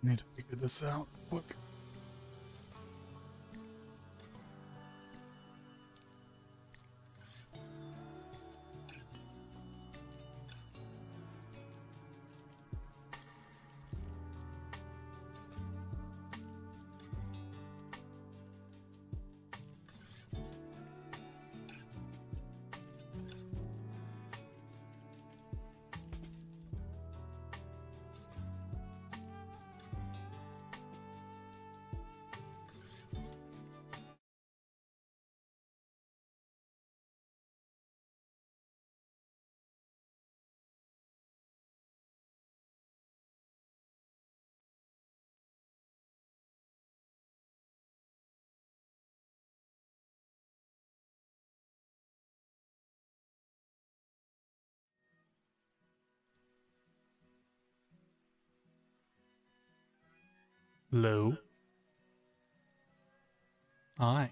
Need to figure this out quick. Hello. Hi.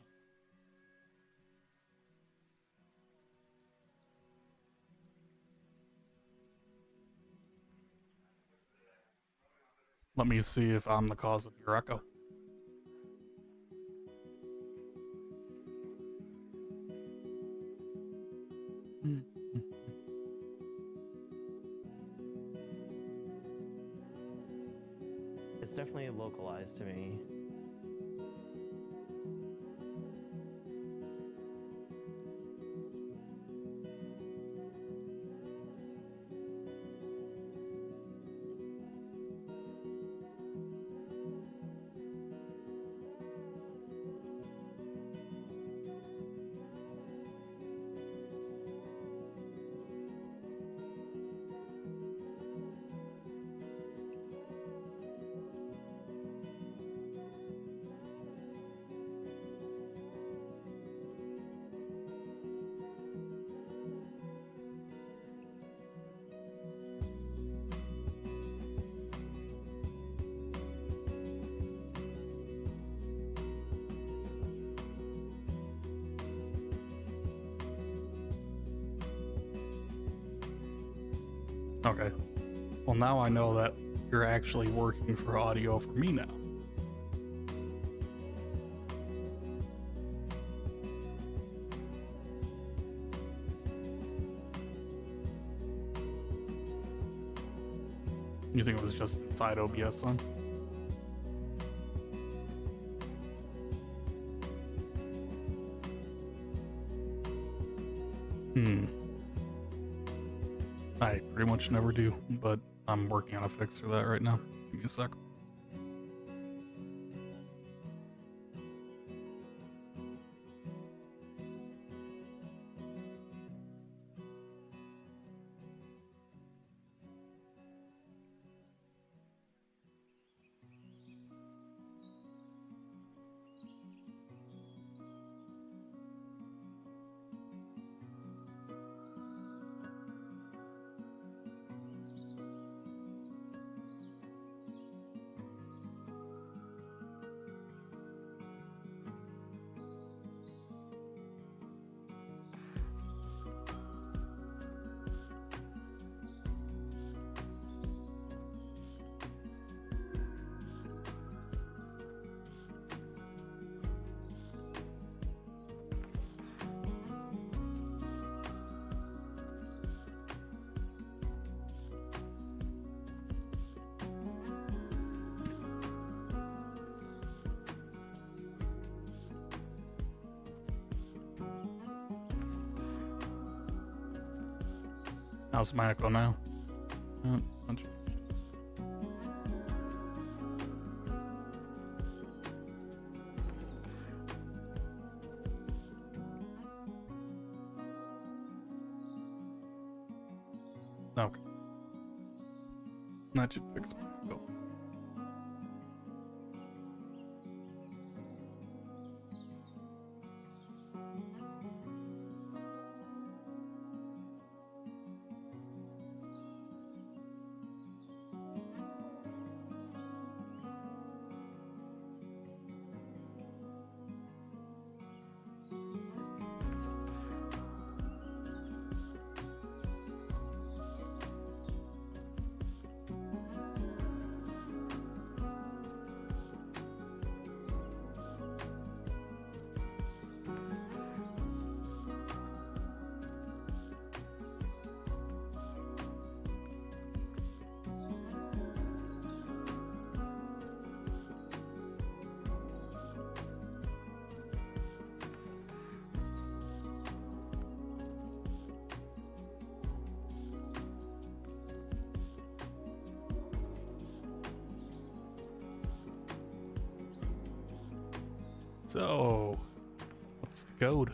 Let me see if I'm the cause of your echo. It's definitely localized to me. Okay. Well, now I know that you're actually working for audio for me now. You think it was just inside OBS then? I pretty much never do, but I'm working on a fix for that right now. Give me a sec. How's my echo now? Much. Okay. That should fix my echo. So, what's the code?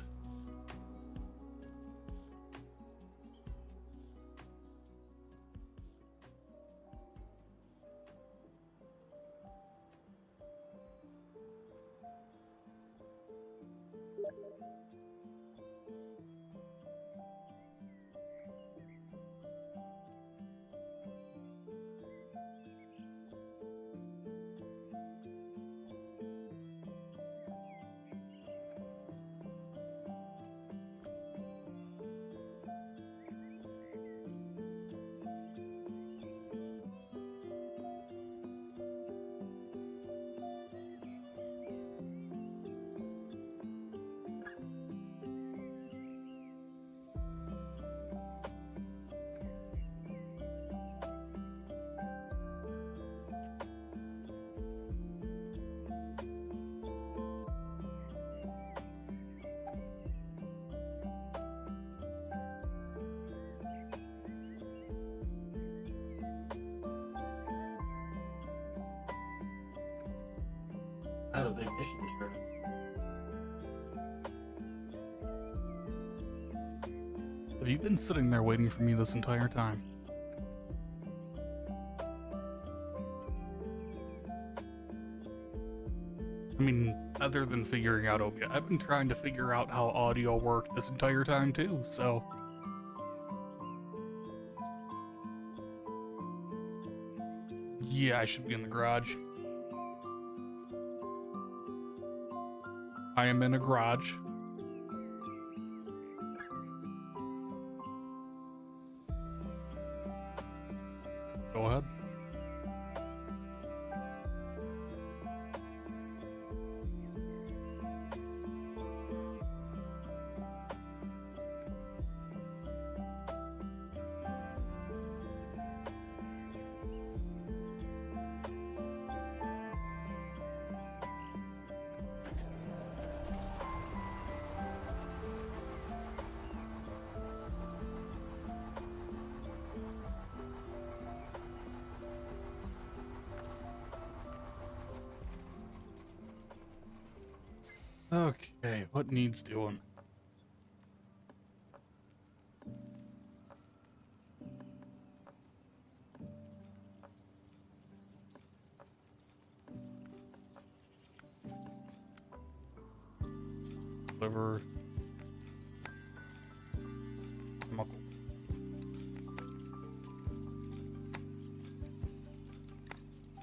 I have a big mission to turn in. Have you been sitting there waiting for me this entire time? I mean, other than figuring out OBS, I've been trying to figure out how audio worked this entire time too, so. Yeah, I should be in the garage. I am in a garage. Go ahead. Okay, what needs doing? Liver. Chemical.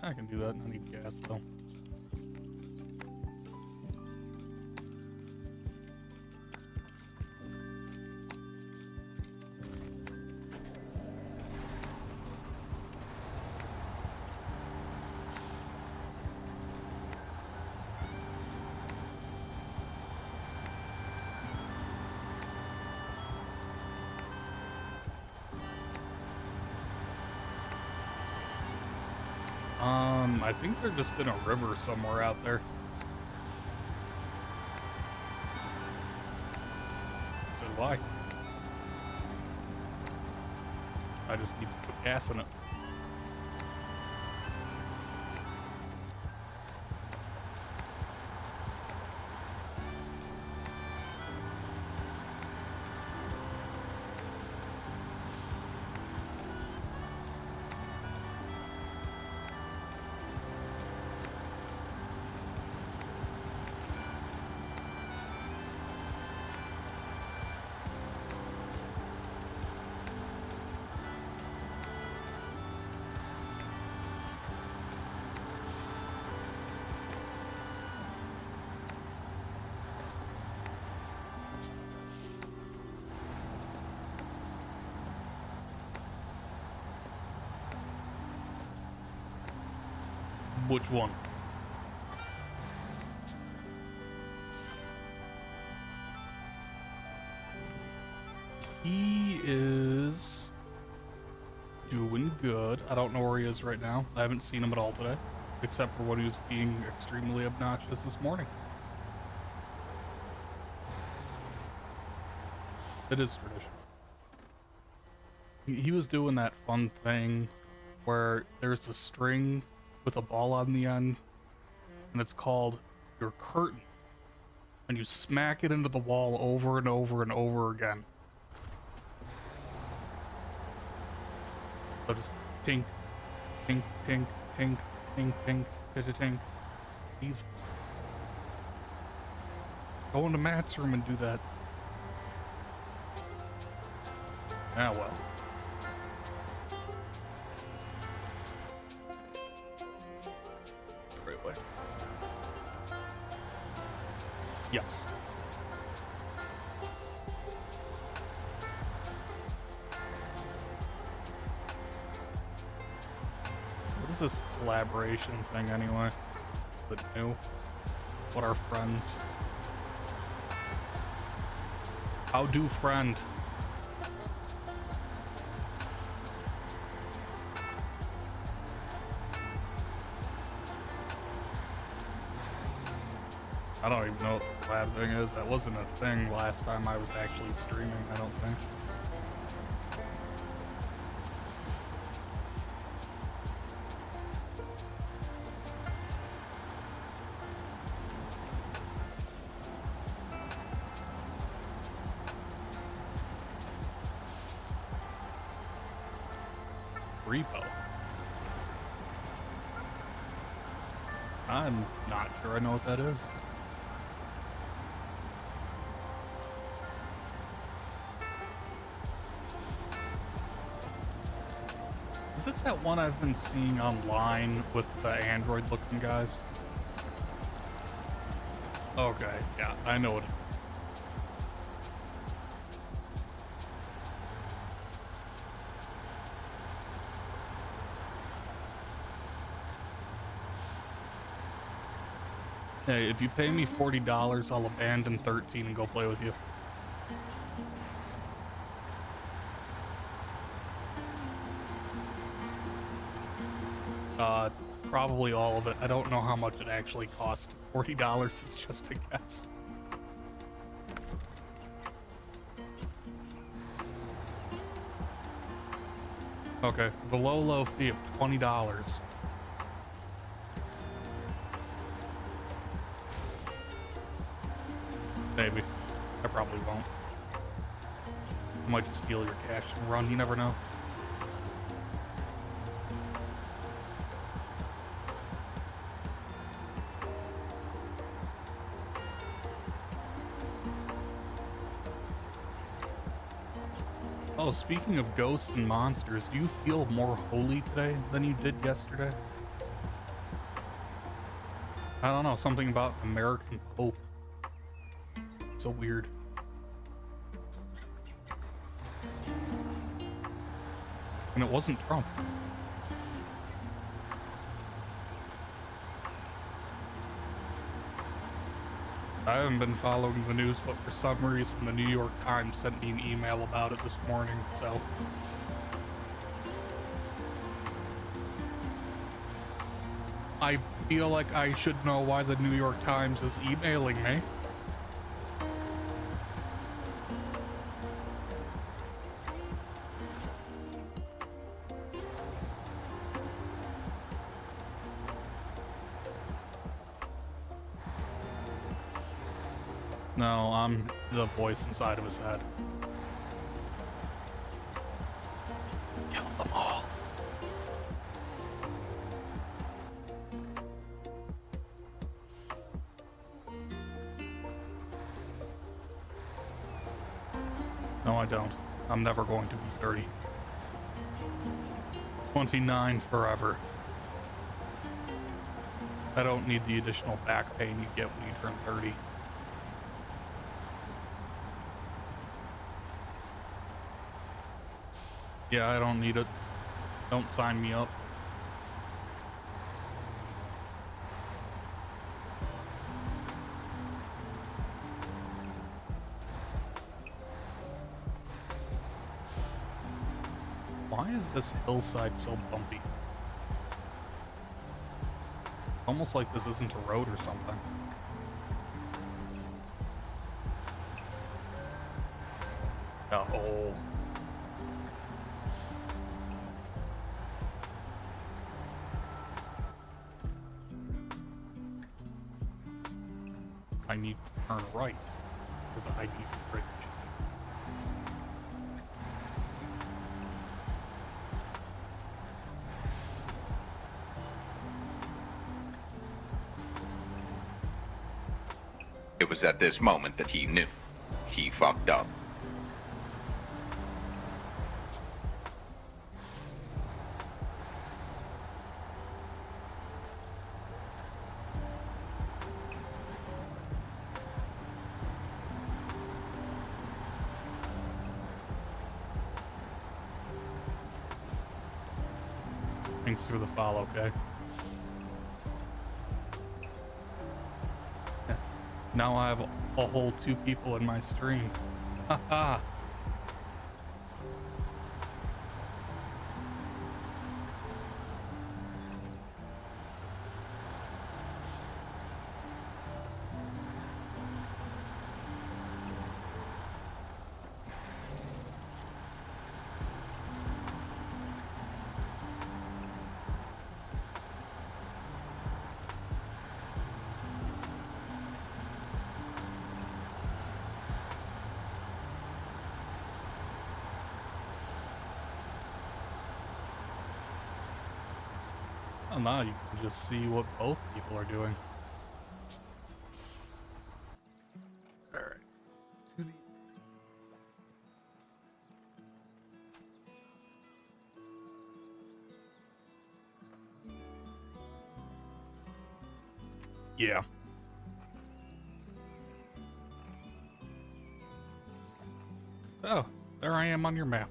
I can do that. I need gas though. I think they're just in a river somewhere out there. So why? I just need to put gas in it. Which one? He is doing good. I don't know where he is right now. I haven't seen him at all today, except for when he was being extremely obnoxious this morning. It is tradition. He was doing that fun thing where there's a string with a ball on the end, and it's called your curtain. and you smack it into the wall over and over and over again. So just tink, tink, tink, tink, tink, tink, tink, Jesus. Go into Matt's room and do that. Ah, well. The right way. Yes. What is this collaboration thing anyway? The new? What are friends? How do friend? I don't even know what the collab thing is. That wasn't a thing last time I was actually streaming, I don't think. Repo. I'm not sure I know what that is. Is it that one I've been seeing online with the Android looking guys? Okay, yeah, I know what it is. Hey, if you pay me $40, I'll abandon 13 and go play with you. Probably all of it. I don't know how much it actually cost. $40 is just a guess. Okay, for the low fee of $20. Maybe. I probably won't. I might just steal your cash and run, you never know. Oh, speaking of ghosts and monsters, do you feel more holy today than you did yesterday? I don't know, something about American Pope. So weird. And it wasn't Trump. I haven't been following the news, but for some reason the New York Times sent me an email about it this morning, so. I feel like I should know why the New York Times is emailing me. No, I'm the voice inside of his head. Kill them all. No, I don't. I'm never going to be 30. 29 forever. I don't need the additional back pain you get when you turn 30. Yeah, I don't need it. Don't sign me up. Why is this hillside so bumpy? Almost like this isn't a road or something. Oh. I need to turn right because I need a bridge. It was at this moment that he knew. He fucked up. Thanks for the follow, okay? Now I have a whole 2 people in my stream. Haha. Oh, now you can just see what both people are doing. Alright. To the Yeah. Oh, there I am on your map.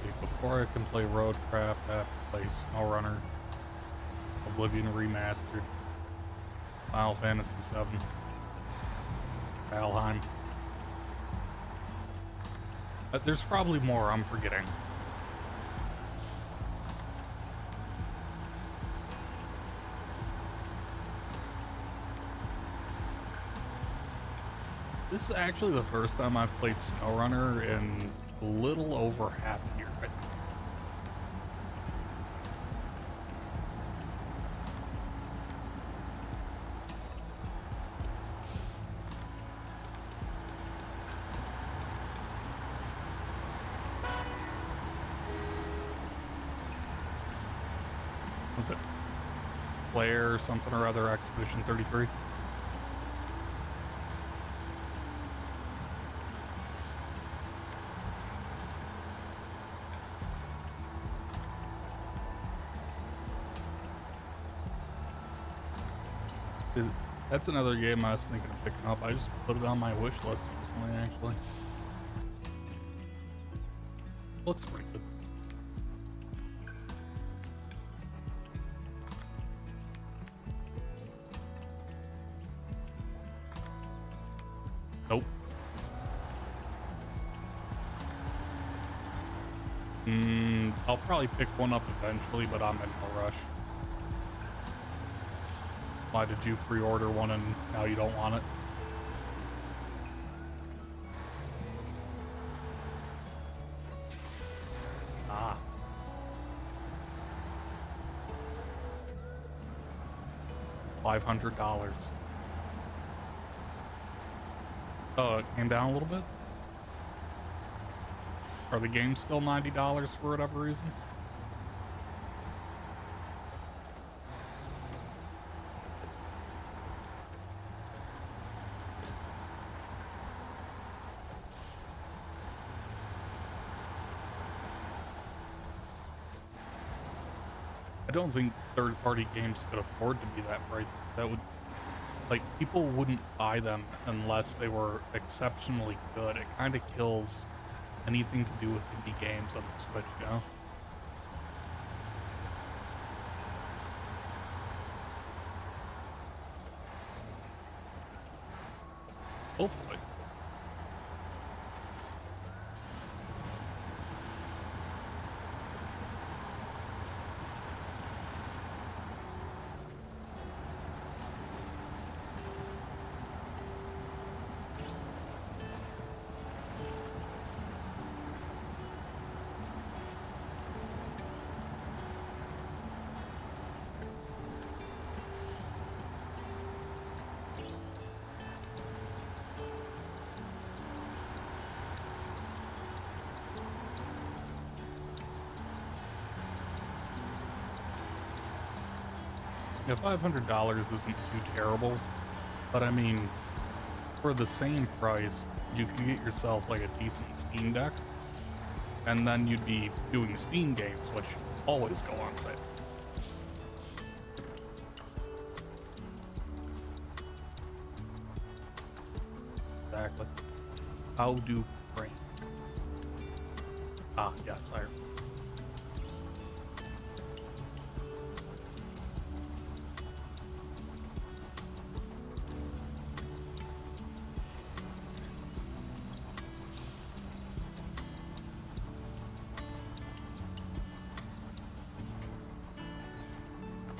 See, before I can play Roadcraft, I have to play SnowRunner, Oblivion Remastered, Final Fantasy VII, Valheim. There's probably more I'm forgetting. This is actually the first time I've played SnowRunner in a little over half a year. Was it Flare or something or other, Expedition 33? That's another game I was thinking of picking up. I just put it on my wish list recently, actually. Looks pretty good. Nope. I'll probably pick one up eventually, but I'm in no rush. Why did you pre-order one and now you don't want it? Ah. $500. Oh, it came down a little bit? Are the games still $90 for whatever reason? I don't think third-party games could afford to be that pricey. That would, like, people wouldn't buy them unless they were exceptionally good. It kind of kills anything to do with indie games on the Switch, you know? Hopefully. Yeah, $500 isn't too terrible, but I mean, for the same price, you could get yourself like a decent Steam Deck, and then you'd be doing Steam games, which always go on sale. Exactly. How do brain? Ah, yes, I.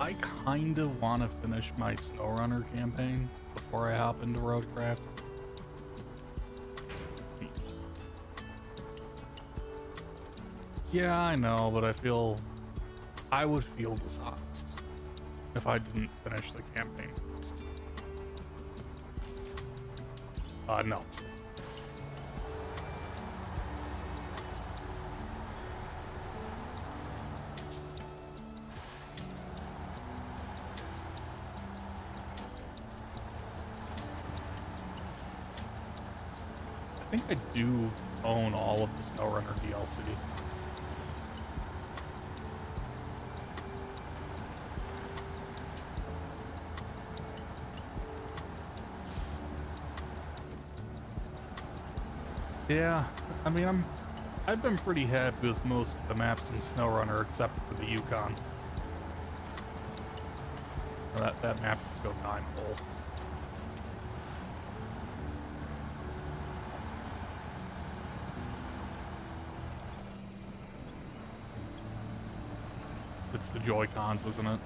I kind of want to finish my SnowRunner campaign before I hop into Roadcraft. Yeah, I know, but I would feel dishonest if I didn't finish the campaign first. No. I think I do own all of the SnowRunner DLC. Yeah, I mean, I've been pretty happy with most of the maps in SnowRunner except for the Yukon. That map could go 9-hole. It's the Joy-Cons, isn't it?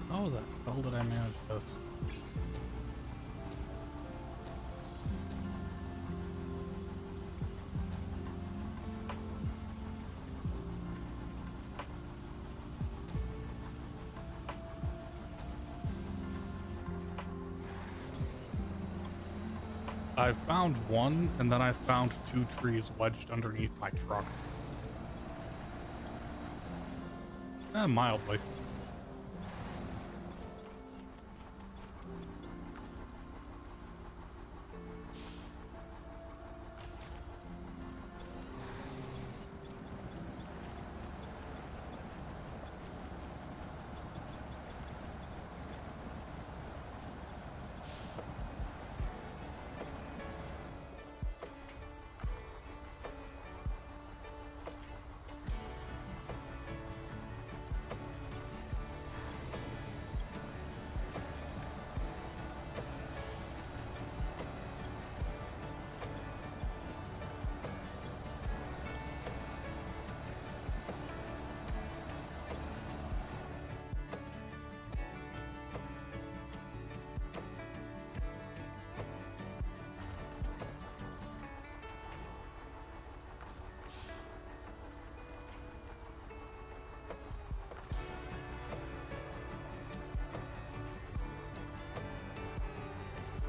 How the hell did I manage this? I found one, and then I found 2 trees wedged underneath my truck. Mildly.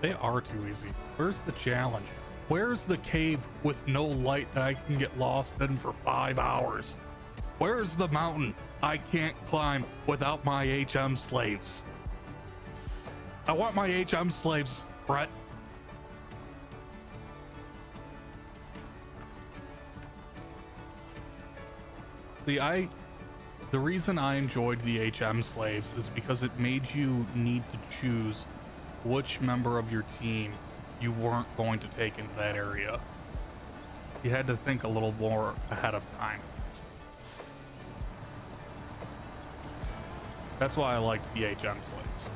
They are too easy. Where's the challenge? Where's the cave with no light that I can get lost in for 5 hours? Where's the mountain I can't climb without my HM slaves? I want my HM slaves, Brett. See, the reason I enjoyed the HM slaves is because it made you need to choose which member of your team you weren't going to take into that area. You had to think a little more ahead of time. That's why I liked the HM slaves.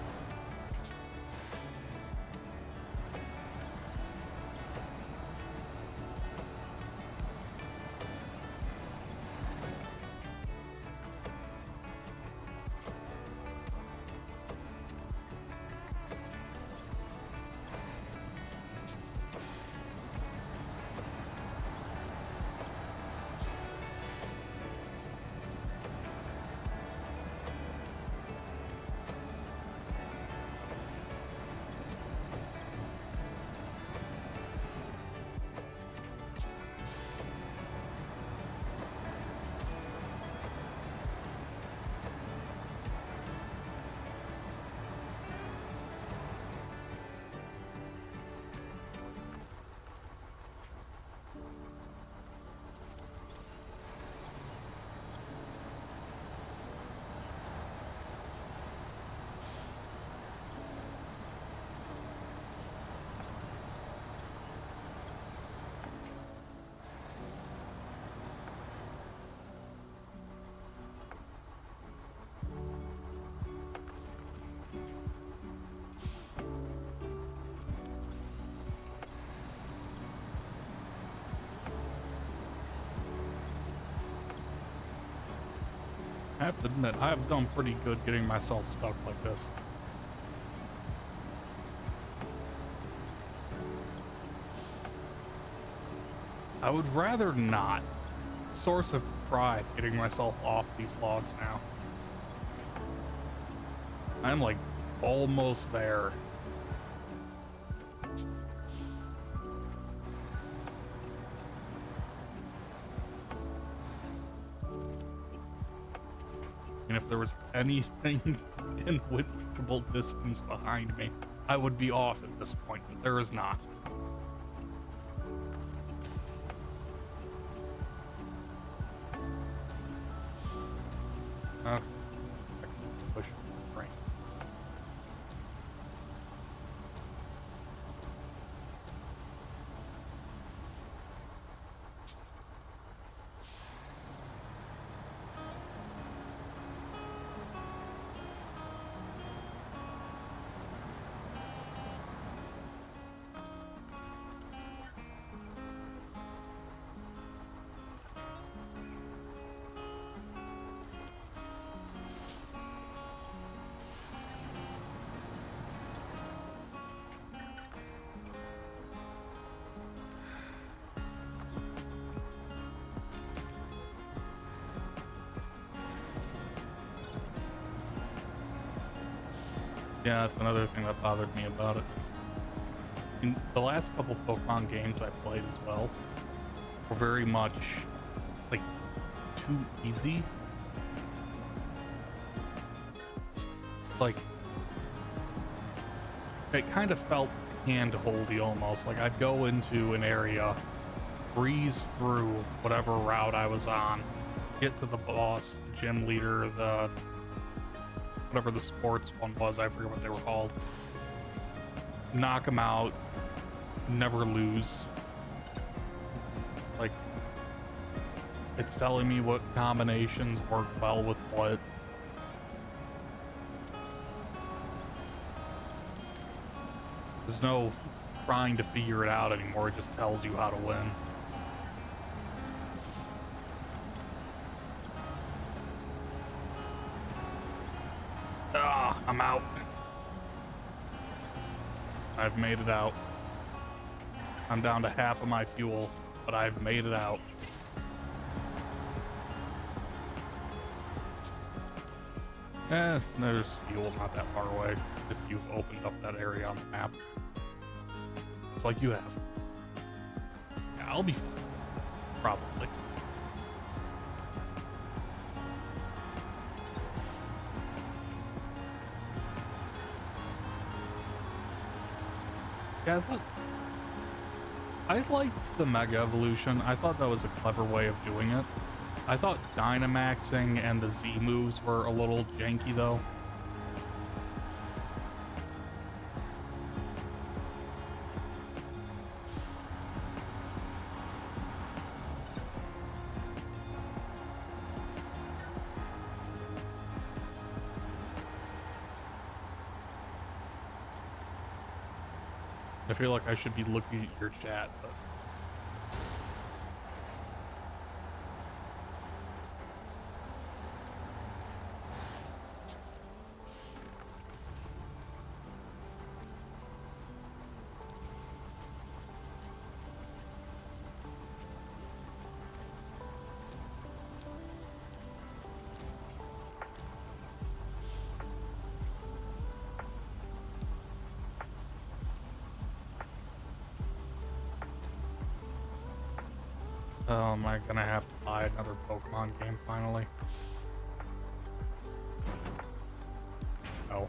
I have to admit, I have done pretty good getting myself stuck like this. I would rather not. Source of pride getting myself off these logs now. I'm like almost there. And if there was anything in witnessable distance behind me, I would be off at this point, but there is not. I can push right. Yeah, that's another thing that bothered me about it. In the last couple Pokemon games I played as well were very much like too easy. Like it kind of felt hand-holdy almost. Like I'd go into an area, breeze through whatever route I was on, get to the boss, the gym leader, the whatever the sports one was, I forget what they were called. Knock them out, never lose. Like, it's telling me what combinations work well with what. There's no trying to figure it out anymore, it just tells you how to win. I'm out. I've made it out. I'm down to half of my fuel, but I've made it out. There's fuel not that far away if you've opened up that area on the map. Looks like you have. Yeah, I'll be fine. Probably. Yeah, I liked the Mega Evolution. I thought that was a clever way of doing it. I thought Dynamaxing and the Z moves were a little janky, though. I feel like I should be looking at your chat, but... am I gonna have to buy another Pokemon game finally? Oh.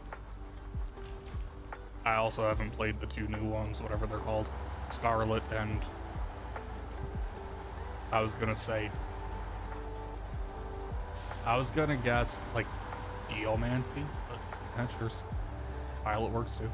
I also haven't played the two new ones, whatever they're called. Scarlet and... I was gonna guess, like, Geomancy, but that sure Violet works too.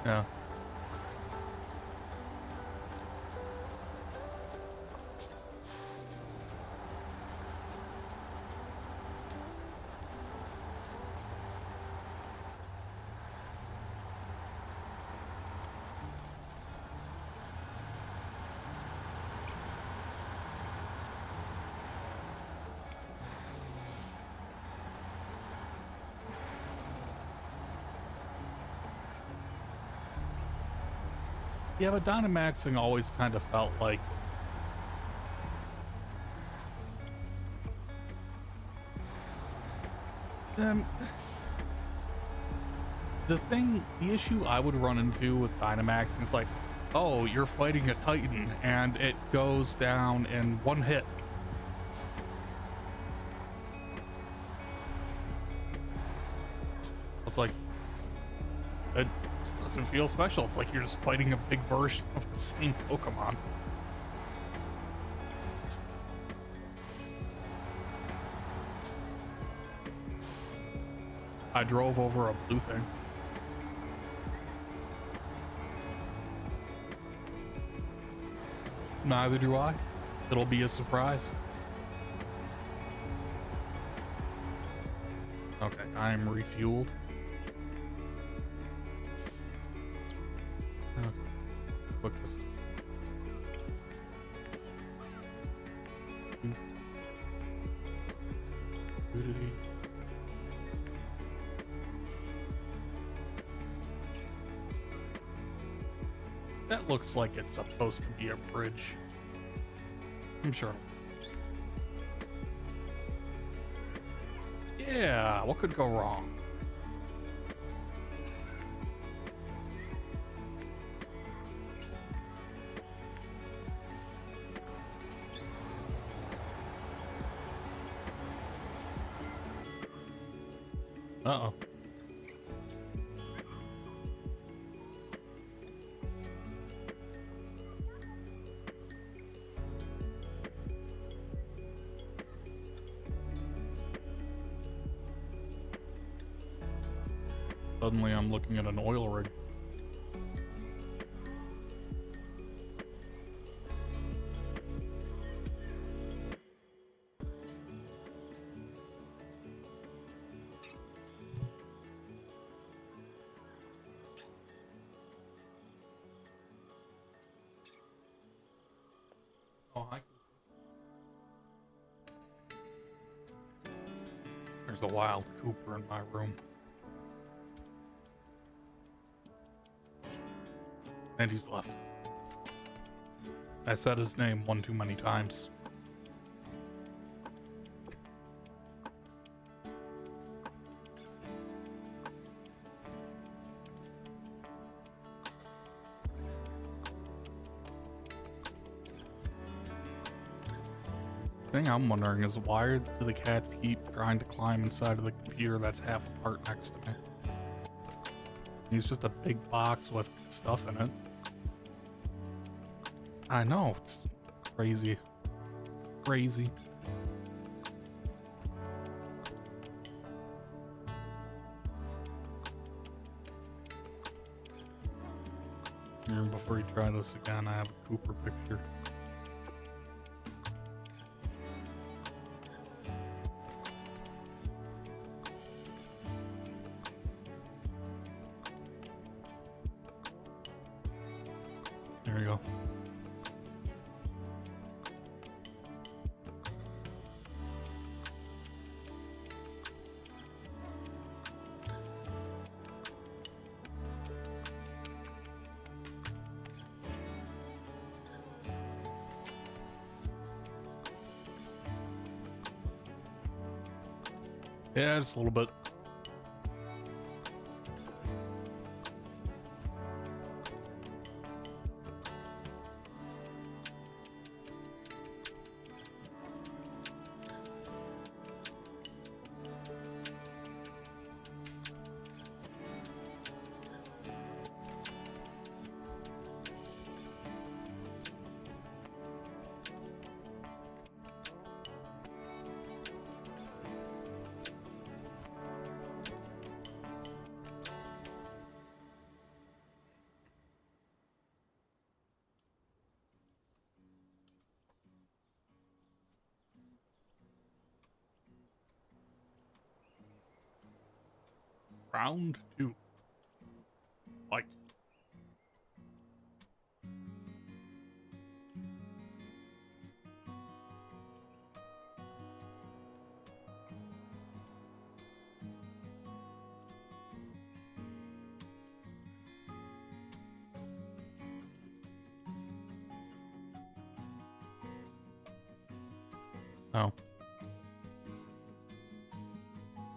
Yeah. Yeah, but Dynamaxing always kind of felt like... the issue I would run into with Dynamaxing, it's like, oh, you're fighting a Titan, and it goes down in one hit. It's like... It just doesn't feel special. It's like you're just fighting a big version of the same Pokemon. I drove over a blue thing. Neither do I. It'll be a surprise. Okay, I'm refueled. Quickest. That looks like it's supposed to be a bridge. I'm sure. Yeah, what could go wrong? Uh-oh. Suddenly I'm looking at an oil rig. Oh, hi. There's a wild Cooper in my room. And he's left. I said his name one too many times. The thing I'm wondering is why do the cats keep trying to climb inside of the computer that's half apart next to me? He's just a big box with stuff in it. I know, it's crazy. Crazy. And before you try this again, I have a Cooper picture. There you go. Yeah, just a little bit. Round 2. Fight. Oh.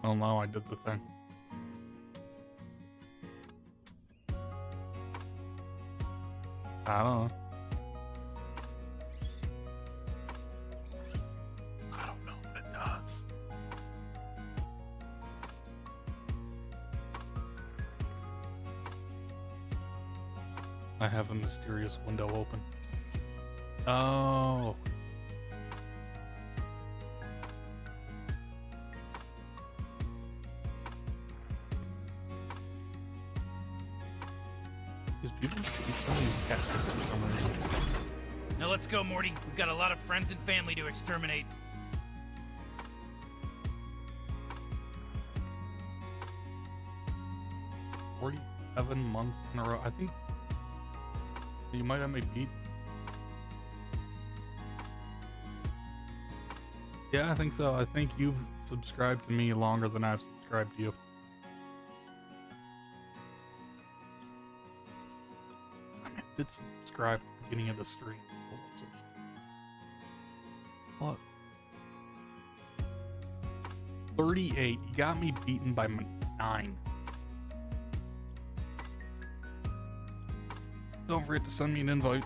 Well, now I did the thing. I don't know. I don't know what it does. I have a mysterious window open. Oh. These people see some of these cactus for some reason. Now let's go, Morty. We've got a lot of friends and family to exterminate. "47 months in a row." I think you might have me beat. Yeah, I think so. I think you've subscribed to me longer than I've subscribed to you. I mean, I did subscribe at the beginning of the stream. What? 38. You got me beaten by 9. Don't forget to send me an invite.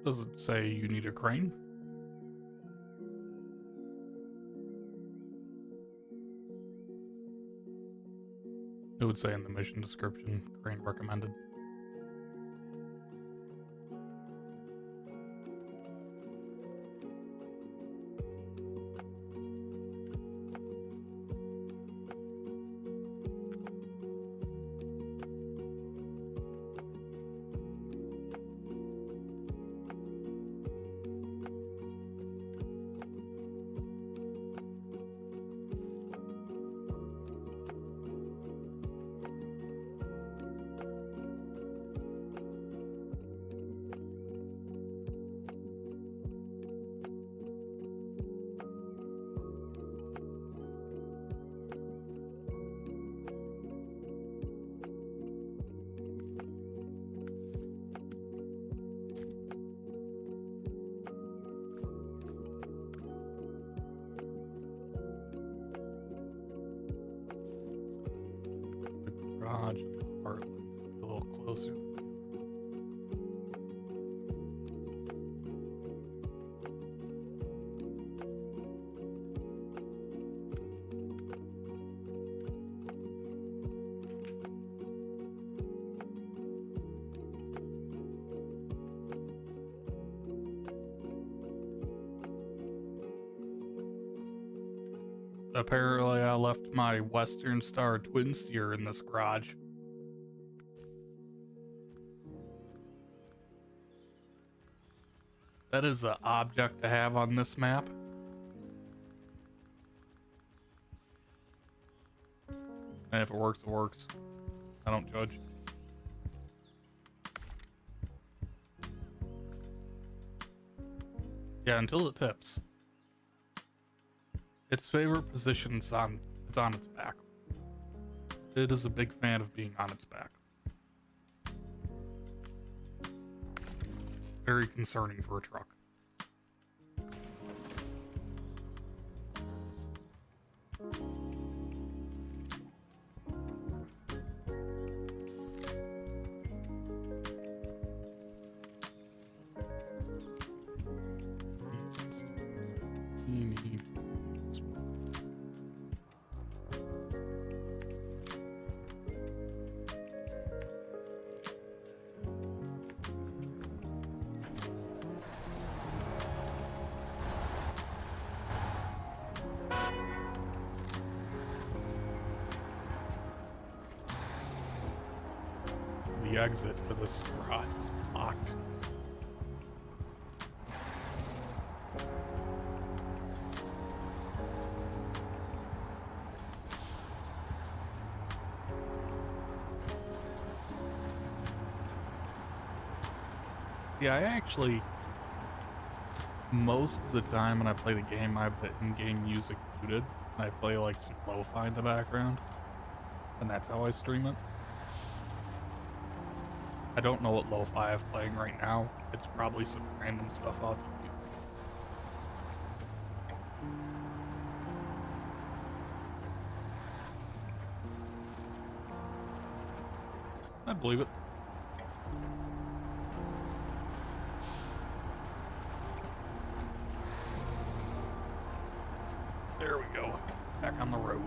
Does it say you need a crane? It would say in the mission description, crane recommended. Garage and apartments a little closer. Apparently, I left my Western Star twin steer in this garage. That is an object to have on this map. And if it works, it works. I don't judge. Yeah, until it tips. Its favorite position is on its back. It is a big fan of being on its back. Very concerning for a truck. The exit to this garage is blocked. Yeah, I actually, most of the time when I play the game, I have the in-game music muted. I play like some lo-fi in the background, and that's how I stream it. I don't know what lo-fi I'm playing right now. It's probably some random stuff off YouTube. I believe it. There we go. Back on the road.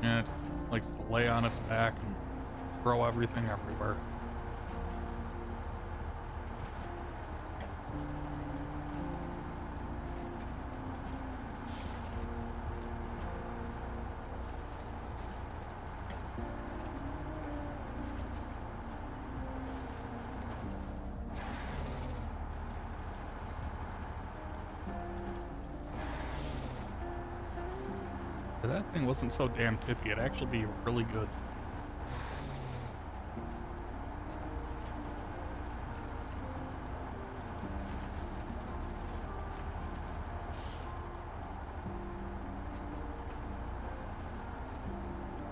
Yeah, it just likes to lay on its back and throw everything everywhere. If that thing wasn't so damn tippy, it'd actually be really good.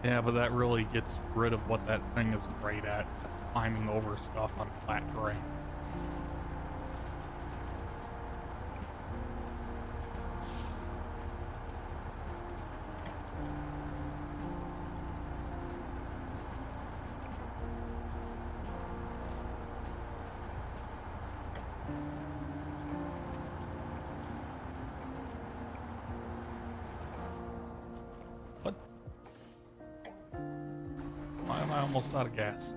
Yeah, but that really gets rid of what that thing is great at. It's climbing over stuff on flat terrain. What? Why am I almost out of gas?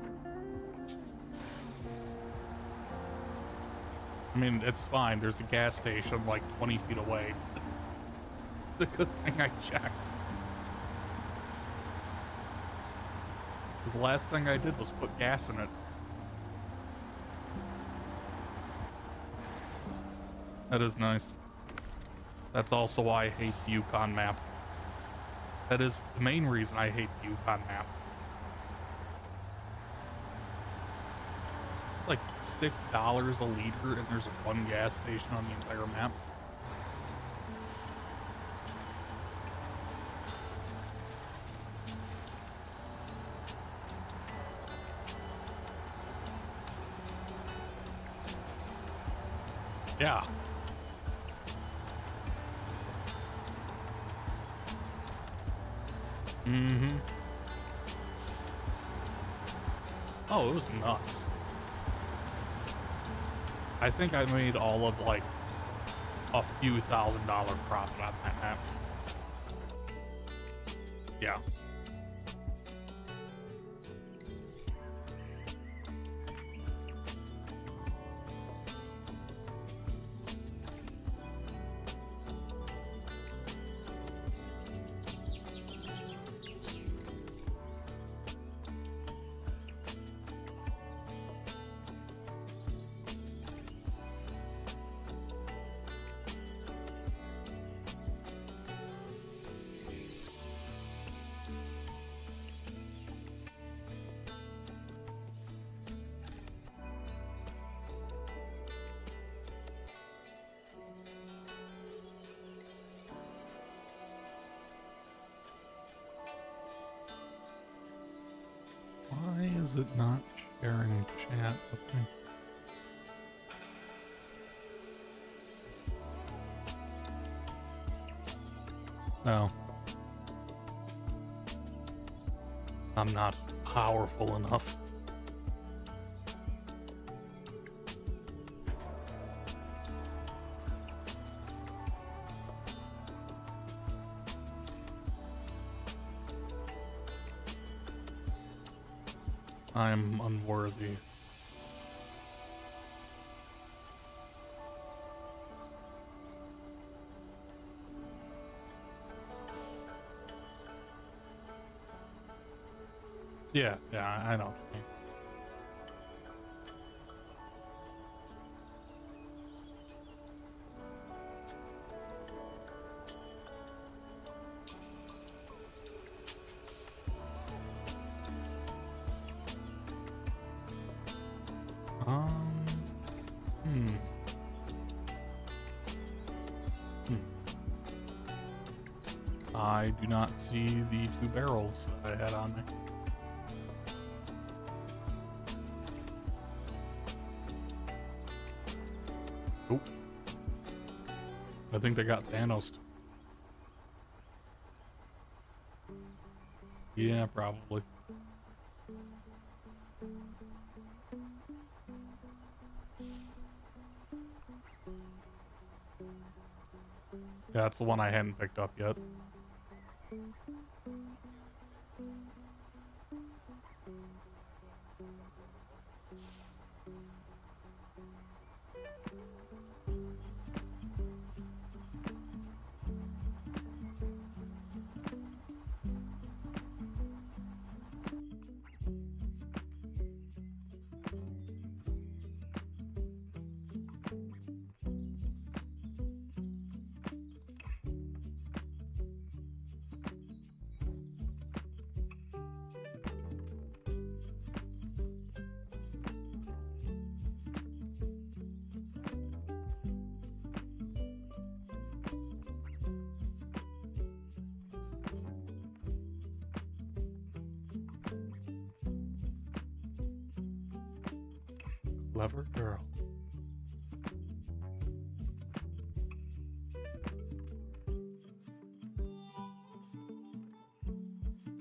I mean, it's fine. There's a gas station like 20 feet away. It's a good thing I checked. Because the last thing I did was put gas in it. That is nice. That's also why I hate the Yukon map. That is the main reason I hate the Yukon map. It's like $6 a liter, and there's one gas station on the entire map. Yeah. Mm-hmm. Oh, it was nuts. I think I made all of like a few $1,000 profit on that map. Yeah. Why is it not sharing chat with me? No. I'm not powerful enough. I'm unworthy. Yeah, I know what you mean. Hmm. I do not see the 2 barrels that I had on me. Nope. I think they got Thanos. Yeah, probably. Yeah, that's the one I hadn't picked up yet. Clever girl.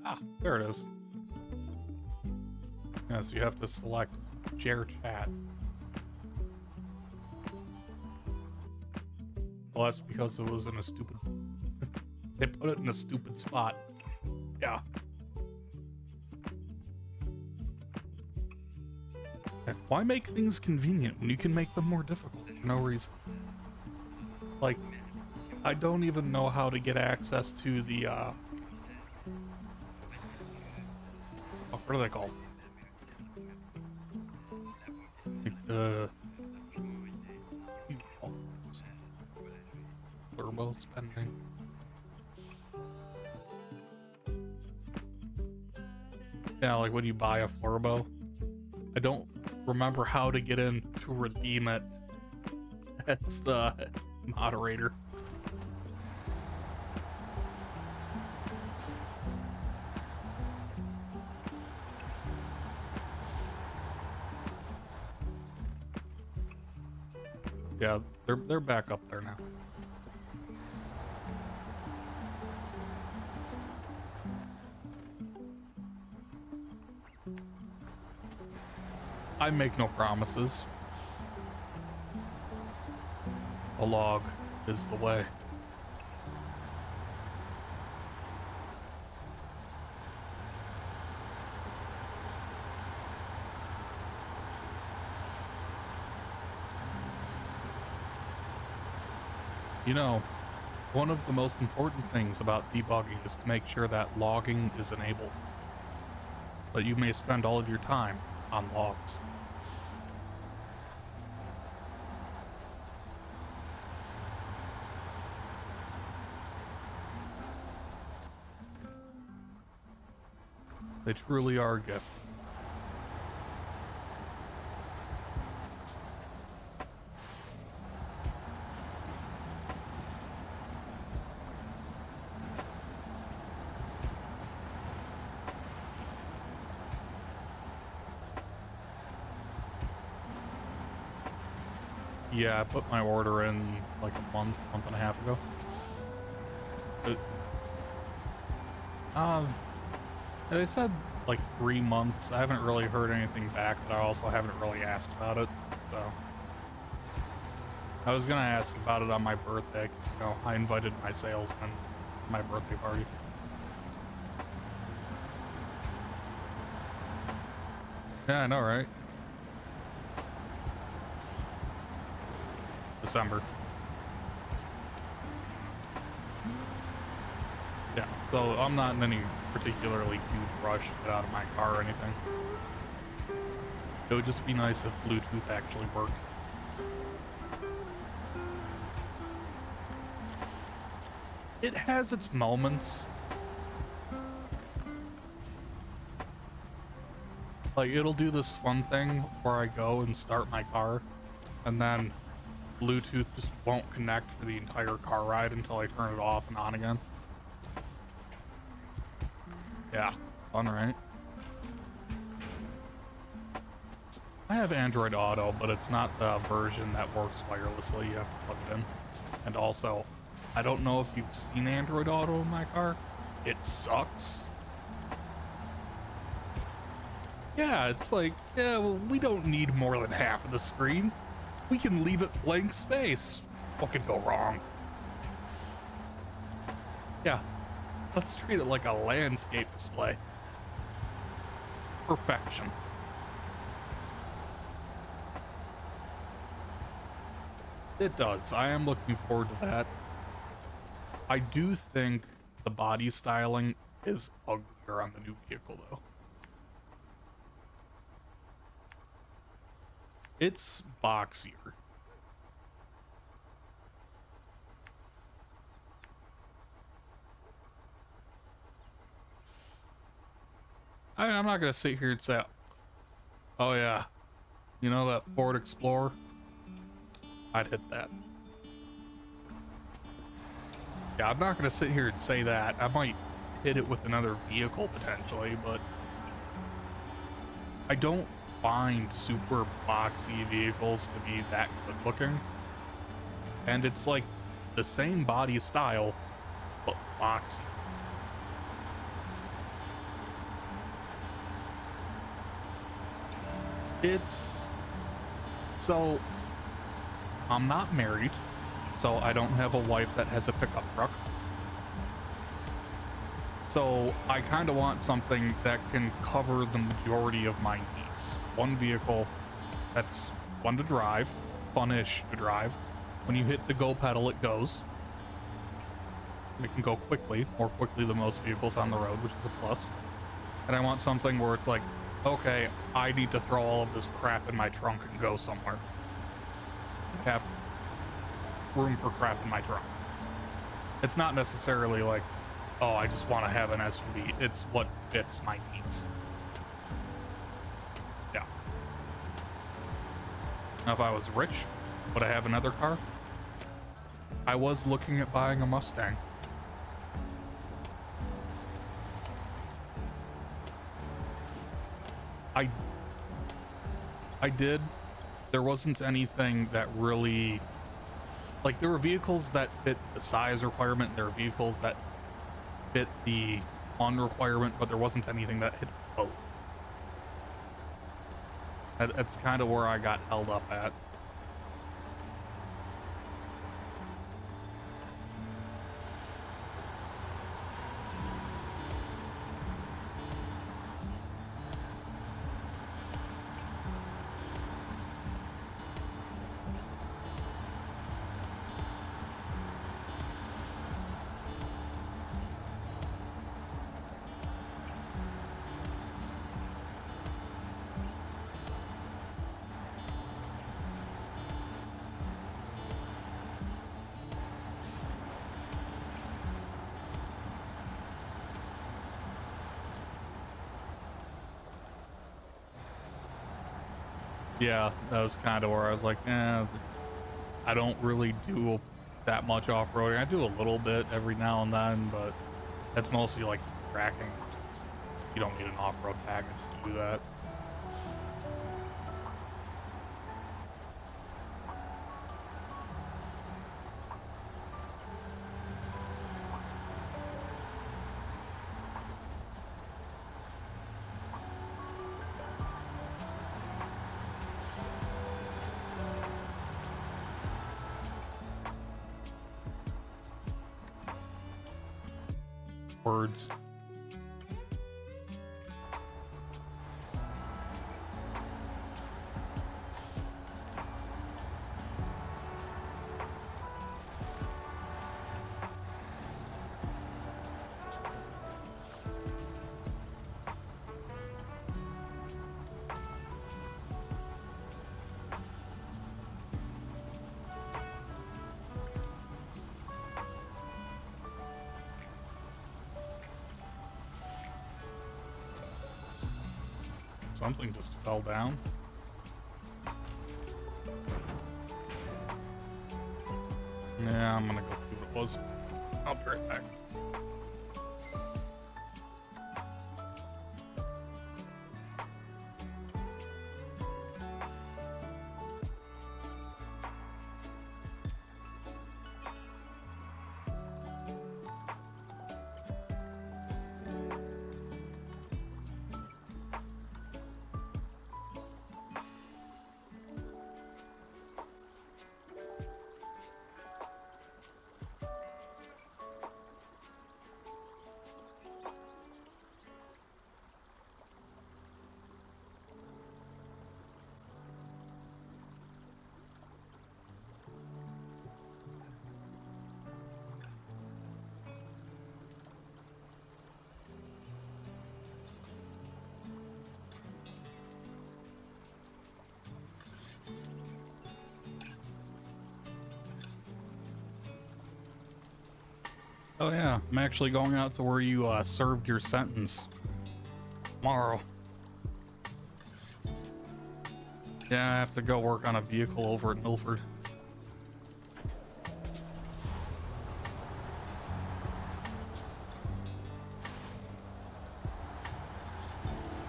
Ah, there it is. Yeah, so you have to select share chat. Well, that's because it was in a stupid... They put it in a stupid spot. Yeah. Why make things convenient when you can make them more difficult for no reason? Like, I don't even know how to get access to the, oh, what are they called? Like the... Turbo spending. Yeah, like when you buy a Flurbo. I don't remember how to get in to redeem it. That's the moderator. Yeah, they're back up there now. I make no promises. A log is the way. You know, one of the most important things about debugging is to make sure that logging is enabled. But you may spend all of your time on logs. They truly are a gift. Yeah, I put my order in like a month and a half ago. They said like 3 months. I haven't really heard anything back, but I also haven't really asked about it. So I was gonna ask about it on my birthday, 'cause, you know, I invited my salesman to my birthday party. Yeah, I know, right? December. Yeah, so I'm not in any particularly huge rush to get out of my car or anything. It would just be nice if Bluetooth actually worked. It has its moments. Like, it'll do this fun thing where I go and start my car, and then Bluetooth just won't connect for the entire car ride until I turn it off and on again. Yeah, fun, right? I have Android Auto, but it's not the version that works wirelessly. You have to plug it in. And also, I don't know if you've seen Android Auto in my car. It sucks. Yeah, it's like, yeah, well, we don't need more than half of the screen. We can leave it blank space. What could go wrong? Yeah, let's treat it like a landscape display. Perfection. It does. I am looking forward to that. I do think the body styling is uglier on the new vehicle, though. It's boxier. I'm not gonna sit here and say, oh yeah, you know that Ford Explorer? I'd hit that. Yeah, I'm not gonna sit here and say that. I might hit it with another vehicle potentially, but I don't find super boxy vehicles to be that good looking. And it's like the same body style, but boxy. It's... So, I'm not married, so I don't have a wife that has a pickup truck. So I kind of want something that can cover the majority of my needs. One vehicle that's fun to drive, fun-ish to drive. When you hit the go pedal, it goes. It can go quickly, more quickly than most vehicles on the road, which is a plus. And I want something where it's like, okay, I need to throw all of this crap in my trunk and go somewhere. Have room for crap in my trunk. It's not necessarily like, oh, I just want to have an SUV. It's what fits my needs. Yeah. Now, if I was rich, would I have another car? I was looking at buying a Mustang. I did. There wasn't anything that really, like, there were vehicles that fit the size requirement. There were vehicles that fit the fun requirement, but there wasn't anything that hit both. That's kind of where I got held up at. Yeah, that was kind of where I was like, I don't really do that much off-roading. I do a little bit every now and then, but that's mostly like tracking. You don't need an off-road package to do that. Words. Something just fell down. Yeah, I'm gonna go see what it was. I'll be right back. Oh yeah, I'm actually going out to where you served your sentence tomorrow. Yeah, I have to go work on a vehicle over at Milford.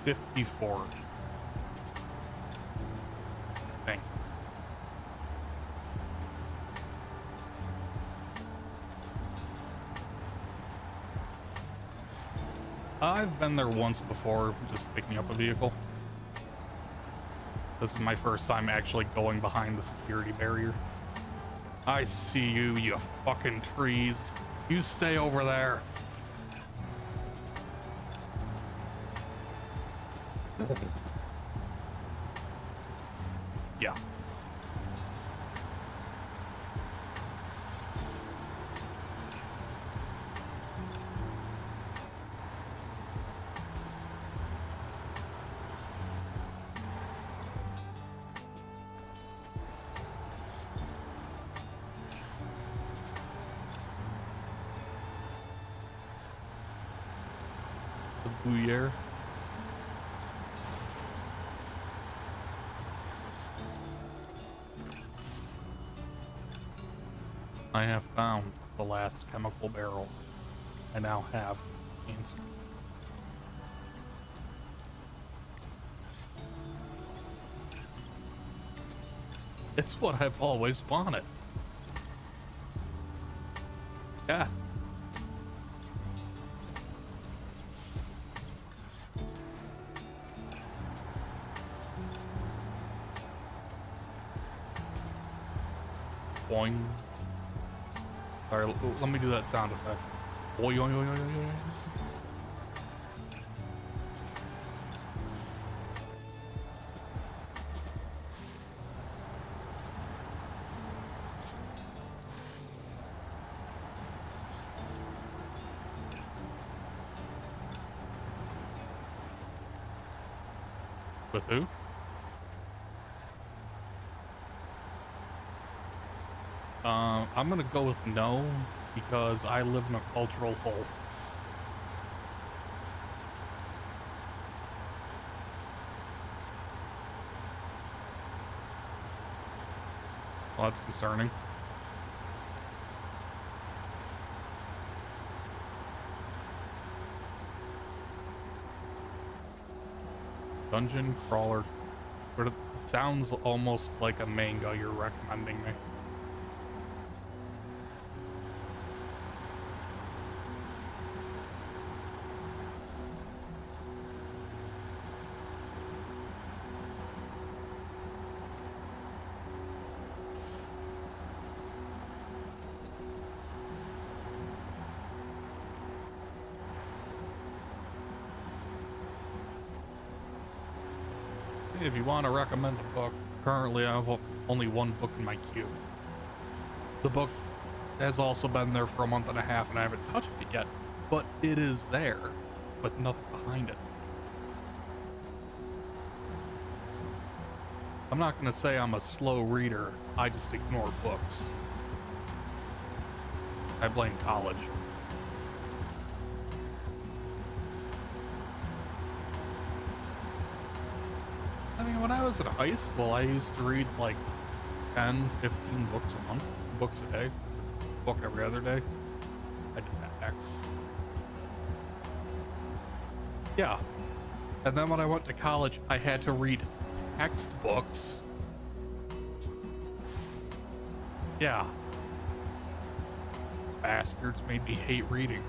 $54. Thank you. I've been there once before, just picking up a vehicle. This is my first time actually going behind the security barrier. I see you, you fucking trees. You stay over there. Yeah. The Bouillere. I have found the last chemical barrel. I now have answer. It's what I've always wanted. Yeah. Boing. Alright, let me do that sound effect. Boing, boing, boing, boing, boing. With who? I'm gonna go with no, because I live in a cultural hole. Well, that's concerning. Dungeon crawler. But it sounds almost like a manga you're recommending me. If you want to recommend a book, currently I have only one book in my queue. The book has also been there for a month and a half and I haven't touched it yet, but it is there with nothing behind it. I'm not going to say I'm a slow reader, I just ignore books. I blame college. I mean, when I was in high school, I used to read like 10, 15 books a month, books a day, book every other day. I did that back. Yeah. And then when I went to college, I had to read textbooks. Yeah. Bastards made me hate reading.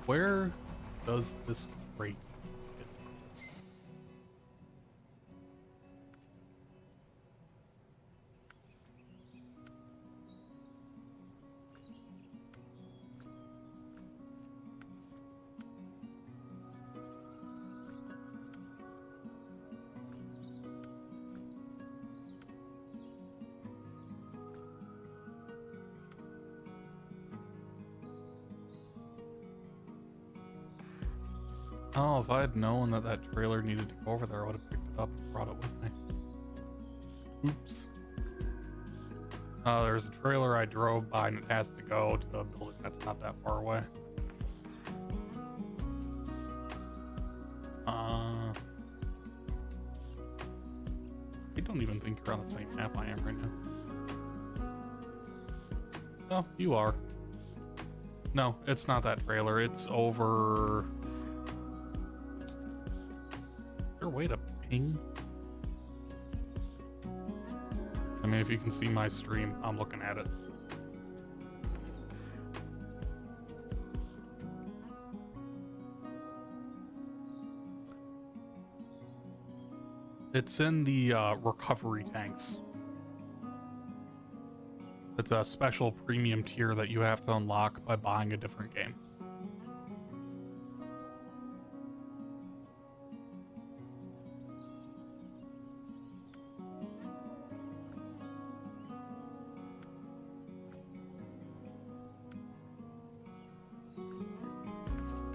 Where does this crate fit? Oh, if I had known that that trailer needed to go over there, I would have picked it up and brought it with me. Oops. There's a trailer I drove by and it has to go to a building that's not that far away. I don't even think you're on the same map I am right now. Oh, you are. No, it's not that trailer. It's over... Is there a way to ping? I mean, if you can see my stream, I'm looking at it. It's in the recovery tanks. It's a special premium tier that you have to unlock by buying a different game.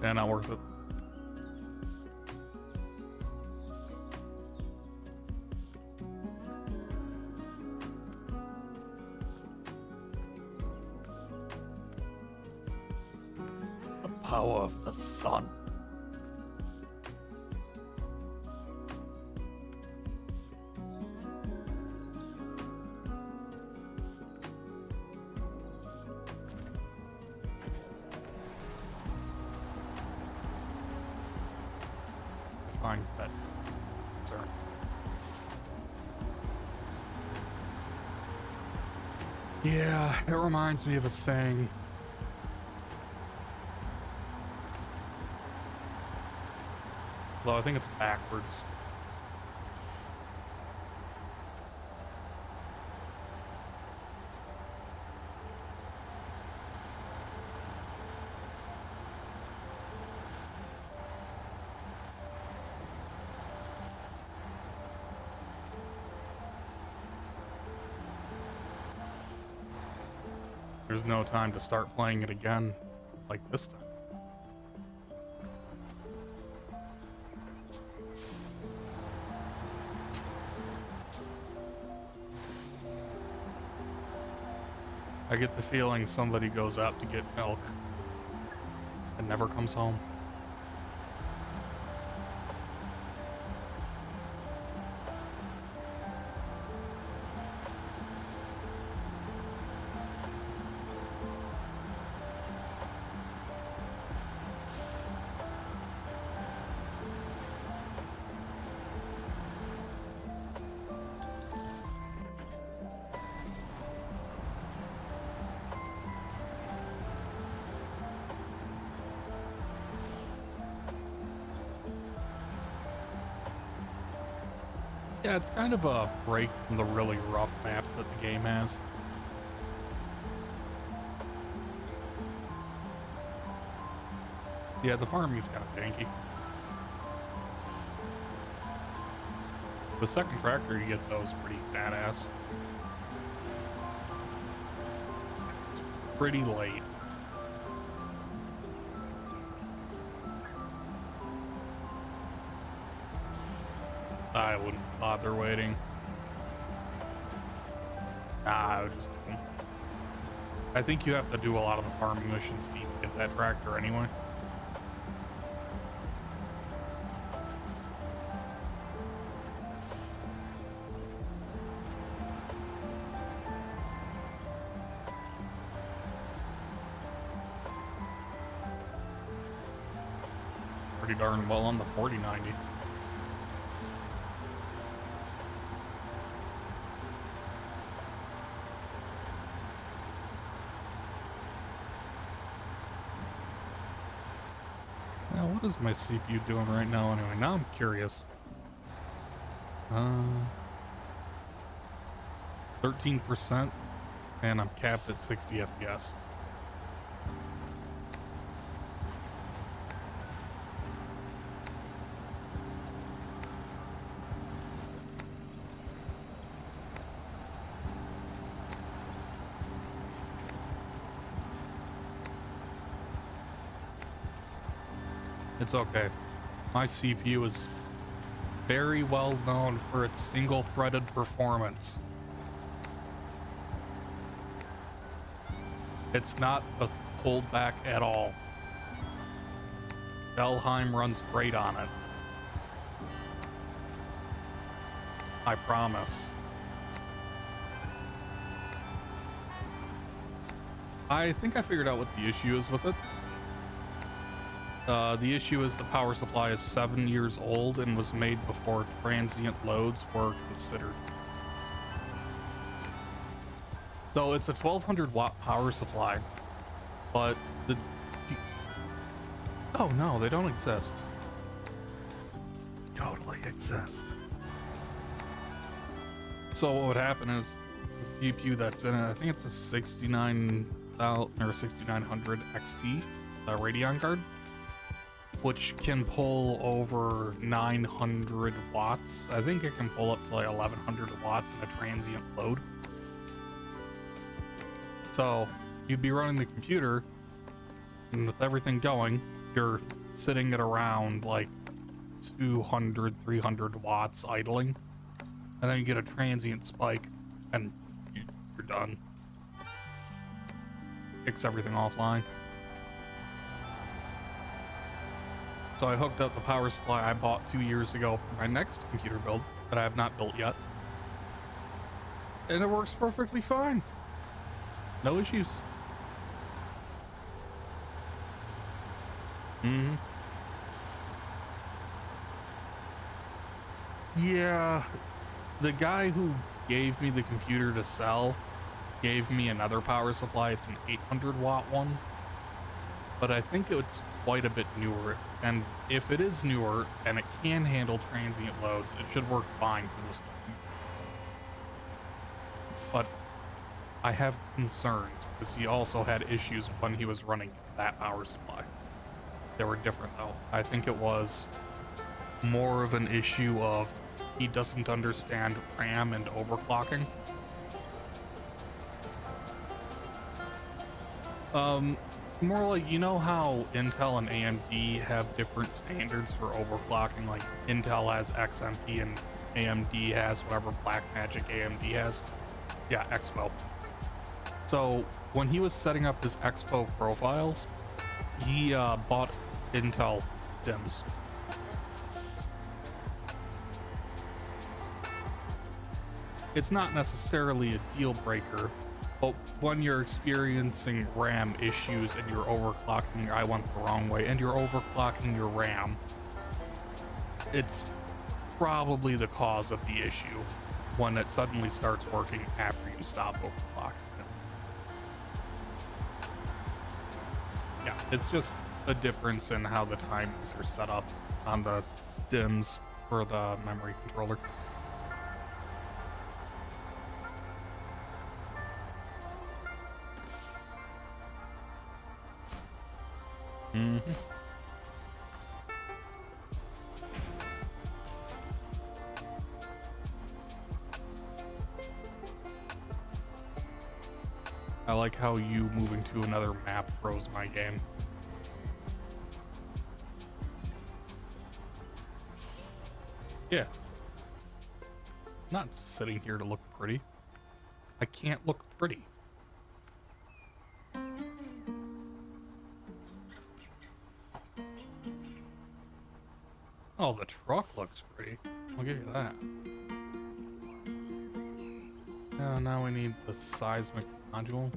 Yeah, not worth it. The power of the sun. Fine, that sir. Yeah, it reminds me of a saying. Well, I think it's backwards. There's no time to start playing it again like this time. I get the feeling somebody goes out to get milk and never comes home. Yeah, it's kind of a break from the really rough maps that the game has. Yeah, the farming's kind of janky. The second tractor you get, though, is pretty badass. It's pretty late. I wouldn't bother waiting. Nah, I would just do them. I think you have to do a lot of the farming missions to even get that tractor anyway. Pretty darn well on the 4090. What is my CPU doing right now anyway? Now I'm curious. 13%, and I'm capped at 60 FPS. It's okay. My CPU is very well known for its single-threaded performance. It's not pulled back at all. Valheim runs great on it. I promise. I think I figured out what the issue is with it. The issue is the power supply is 7 years old and was made before transient loads were considered. So it's a 1200 watt power supply, but oh no, they don't exist. Totally exist. So what would happen is this GPU that's in it, I think it's a 69,000 or 6900 XT Radeon card, which can pull over 900 watts. I think it can pull up to like 1100 watts in a transient load. So you'd be running the computer, and with everything going, you're sitting at around like 200, 300 watts idling, and then you get a transient spike, and you're done. Kicks everything offline. So I hooked up the power supply I bought 2 years ago for my next computer build that I have not built yet, and it works perfectly fine. No issues. Yeah, the guy who gave me the computer to sell gave me another power supply. It's an 800 watt one, but I think it's quite a bit newer. And if it is newer and it can handle transient loads, it should work fine for this computer. But I have concerns because he also had issues when he was running that power supply. They were different though. I think it was more of an issue of he doesn't understand RAM and overclocking. More like, you know how Intel and AMD have different standards for overclocking? Like Intel has XMP and AMD has whatever Blackmagic AMD has. Yeah, Expo. So when he was setting up his Expo profiles, he bought Intel DIMMs. It's not necessarily a deal breaker, but when you're experiencing RAM issues and you're overclocking, I went the wrong way, and you're overclocking your RAM, it's probably the cause of the issue when it suddenly starts working after you stop overclocking it. Yeah, it's just a difference in how the timings are set up on the DIMMs for the memory controller. I like how you moving to another map froze my game. Yeah. I'm not sitting here to look pretty. I can't look pretty. Oh, the truck looks pretty. I'll give you that. Now we need the seismic module.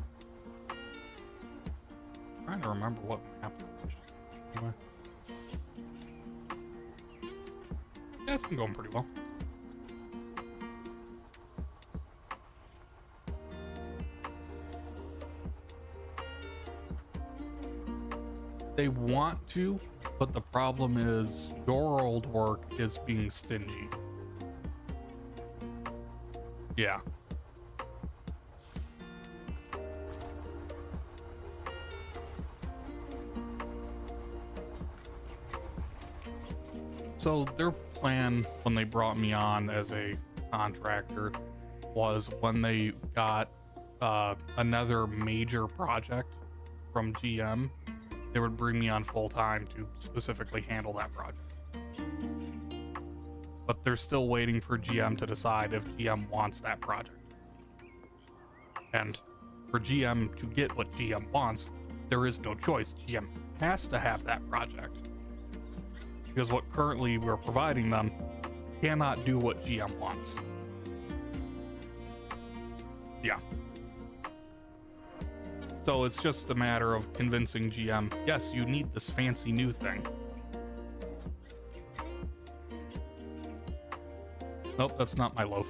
I'm trying to remember what map it was. Anyway. Yeah, it's been going pretty well. They want to, but the problem is your old work is being stingy. Yeah. So their plan when they brought me on as a contractor was when they got another major project from GM, they would bring me on full time to specifically handle that project. But they're still waiting for GM to decide if GM wants that project. And for GM to get what GM wants, there is no choice. GM has to have that project. Because what currently we're providing them cannot do what GM wants. Yeah. So it's just a matter of convincing GM, yes, you need this fancy new thing. Nope, that's not my loaf.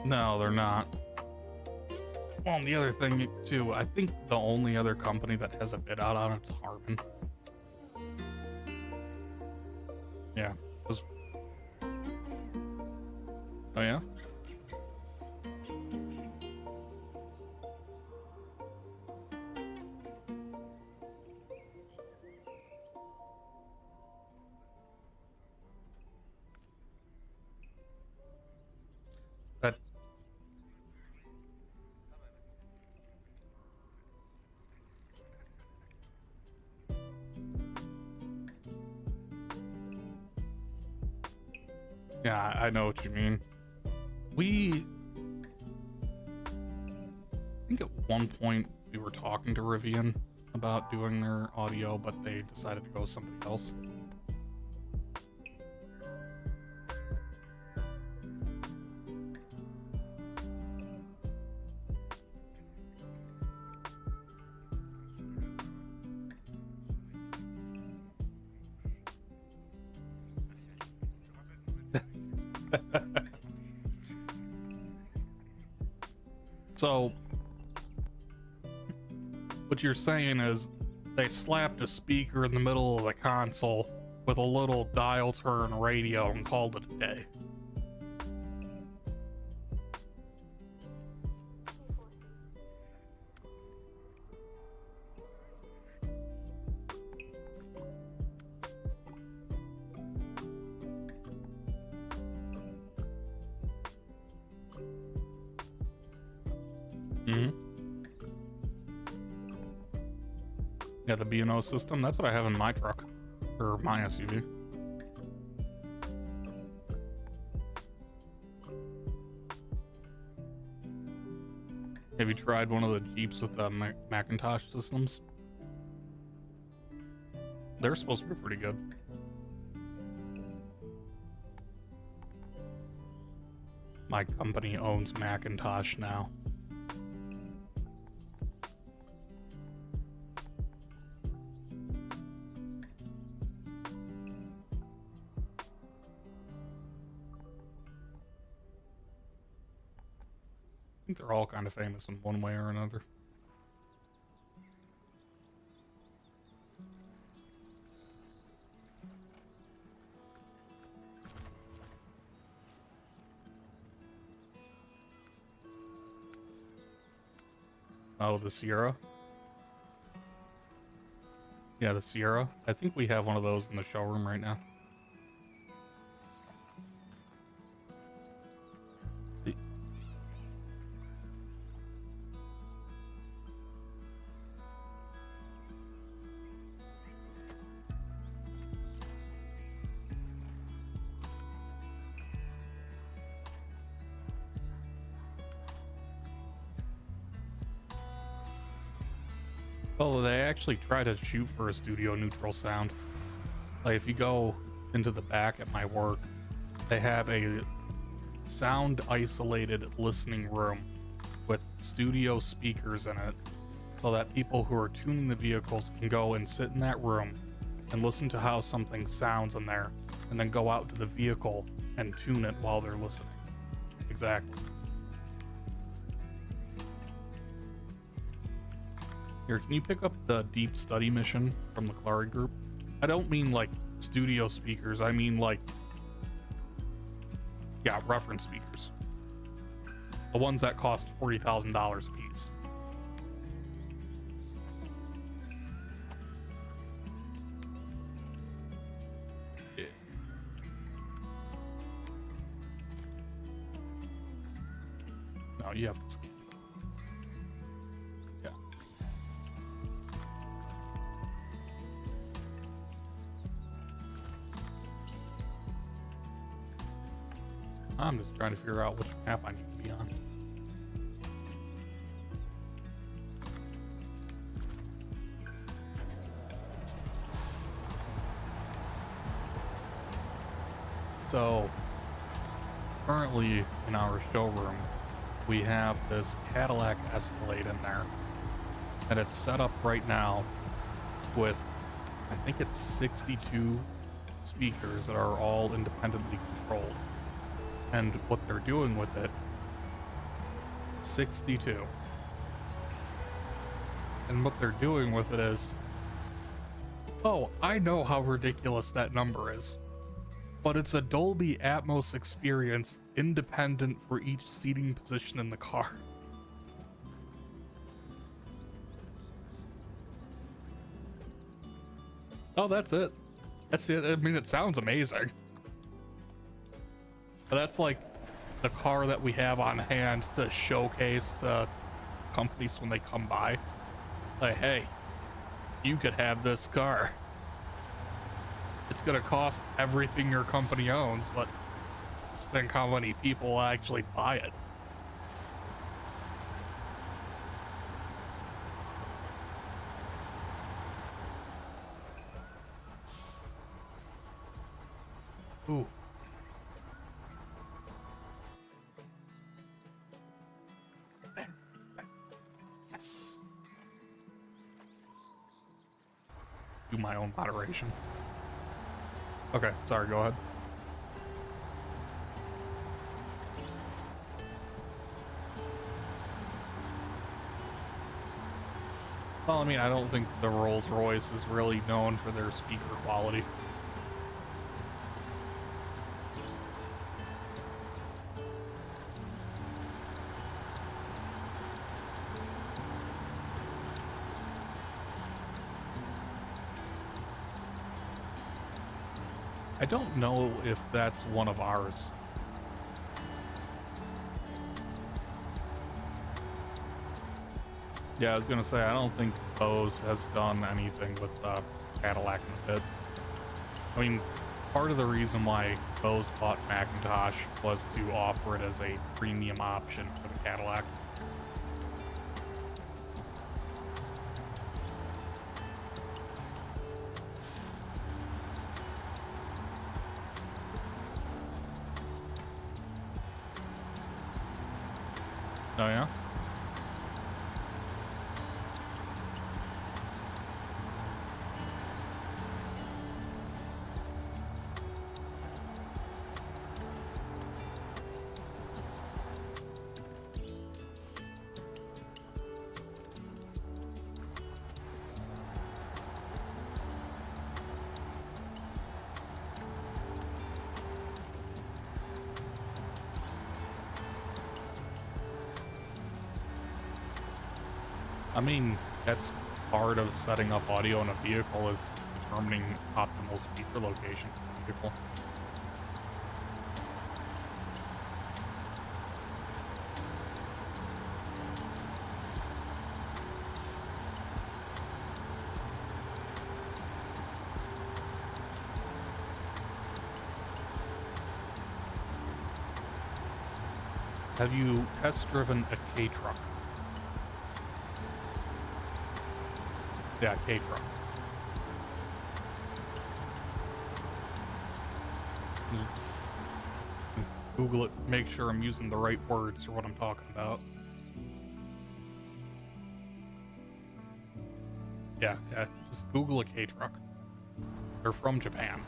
No, they're not. Well, and the other thing too, I think the only other company that has a bid out on it's Harman. Yeah. 'Cause- Oh yeah. That yeah, I know what you mean. We I think at one point we were talking to Rivian about doing their audio, but they decided to go with somebody else. So, what you're saying is they slapped a speaker in the middle of the console with a little dial turn radio and called it a day. Mm-hmm. Yeah, the B&O system. That's what I have in my truck. Or my SUV. Have you tried one of the Jeeps with the Macintosh systems? They're supposed to be pretty good. My company owns Macintosh now. I think they're all kind of famous in one way or another. Oh, the Sierra? Yeah, the Sierra. I think we have one of those in the showroom right now. Well, they actually try to shoot for a studio neutral sound. Like if you go into the back at my work, they have a sound isolated listening room with studio speakers in it so that people who are tuning the vehicles can go and sit in that room and listen to how something sounds in there and then go out to the vehicle and tune it while they're listening. Exactly. Here, can you pick up the deep study mission from the Clary group? I don't mean like studio speakers, I mean like, yeah, reference speakers. The ones that cost $40,000 a piece. Yeah. No, you have to skip. Yeah. I'm just trying to figure out which map I need to be on. So, currently in our showroom, we have this Cadillac Escalade in there, and it's set up right now with, I think it's 62 speakers that are all independently controlled. And what they're doing with it, 62, And what they're doing with it is, oh, I know how ridiculous that number is, but it's a Dolby Atmos experience independent for each seating position in the car. Oh, that's it. That's it. I mean, it sounds amazing. But that's like the car that we have on hand to showcase to companies when they come by. Like, hey, you could have this car. It's gonna cost everything your company owns, but just think how many people actually buy it. Ooh. Yes. Do my own moderation. Okay, sorry, go ahead. Well, I mean, I don't think the Rolls-Royce is really known for their speaker quality. I don't know if that's one of ours. Yeah, I was gonna say, I don't think Bose has done anything with Cadillac in a bit. I mean, part of the reason why Bose bought Macintosh was to offer it as a premium option for the Cadillac. Oh yeah? I mean, that's part of setting up audio in a vehicle, is determining optimal speaker location for the vehicle. Have you test driven a K truck? Yeah, K truck. Google it, make sure I'm using the right words for what I'm talking about. Yeah, just Google a K truck. They're from Japan.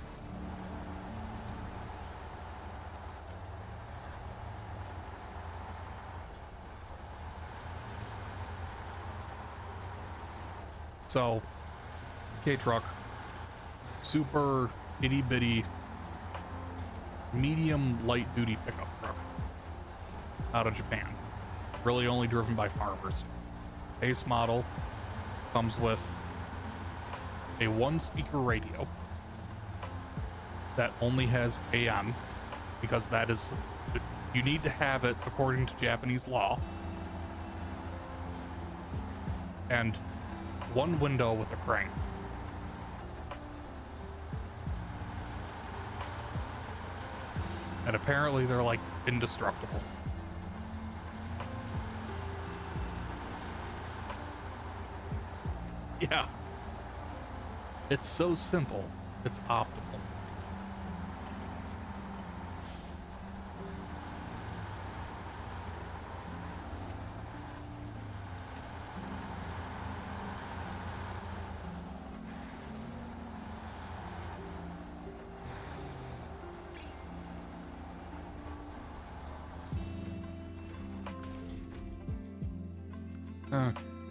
So, K-Truck, super itty-bitty, medium light-duty pickup truck out of Japan. Really only driven by farmers. Base model comes with a one-speaker radio that only has AM, because that is, you need to have it according to Japanese law. And one window with a crank. And apparently they're like indestructible. Yeah. It's so simple, it's optimal.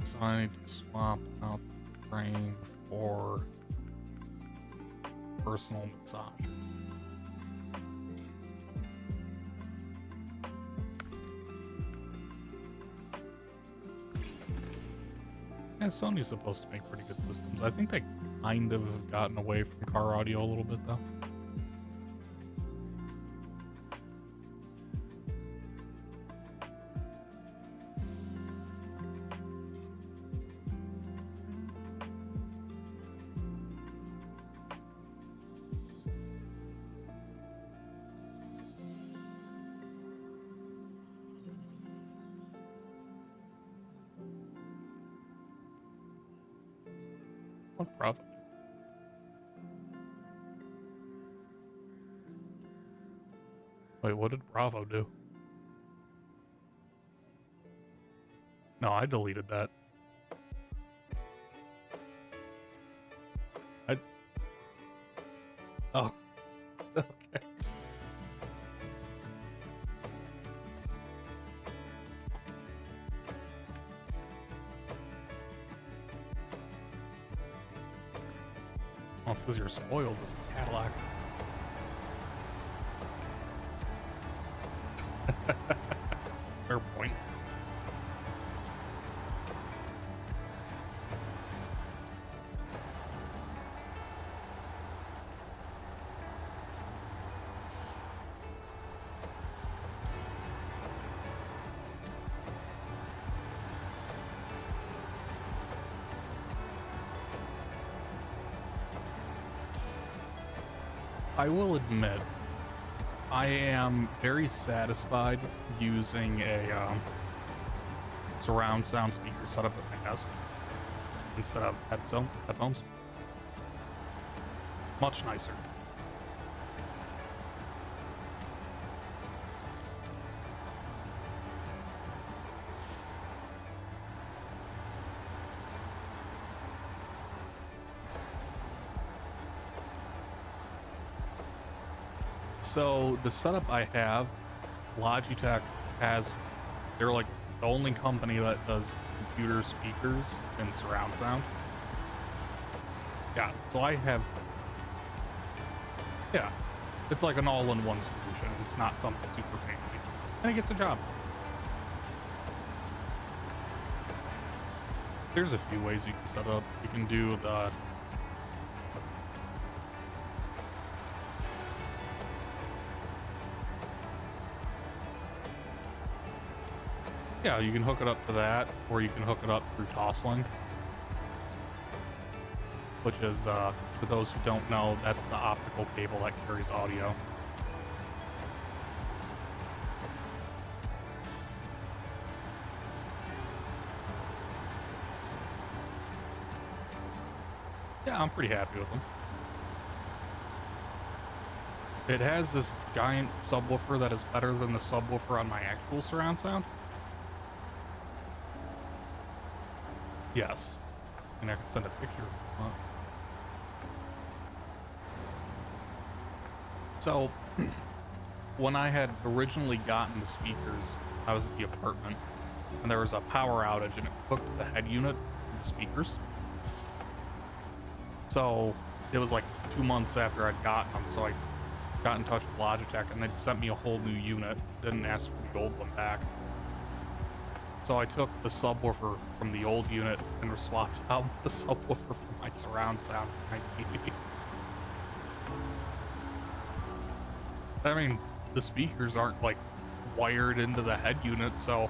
so I need to swap out the frame for personal massage. Yeah, Sony's supposed to make pretty good systems. I think they kind of have gotten away from car audio a little bit, though. What Bravo? Wait, what did Bravo do? No, I deleted that. Oh. Okay. Well, it's because you're spoiled with a Cadillac. Fair point. I will admit, I am very satisfied using a surround sound speaker setup at my desk instead of headphones. Much nicer. So the setup I have, Logitech has, they're like the only company that does computer speakers and surround sound. Yeah, so I have, yeah, it's like an all-in-one solution. It's not something super fancy, and it gets the job. There's a few ways you can set up. You can do the yeah, you can hook it up to that, or you can hook it up through Toslink, which is, for those who don't know, that's the optical cable that carries audio. Yeah, I'm pretty happy with them. It has this giant subwoofer that is better than the subwoofer on my actual surround sound. Yes. And I can send a picture if you want. So, when I had originally gotten the speakers, I was at the apartment, and there was a power outage, and it hooked the head unit to the speakers. So, it was like 2 months after I'd gotten them, so I got in touch with Logitech, and they sent me a whole new unit. Didn't ask for the old one back. So I took the subwoofer from the old unit and swapped out the subwoofer for my surround sound for my TV. I mean, the speakers aren't like wired into the head unit, so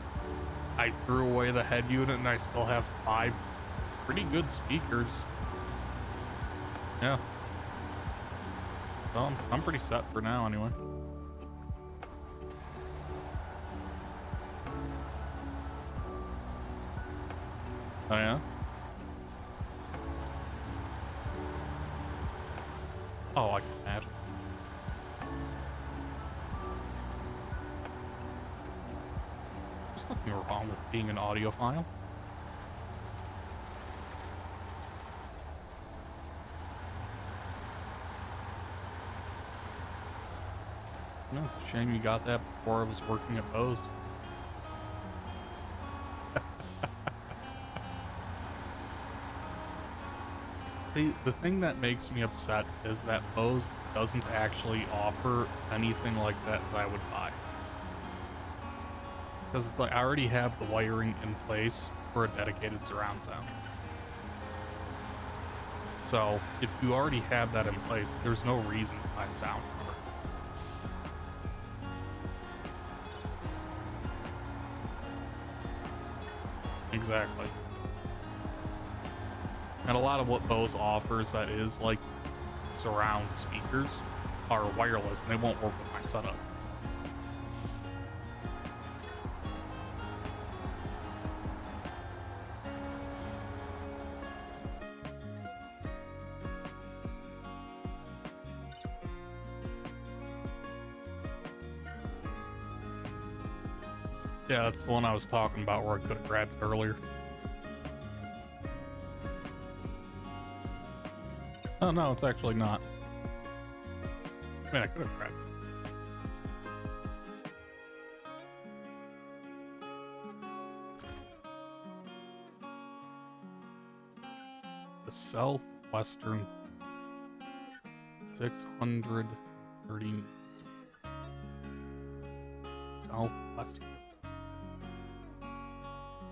I threw away the head unit and I still have 5 pretty good speakers. Yeah. Well, I'm pretty set for now anyway. Oh yeah? Oh, I can imagine. There's nothing wrong with being an audiophile. No, it's a shame you got that before I was working at Bose. The thing that makes me upset is that Bose doesn't actually offer anything like that I would buy. Because it's like I already have the wiring in place for a dedicated surround sound. So if you already have that in place, there's no reason to buy sound. Exactly. And a lot of what Bose offers that is like surround speakers are wireless and they won't work with my setup. Yeah, that's the one I was talking about where I could have grabbed it earlier. Oh, no, it's actually not. I mean, I could have grabbed it. The southwestern 630 southwestern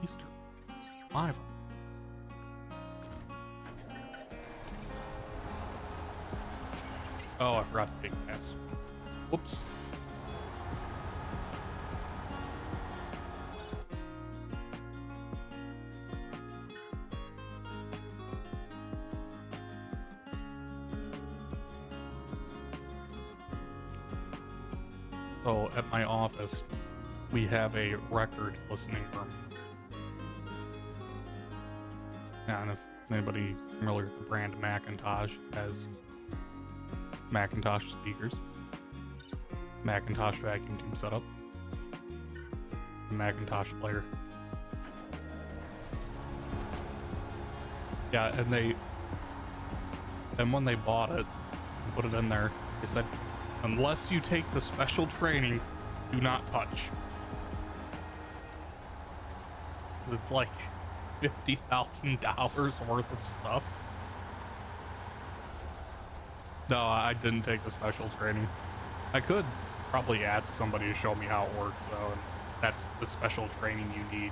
eastern 5. Oh, I forgot to take gas. Whoops. So at my office, we have a record listening room. Yeah, and if anybody's familiar with the brand Macintosh, has Macintosh speakers, Macintosh vacuum tube setup, Macintosh player. Yeah, and when they bought it and put it in there, they said, unless you take the special training, do not touch. 'Cause it's like $50,000 worth of stuff. No, I didn't take the special training. I could probably ask somebody to show me how it works, though, and that's the special training you need.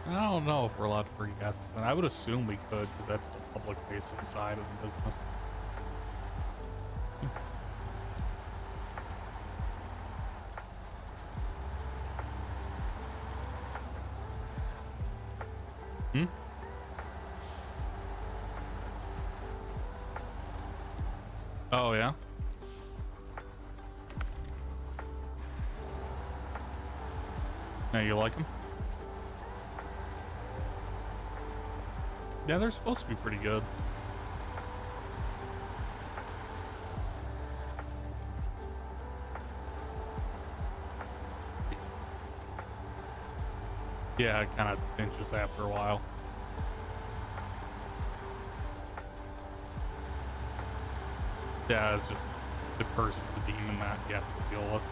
I don't know if we're allowed to bring guests in. I would assume we could, because that's the public-facing side of the business. Hmm? Oh, yeah? Now you like them? Yeah, they're supposed to be pretty good. Yeah, it kind of pinches after a while. Yeah, it's just the curse of the demon that you have to deal with.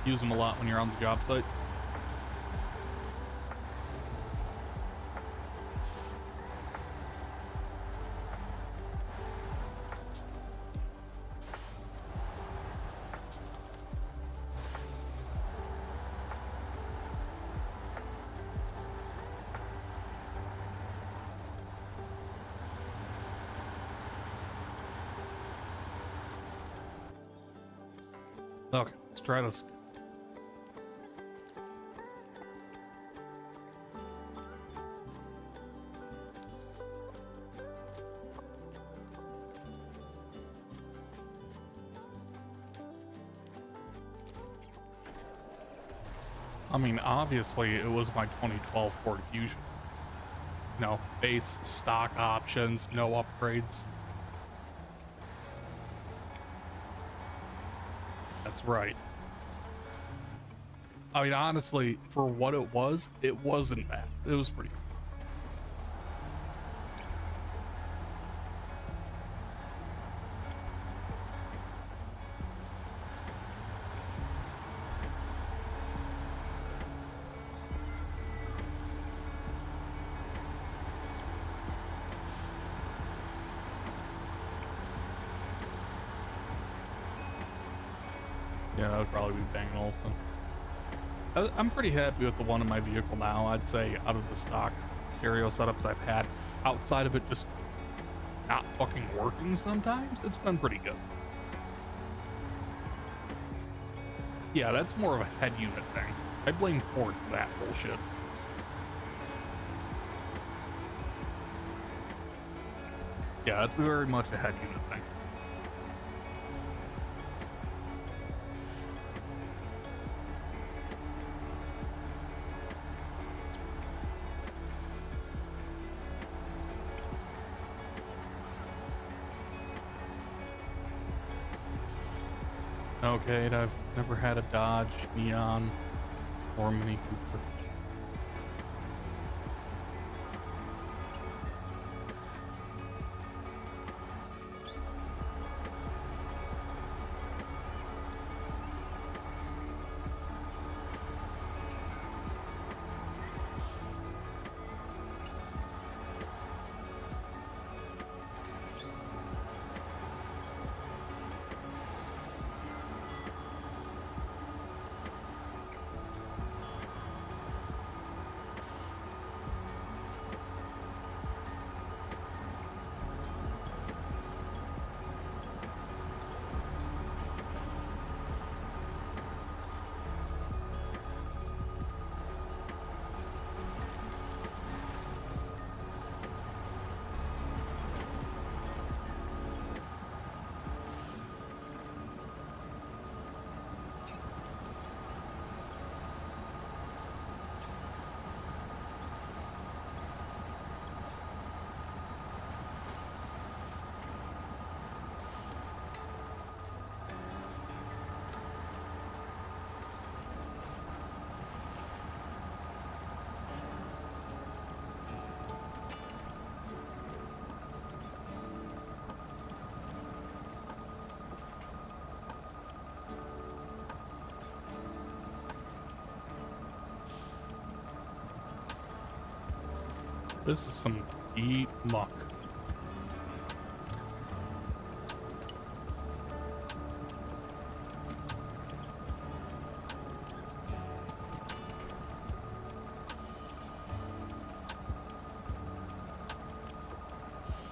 Use them a lot when you're on the job site. Okay, let's try this. I mean, obviously, it was my 2012 Ford Fusion. No, base stock options, no upgrades. That's right. I mean, honestly, for what it wasn't bad. It was pretty cool. Yeah, that would probably be Bang & Olufsen. I'm pretty happy with the one in my vehicle now. I'd say out of the stock stereo setups I've had, outside of it just not fucking working sometimes, it's been pretty good. Yeah, that's more of a head unit thing. I blame Ford for that bullshit. Yeah, that's very much a head unit thing. Okay, I've never had a Dodge Neon or Mini Cooper. This is some deep muck.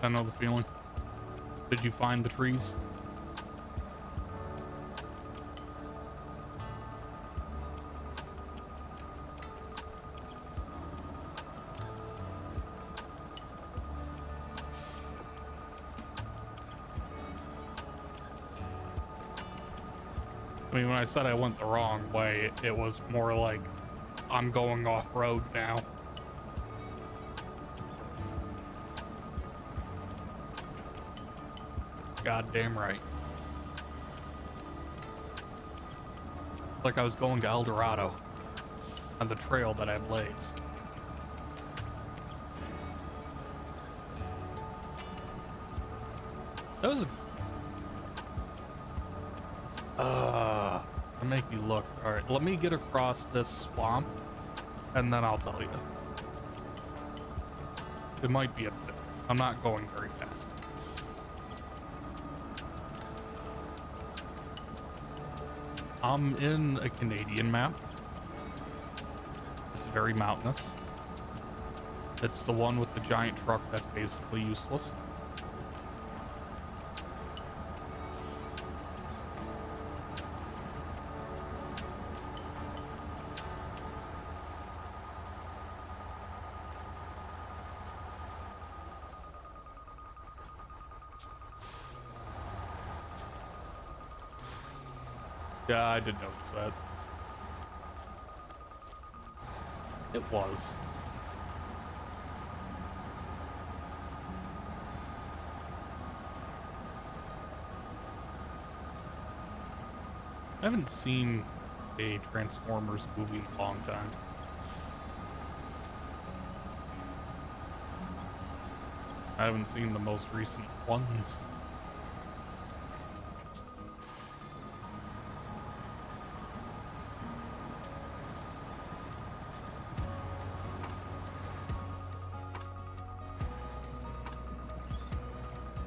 I know the feeling. Did you find the trees? I mean, when I said I went the wrong way, it was more like I'm going off-road now. Goddamn right. Like I was going to El Dorado on the trail that I blaze. That was a... to make me look. Alright, let me get across this swamp, and then I'll tell you. It might be a bit. I'm not going very fast. I'm in a Canadian map. It's very mountainous. It's the one with the giant truck that's basically useless. Yeah, I did notice that. It was. I haven't seen a Transformers movie in a long time. I haven't seen the most recent ones.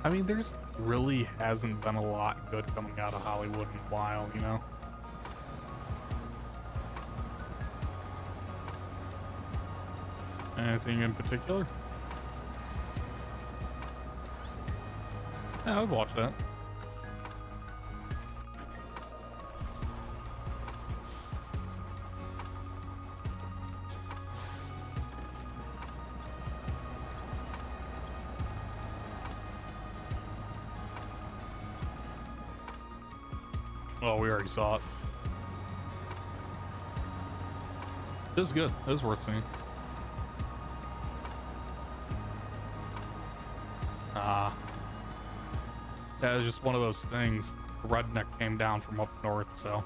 I mean, there's really hasn't been a lot good coming out of Hollywood in a while, you know? Anything in particular? Yeah, I'd watch that. Oh, we already saw it. It was good. It was worth seeing. That was just one of those things. The redneck came down from up north, so.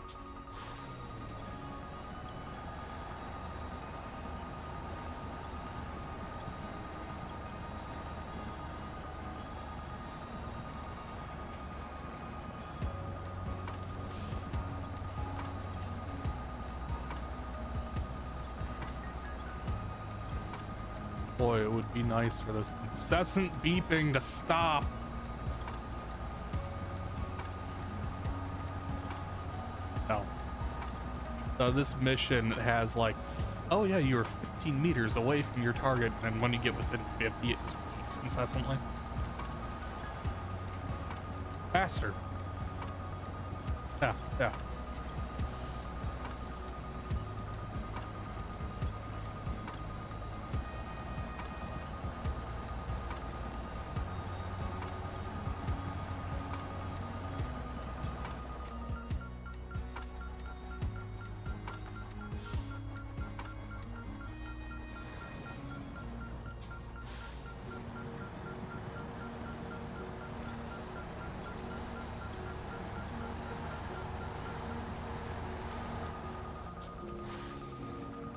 Boy, it would be nice for this incessant beeping to stop. No. This mission has like, oh yeah, you're 15 meters away from your target, and when you get within 50, it just beeps incessantly. Faster. Yeah, yeah.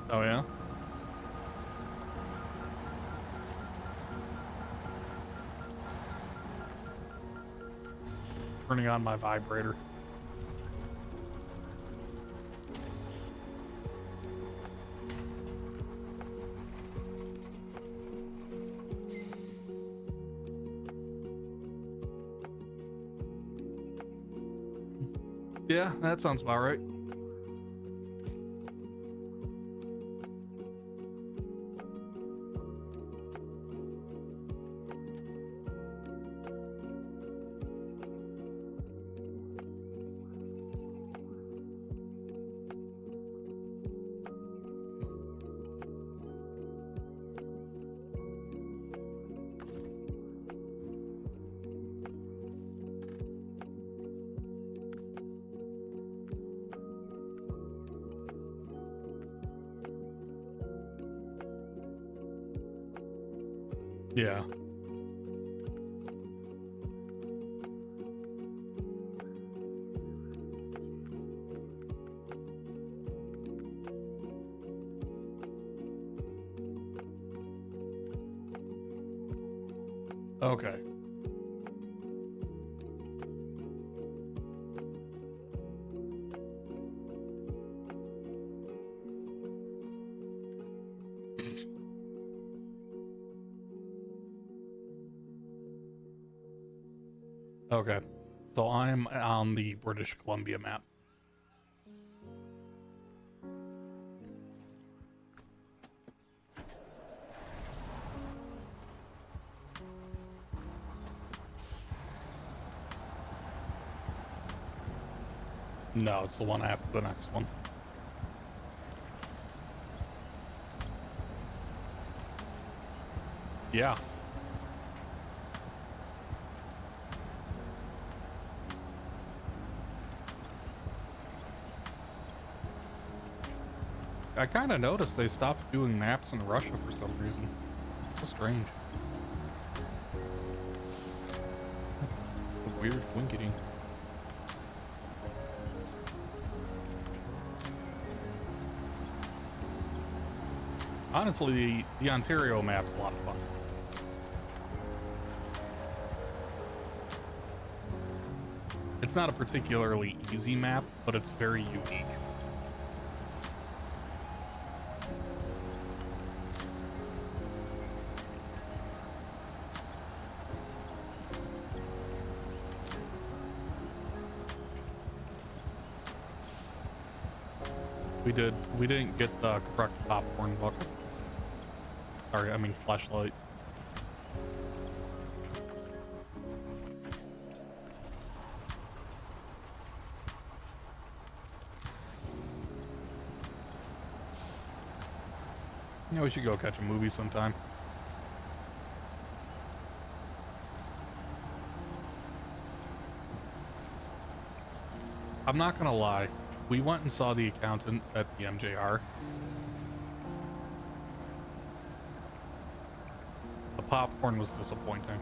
Oh yeah? Turning on my vibrator. Yeah, that sounds about right. Yeah. Okay. Okay. So I'm on the British Columbia map. No, it's the one after the next one. Yeah. I kind of noticed they stopped doing maps in Russia for some reason. So strange. Weird winkety. Honestly, the Ontario map's a lot of fun. It's not a particularly easy map, but it's very unique. We didn't get the correct popcorn bucket. Sorry, I mean flashlight. Yeah, we should go catch a movie sometime. I'm not gonna lie. We went and saw The Accountant at the MJR. The popcorn was disappointing.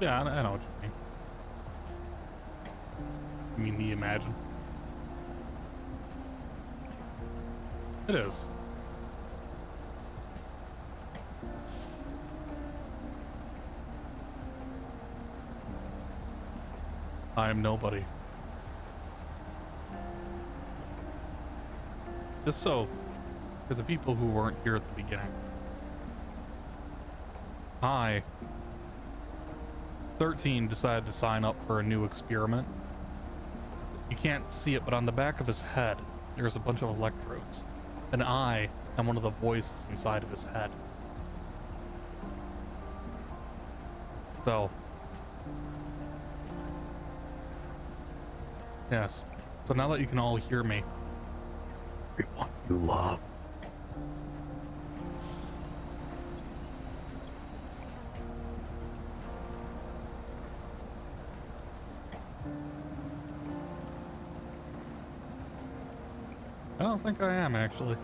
Yeah, I know what you mean. You mean the Imagine? It is. I am nobody. Just so, for the people who weren't here at the beginning, I, 13, decided to sign up for a new experiment. You can't see it, but on the back of his head, there's a bunch of electrodes. And I am one of the voices inside of his head. So, yes. So now that you can all hear me, everyone you love. I don't think I am, actually.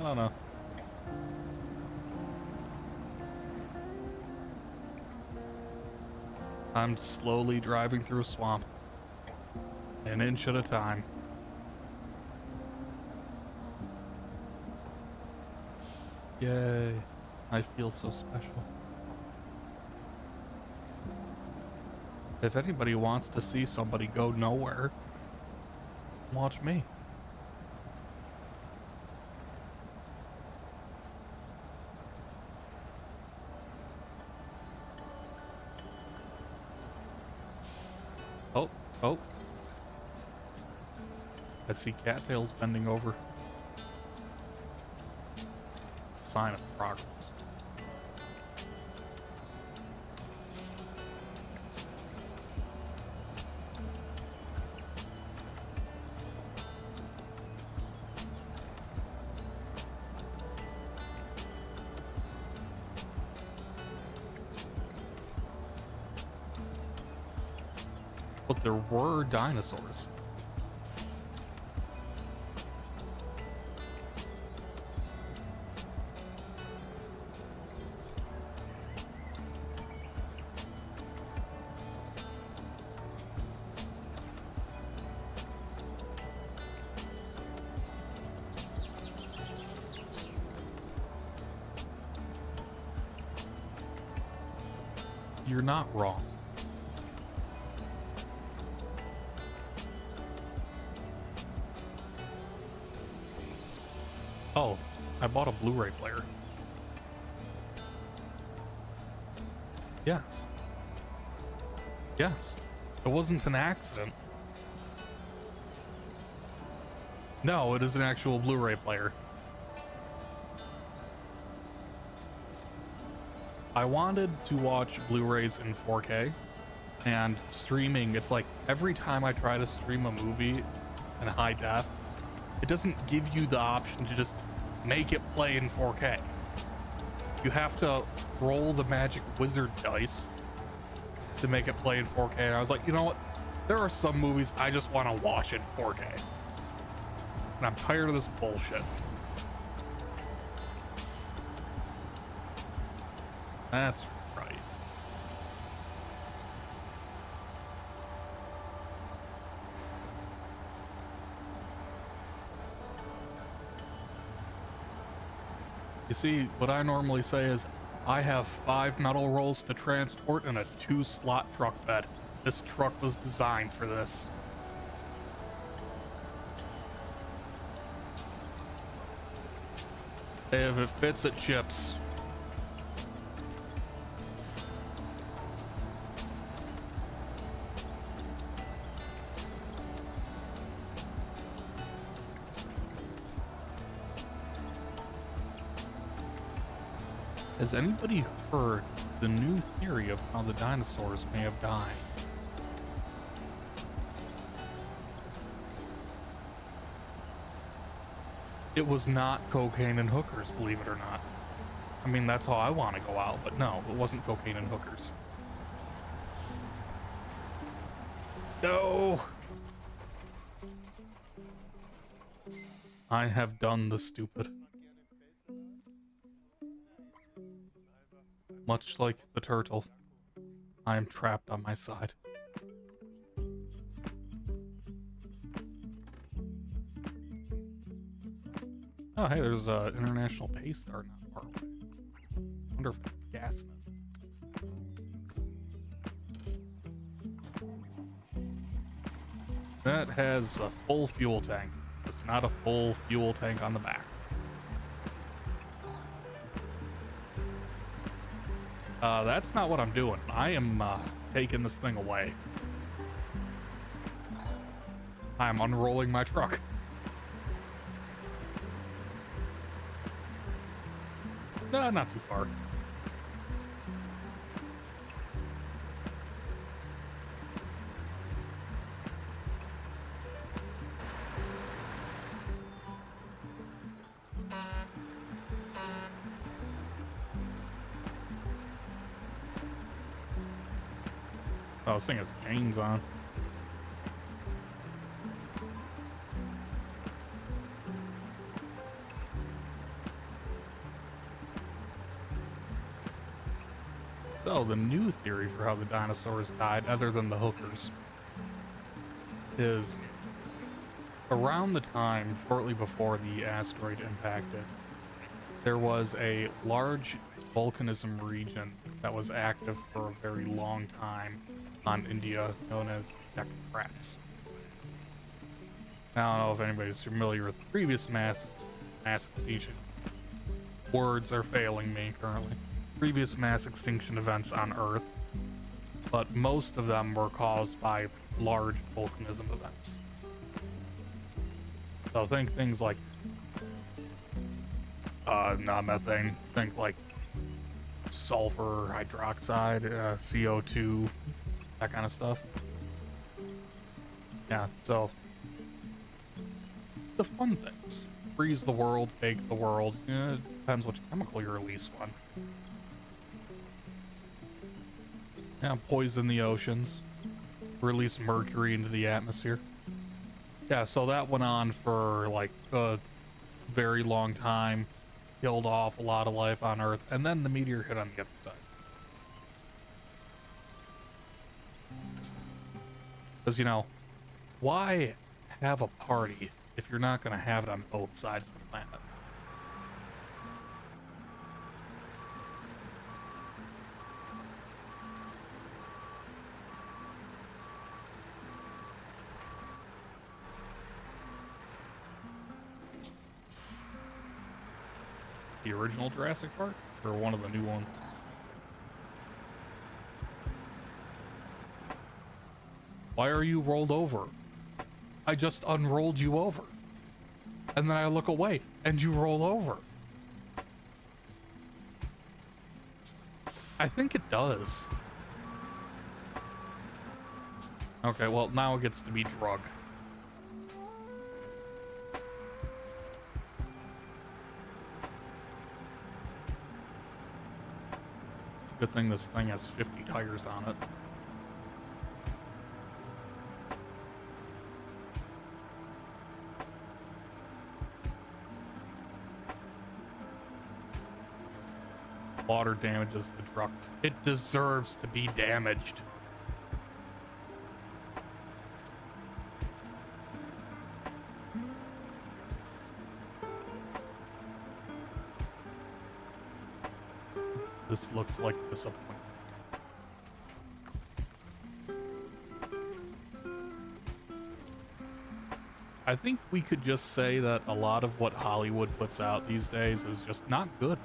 I don't know. I'm slowly driving through a swamp, an inch at a time. Yay, I feel so special. If anybody wants to see somebody go nowhere, watch me. Oh, oh. I see cattails bending over. Sign of progress. But there were dinosaurs. You're not wrong. Oh, I bought a Blu-ray player. Yes. Yes. It wasn't an accident. No, it is an actual Blu-ray player. I wanted to watch Blu-rays in 4K, and streaming, it's like every time I try to stream a movie in high def, it doesn't give you the option to just make it play in 4K. You have to roll the magic wizard dice to make it play in 4K. And I was like, you know what? There are some movies I just want to watch in 4K. And I'm tired of this bullshit. That's right. You see, what I normally say is, I have 5 metal rolls to transport and a 2-slot truck bed. This truck was designed for this. If it fits, it ships. Has anybody heard the new theory of how the dinosaurs may have died? It was not cocaine and hookers, believe it or not. I mean, that's how I want to go out, but no, it wasn't cocaine and hookers. No! I have done the stupid. Much like the turtle, I am trapped on my side. Oh, hey, there's an international pay star not far away. Wonder if it's gas in it. That has a full fuel tank. It's not a full fuel tank on the back. That's not what I'm doing. I am taking this thing away. I'm unrolling my truck. No, not too far. Oh, this thing has chains on. So, the new theory for how the dinosaurs died, other than the hookers, is around the time shortly before the asteroid impacted, there was a large volcanism region that was active for a very long time on India, known as Deccan Cracks. Now, I don't know if anybody's familiar with the previous mass extinction. Words are failing me currently. Previous mass extinction events on Earth, but most of them were caused by large volcanism events. So think things like not methane, think like sulfur hydroxide, CO2, that kind of stuff. Yeah, so the fun things. Freeze the world, bake the world. It depends which chemical you release one. Yeah, poison the oceans. Release mercury into the atmosphere. Yeah, so that went on for like a very long time. Killed off a lot of life on Earth, and then the meteor hit on the other side. Because, you know, why have a party if you're not going to have it on both sides of the planet? The original Jurassic Park, or one of the new ones? Why are you rolled over? I just unrolled you over. And then I look away, and you roll over. I think it does. Okay, well, now it gets to be drug. Good thing this thing has 50 tires on it. Water damages the truck. It deserves to be damaged. This looks like disappointment. I think we could just say that a lot of what Hollywood puts out these days is just not good.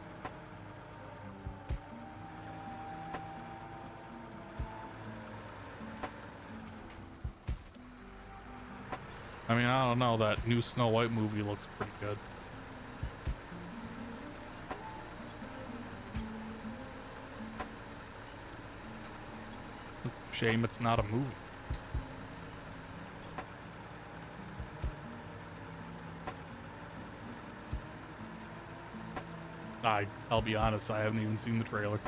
I mean, I don't know, that new Snow White movie looks pretty good. It's a shame it's not a movie. I'll be honest, I haven't even seen the trailer.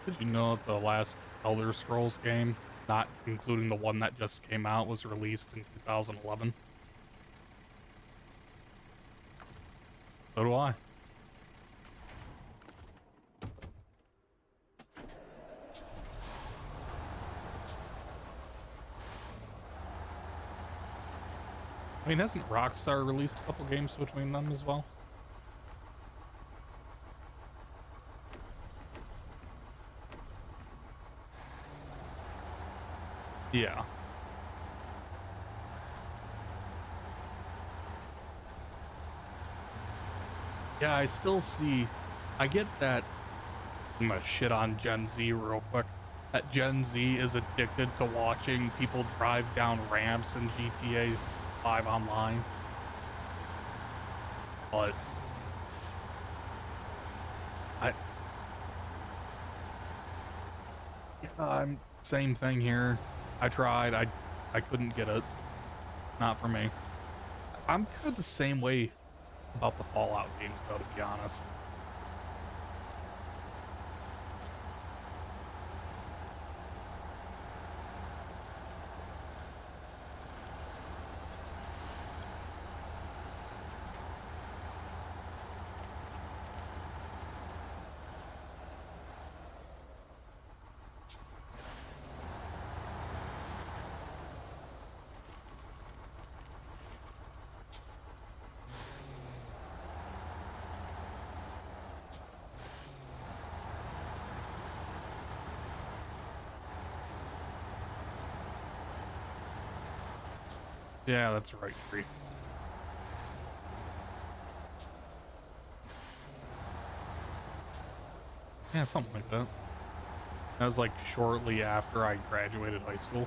Did you know that the last Elder Scrolls game, not including the one that just came out, was released in 2011? So do I. I mean, hasn't Rockstar released a couple games between them as well? Yeah. Yeah, I still see... I get that... I'm gonna shit on Gen Z real quick. That Gen Z is addicted to watching people drive down ramps in GTA 5 Online. But... I'm... Same thing here. I tried. I couldn't get it. Not for me. I'm kind of the same way about the Fallout games, though, to be honest. Yeah, that's right, Free. Yeah, something like that. That was like shortly after I graduated high school.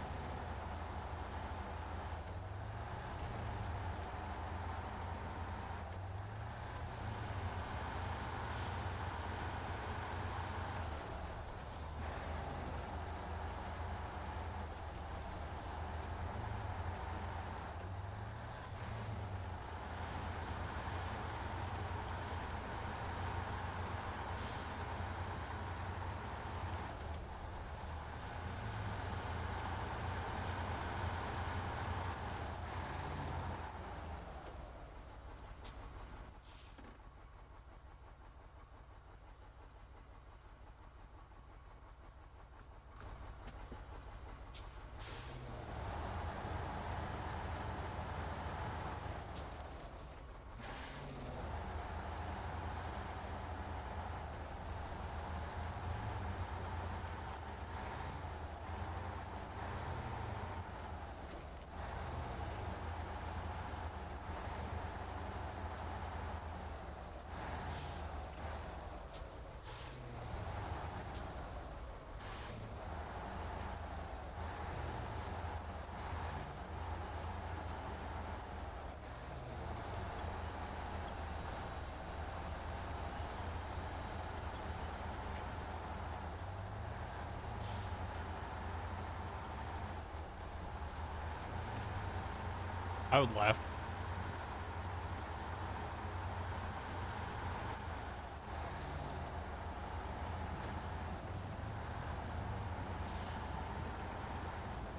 I would laugh.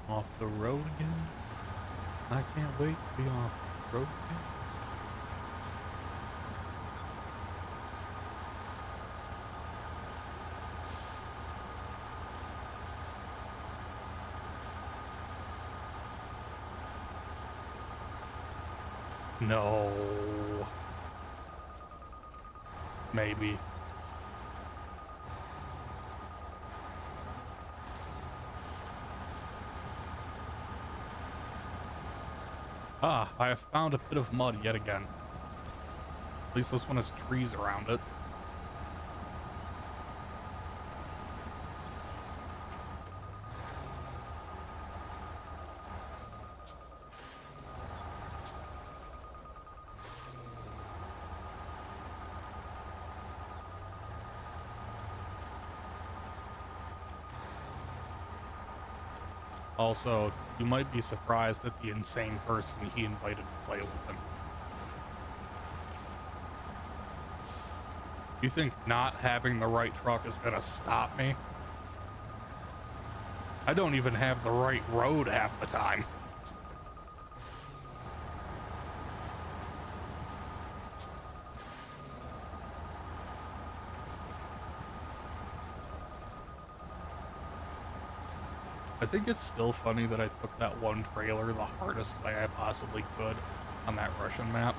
Off the road again. I can't wait to be off the road. No. Maybe. Ah, I have found a bit of mud yet again. At least this one has trees around it. Also, you might be surprised at the insane person he invited to play with him. You think not having the right truck is gonna stop me? I don't even have the right road half the time. I think it's still funny that I took that one trailer the hardest way I possibly could on that Russian map.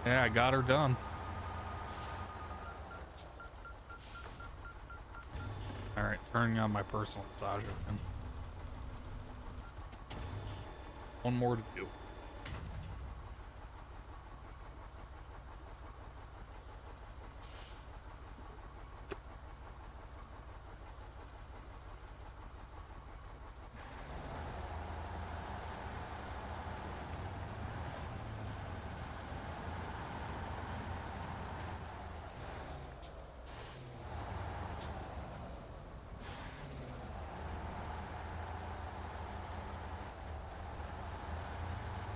Yeah, I got her done. Alright, turning on my personal massager again. One more to do.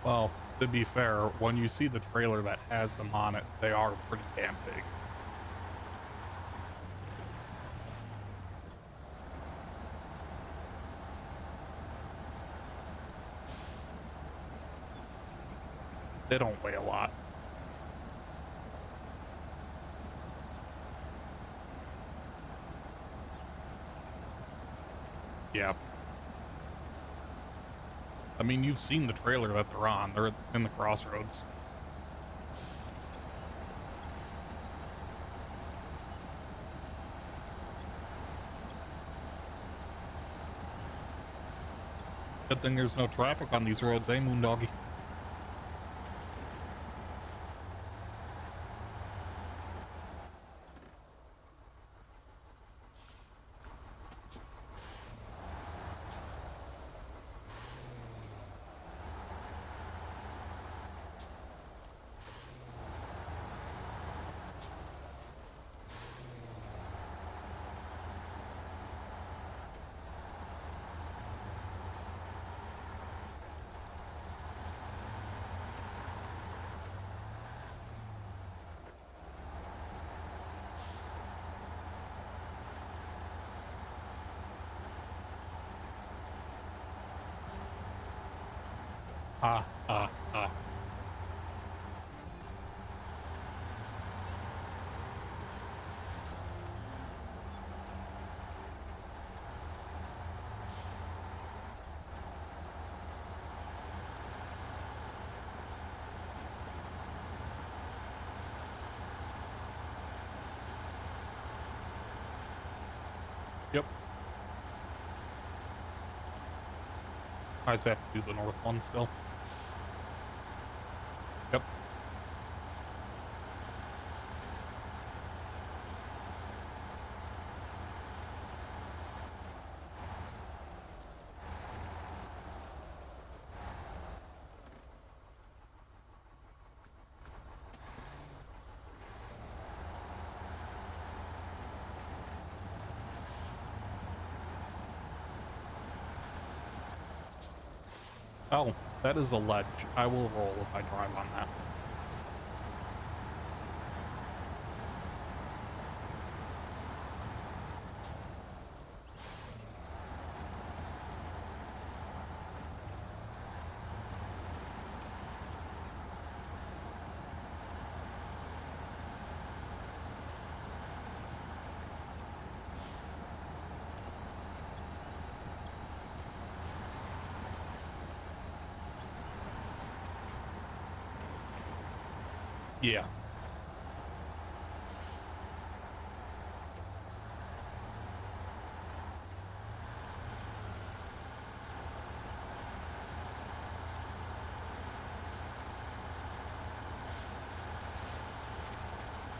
Well, to be fair, when you see the trailer that has them on it, they are pretty damn big. They don't weigh a lot. Yeah. I mean, you've seen the trailer that they're on. They're in the crossroads. Good thing there's no traffic on these roads, eh, Moondoggy? Ah, ah, ah. Yep. I just have to do the north one still. Yep. Oh, that is a ledge. I will roll if I drive on that. Yeah.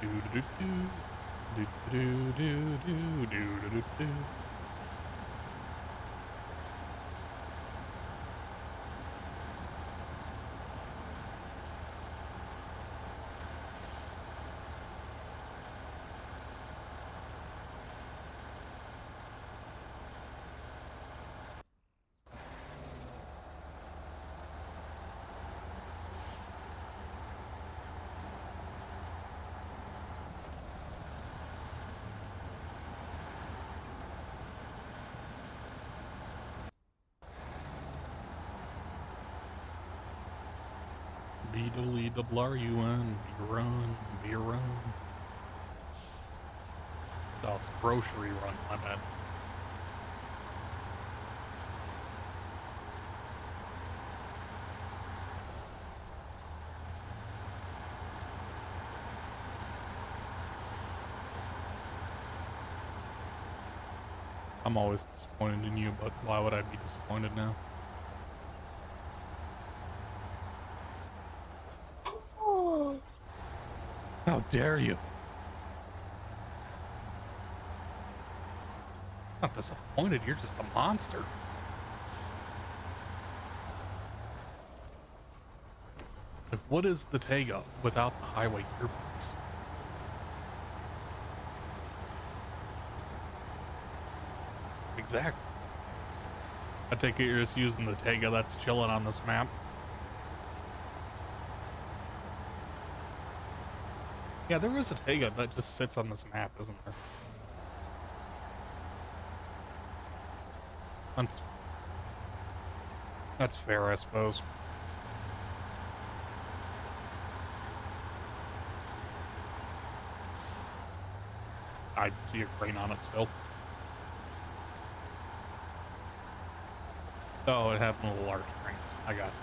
Do do do do do do do do do do. B-double-E-double-R-U-N, be-run, be-run. Oh, it's grocery run, my bad. I'm always disappointed in you, but why would I be disappointed now? How dare you? Not disappointed, you're just a monster. Like, what is the Tega without the highway gearbox? Exactly. I take it you're just using the Tega that's chilling on this map. Yeah, there is a Tega that just sits on this map, isn't there? That's fair, I suppose. I see a crane on it still. Oh, it had one of the large cranes. I got it.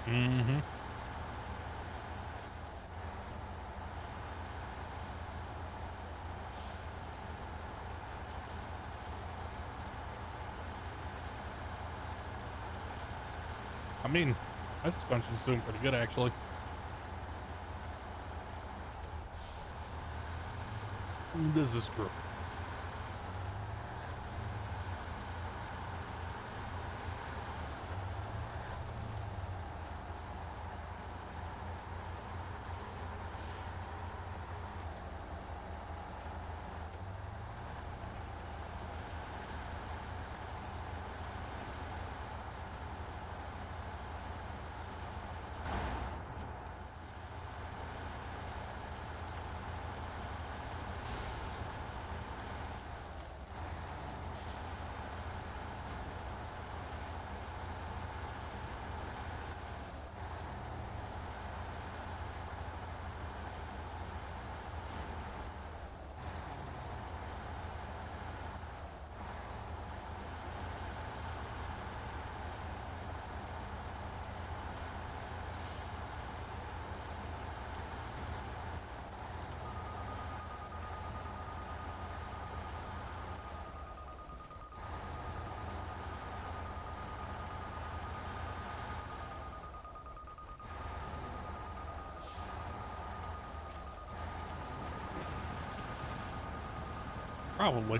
Mm-hmm. I mean, my suspension's doing pretty good, actually. This is true. Probably.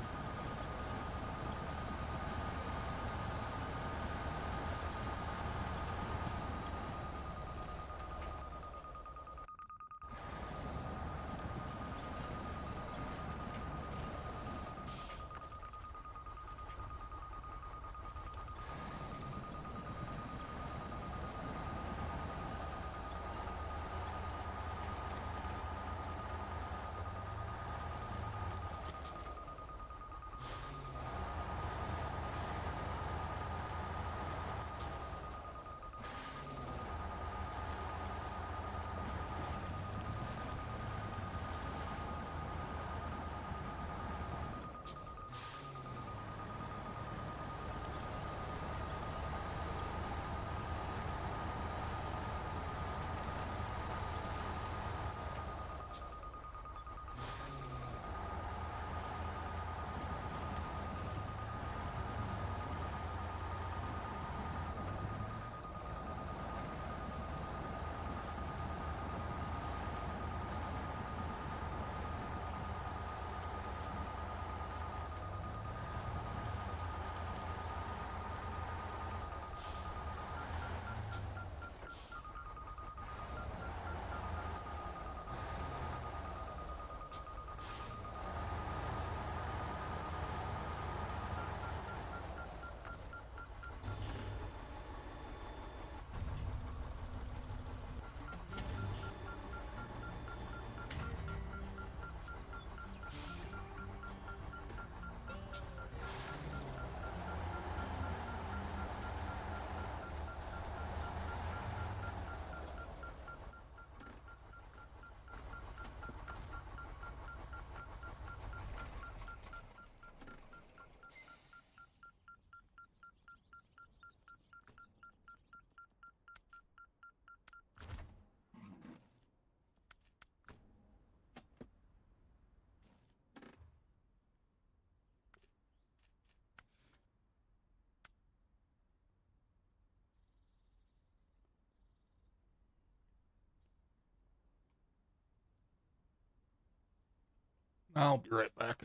I'll be right back.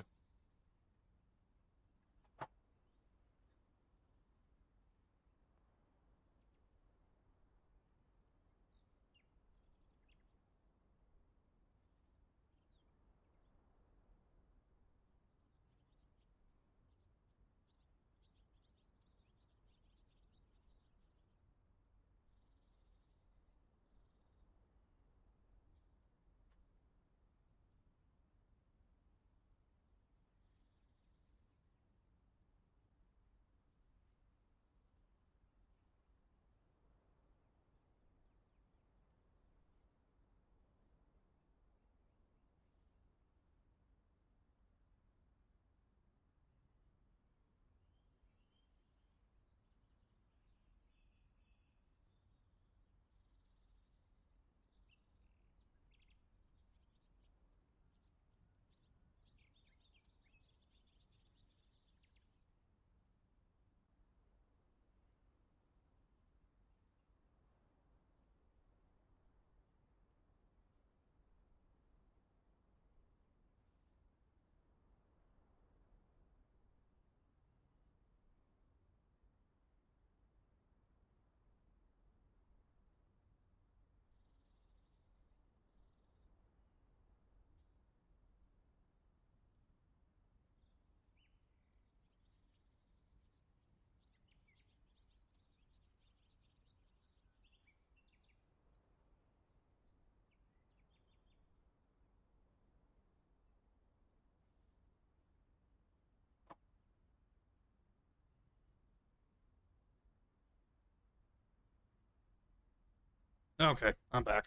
Okay, I'm back.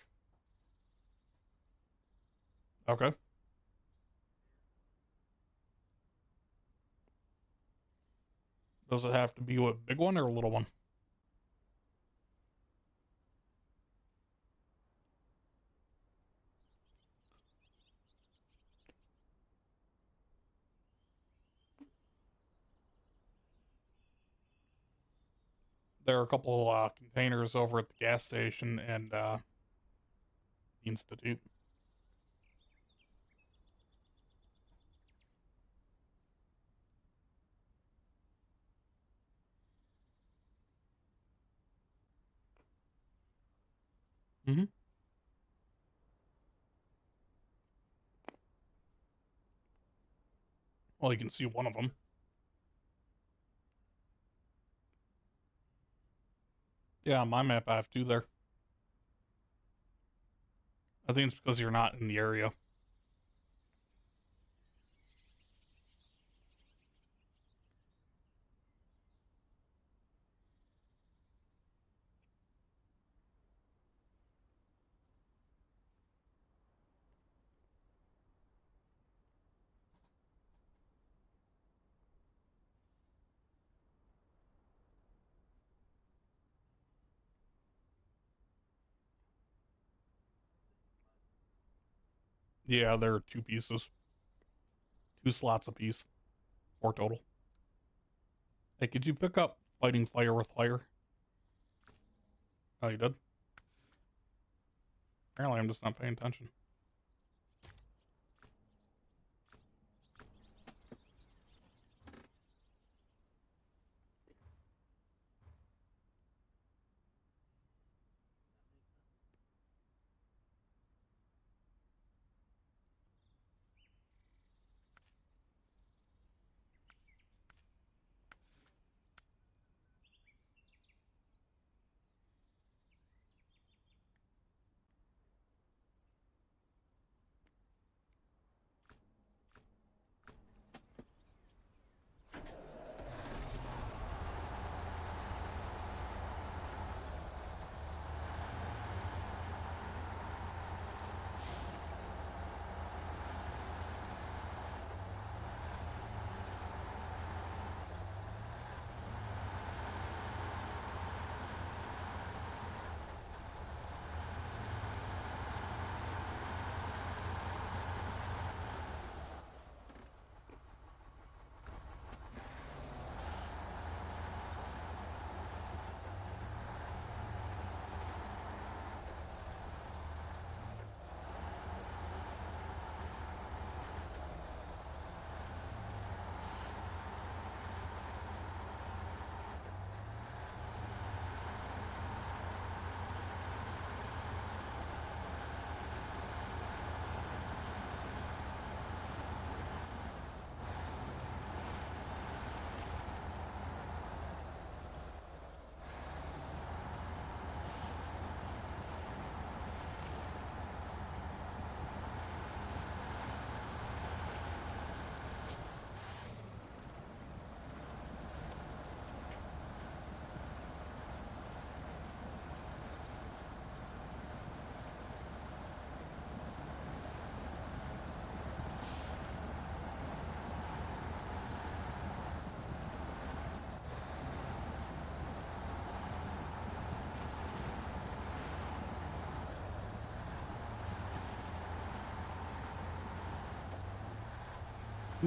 Okay. Does it have to be a big one or a little one? There are a couple containers over at the gas station and the institute. Mm-hmm. Well, you can see one of them. Yeah, on my map I have two there. I think it's because you're not in the area. Yeah, there are two pieces. Two slots apiece. Four total. Hey, could you pick up fighting fire with fire? Oh, you did? Apparently I'm just not paying attention.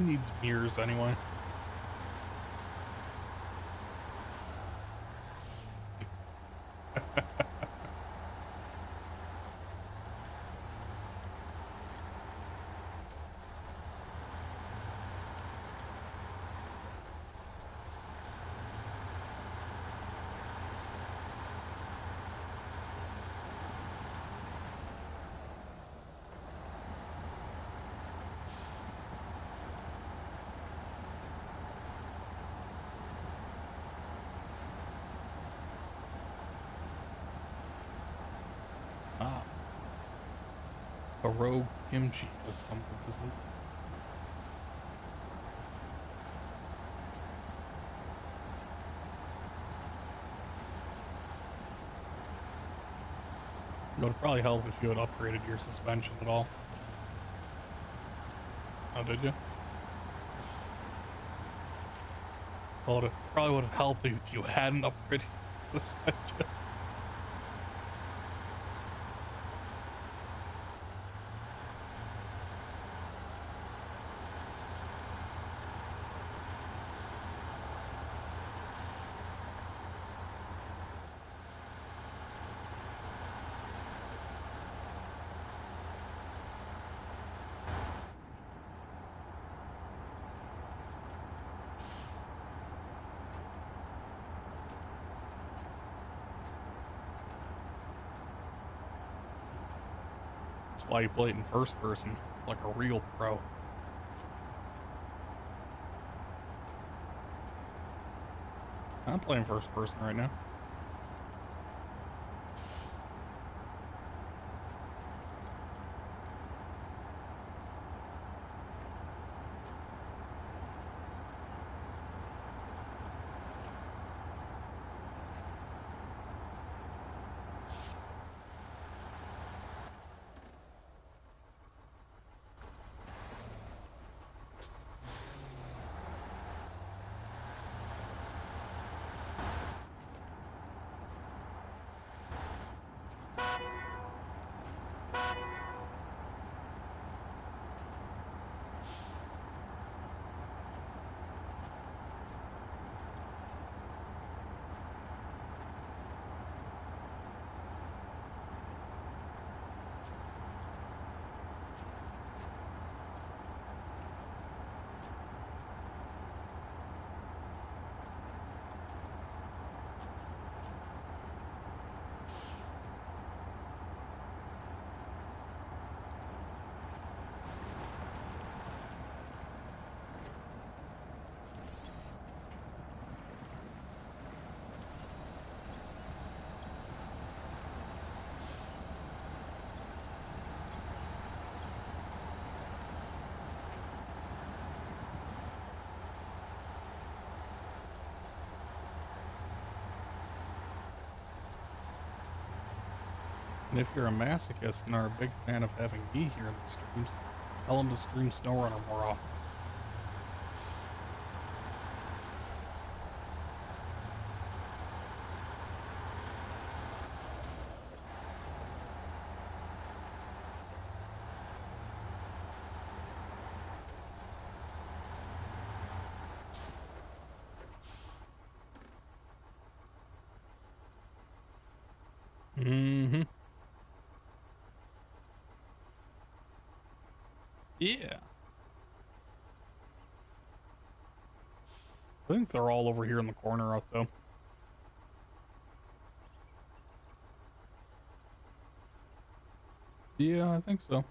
Who needs mirrors anyway? Ah, a rogue kimchi has come to visit. It would probably help if you had upgraded your suspension at all. Oh, did you? Well, it probably would have helped if you hadn't upgraded your suspension. That's why you play it in first person, like a real pro. I'm playing first person right now. And if you're a masochist and are a big fan of having me here in the streams, tell them to stream SnowRunner more often. Mm-hmm. Yeah. I think they're all over here in the corner out though. Yeah, I think so.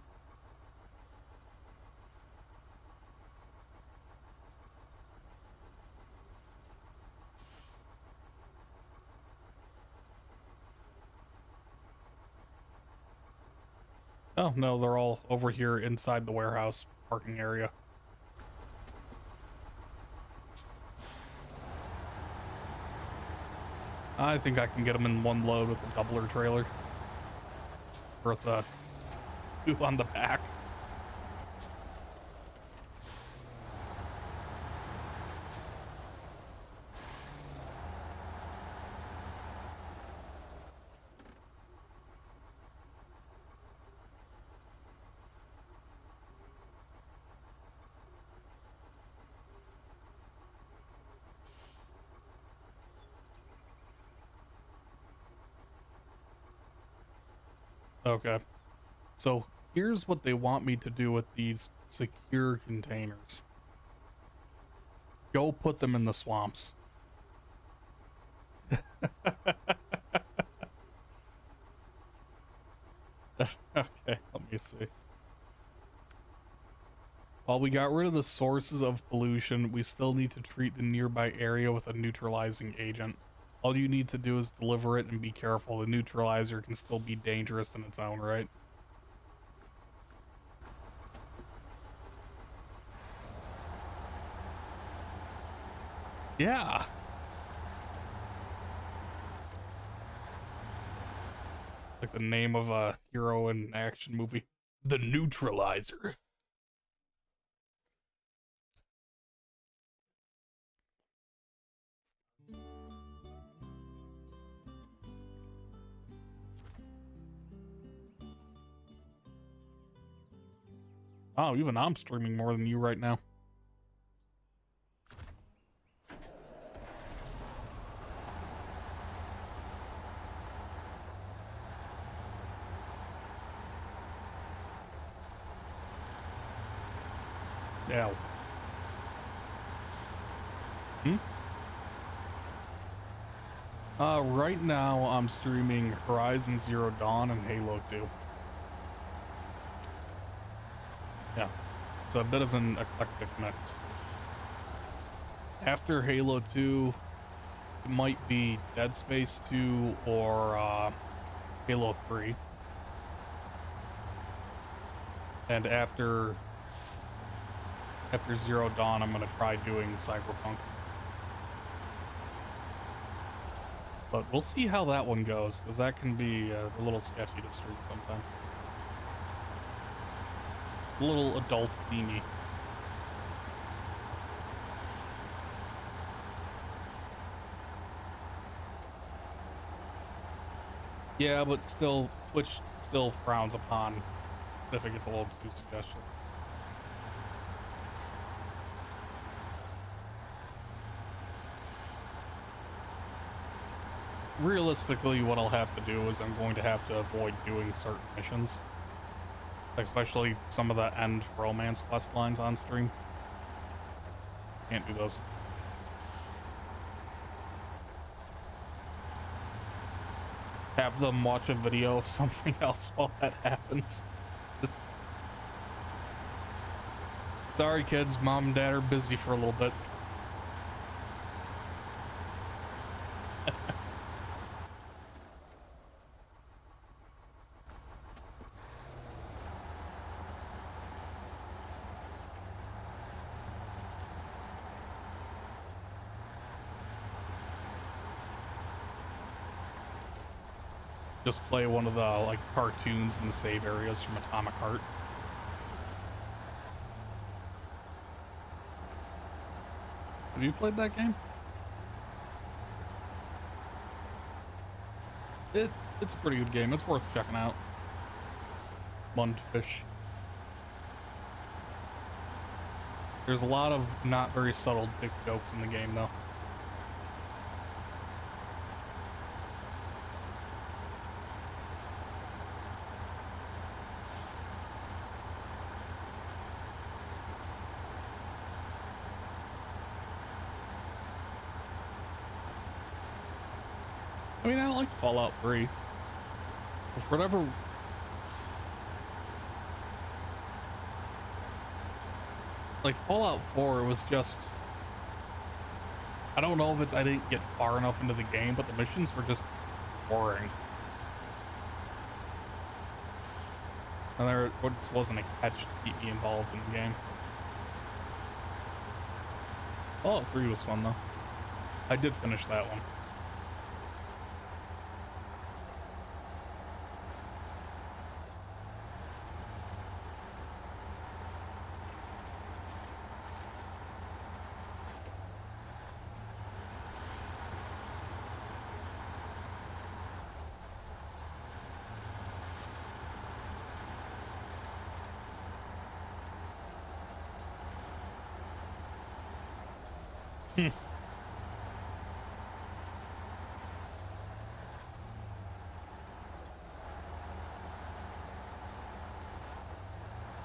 Oh, no, they're all over here inside the warehouse parking area. I think I can get them in one load with a doubler trailer. Worth two on the back. Okay. So here's what they want me to do with these secure containers. Go put them in the swamps. Okay, let me see. While we got rid of the sources of pollution, we still need to treat the nearby area with a neutralizing agent. All you need to do is deliver it and be careful. The neutralizer can still be dangerous in its own right. Yeah. Like the name of a hero in an action movie. The Neutralizer. Oh, even I'm streaming more than you right now. Yeah. Right now I'm streaming Horizon Zero Dawn and Halo 2. Yeah. It's a bit of an eclectic mix. After Halo 2, it might be Dead Space 2 or Halo 3. And after Zero Dawn, I'm going to try doing Cyberpunk. But we'll see how that one goes, because that can be a little sketchy to stream sometimes. A little adult themey. Yeah, but still, Twitch still frowns upon if it gets a little too suggestive. Realistically, what I'll have to do is I'm going to have to avoid doing certain missions. Especially some of the end romance quest lines on stream. Can't do those. Have them watch a video of something else while that happens. Just... Sorry kids, mom and dad are busy for a little bit. Just play one of the like cartoons in the save areas from Atomic Heart. Have you played that game? It's a pretty good game. It's worth checking out. Mundfish. There's a lot of not very subtle dick jokes in the game though. I mean, I like Fallout 3. But for whatever... Like, Fallout 4 was just... I don't know if it's I didn't get far enough into the game, but the missions were just boring. And there just wasn't a catch to keep me involved in the game. Fallout 3 was fun, though. I did finish that one.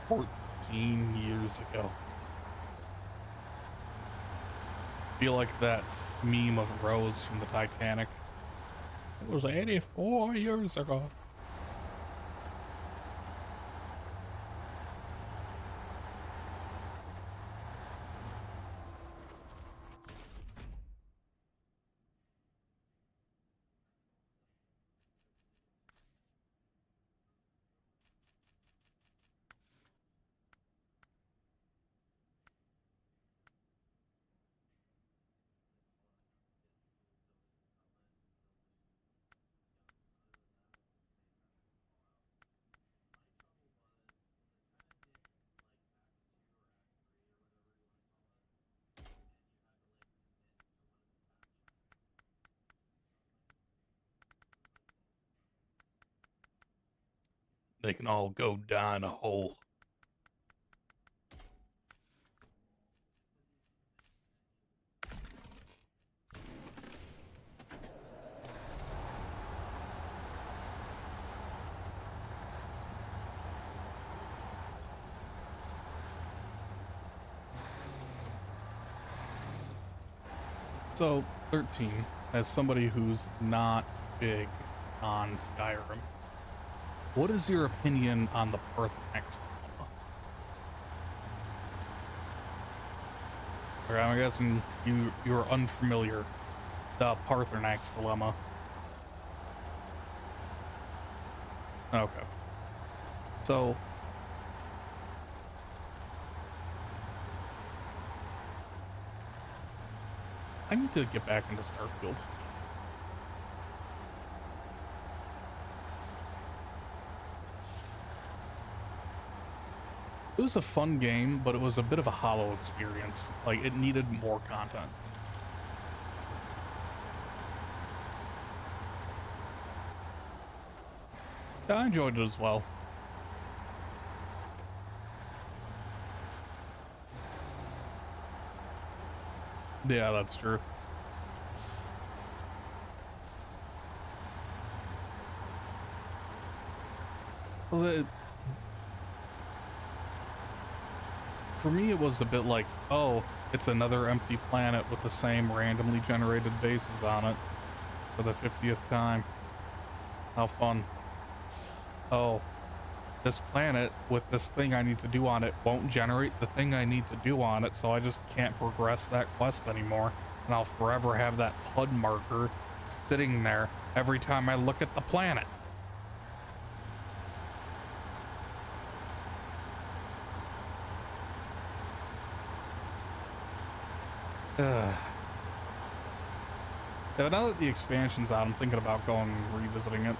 14 years ago. Feel like that meme of Rose from the Titanic. It was 84 years ago. They can all go die in a hole. So, 13, as somebody who's not big on Skyrim, what is your opinion on the Parthenex dilemma? Or I'm guessing you're unfamiliar. The Parthenex dilemma. Okay. So, I need to get back into Starfield. It was a fun game, but it was a bit of a hollow experience. Like, it needed more content. Yeah, I enjoyed it as well. Yeah, that's true. Well, for me, it was a bit like, oh, it's another empty planet with the same randomly generated bases on it for the 50th time. How fun. Oh, this planet with this thing I need to do on it won't generate the thing I need to do on it, so I just can't progress that quest anymore. And I'll forever have that HUD marker sitting there every time I look at the planet. Ugh. Yeah, now that the expansion's out, I'm thinking about going and revisiting it.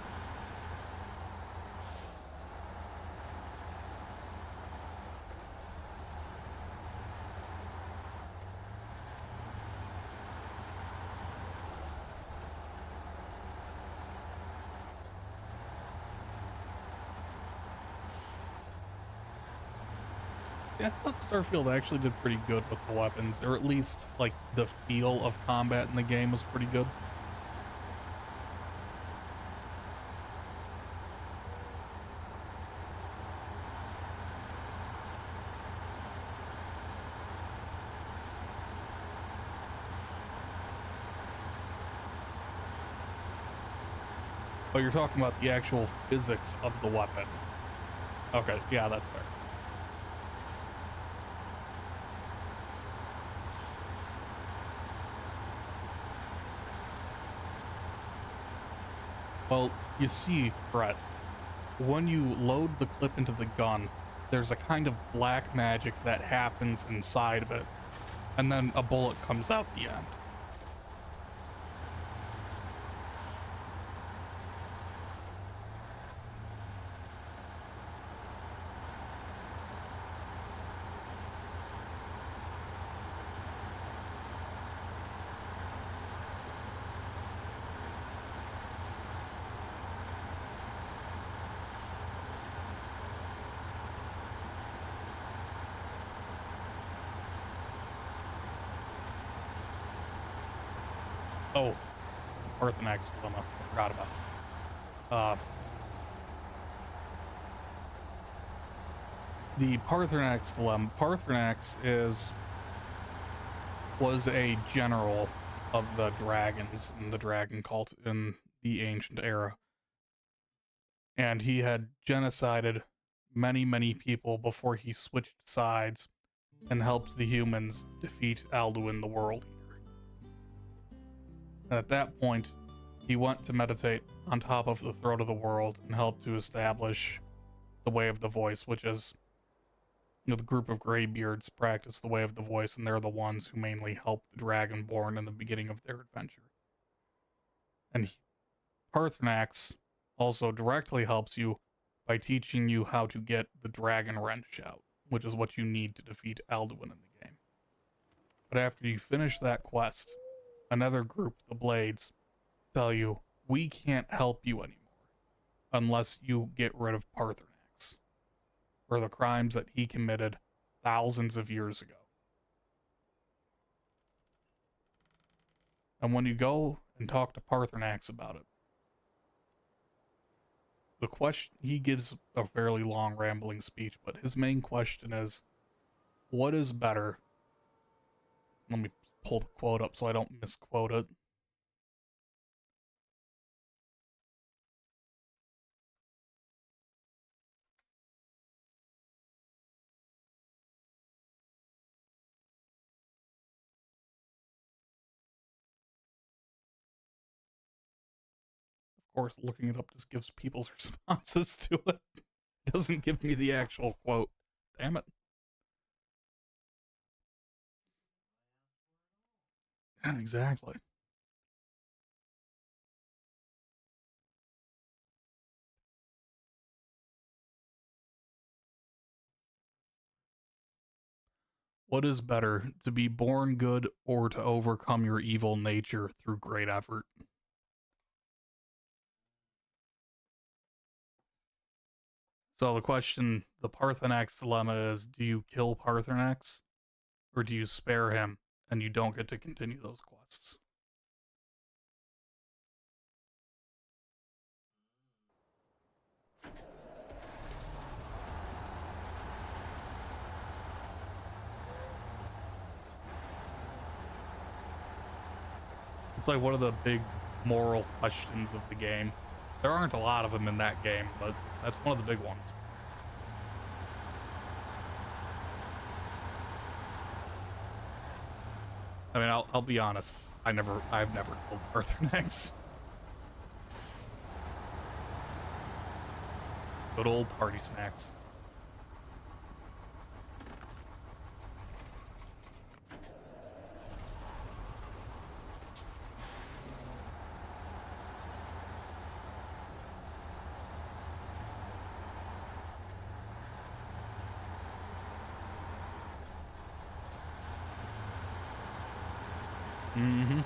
Yeah, I thought Starfield actually did pretty good with the weapons, or at least, like, the feel of combat in the game was pretty good. But you're talking about the actual physics of the weapon. Okay, yeah, that's fair. Well, you see, Brett, when you load the clip into the gun, there's a kind of black magic that happens inside of it, and then a bullet comes out the end. Oh, Parthenax dilemma. I forgot about it. the Parthenax dilemma. Was a general of the dragons in the dragon cult in the ancient era. And he had genocided many people before he switched sides and helped the humans defeat Alduin the World Eater. And at that point, he went to meditate on top of the throne of the world and helped to establish the Way of the Voice, which is, the group of Greybeards practice the Way of the Voice, and they're the ones who mainly help the Dragonborn in the beginning of their adventure. And Parthenax also directly helps you by teaching you how to get the Dragon Wrench out, which is what you need to defeat Alduin in the game. But after you finish that quest, another group, the Blades, tell you, we can't help you anymore unless you get rid of Parthenax for the crimes that he committed thousands of years ago. And when you go and talk to Parthenax about it, the question, he gives a fairly long rambling speech, but his main question is, what is better? Let me pull the quote up so I don't misquote it. Of course, looking it up just gives people's responses to it. It doesn't give me the actual quote. Damn it. Yeah, exactly. What is better, to be born good or to overcome your evil nature through great effort? So the question, the Parthenax dilemma is, do you kill Parthenax or do you spare him and you don't get to continue those quests? It's like one of the big moral questions of the game. There aren't a lot of them in that game, but that's one of the big ones. I mean, I'll be honest. I've never killed Parthenax. Good old party snacks. Mm-hmm.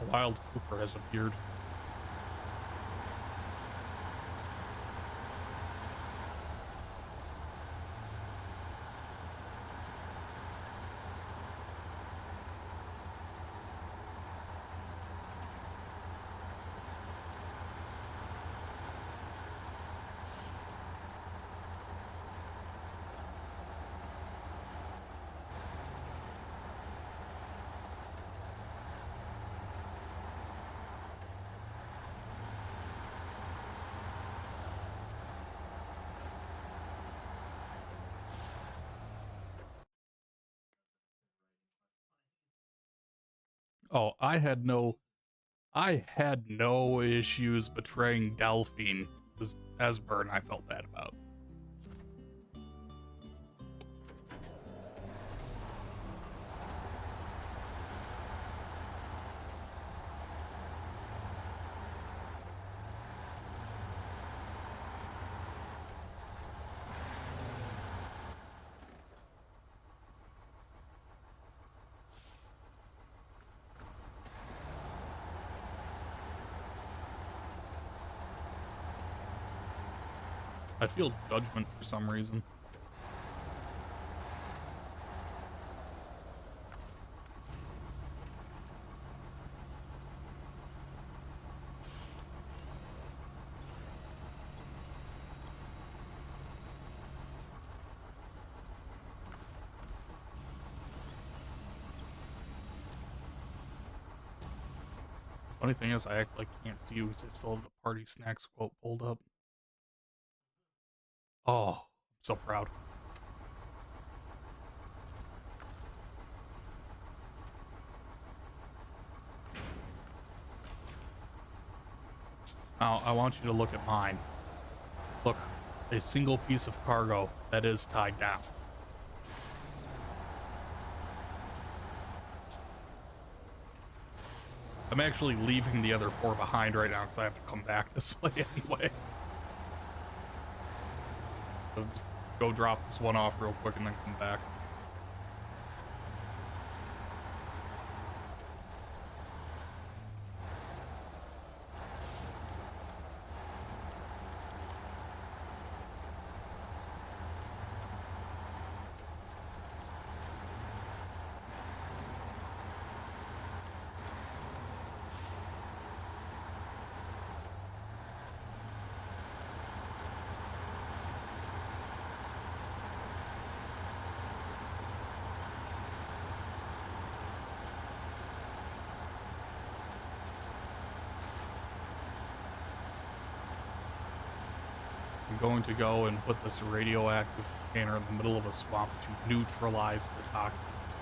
A wild Cooper has appeared. Oh, I had no issues betraying Delphine. It was Esbern I felt bad about. I feel judgment for some reason. Funny thing is, I act like I can't see you because I still have the party snacks quote pulled up. Oh, I'm so proud. Now, I want you to look at mine. Look, a single piece of cargo that is tied down. I'm actually leaving the other 4 behind right now because I have to come back this way anyway. So just go drop this one off real quick and then come back. I'm going to go and put this radioactive container in the middle of a swamp to neutralize the toxins.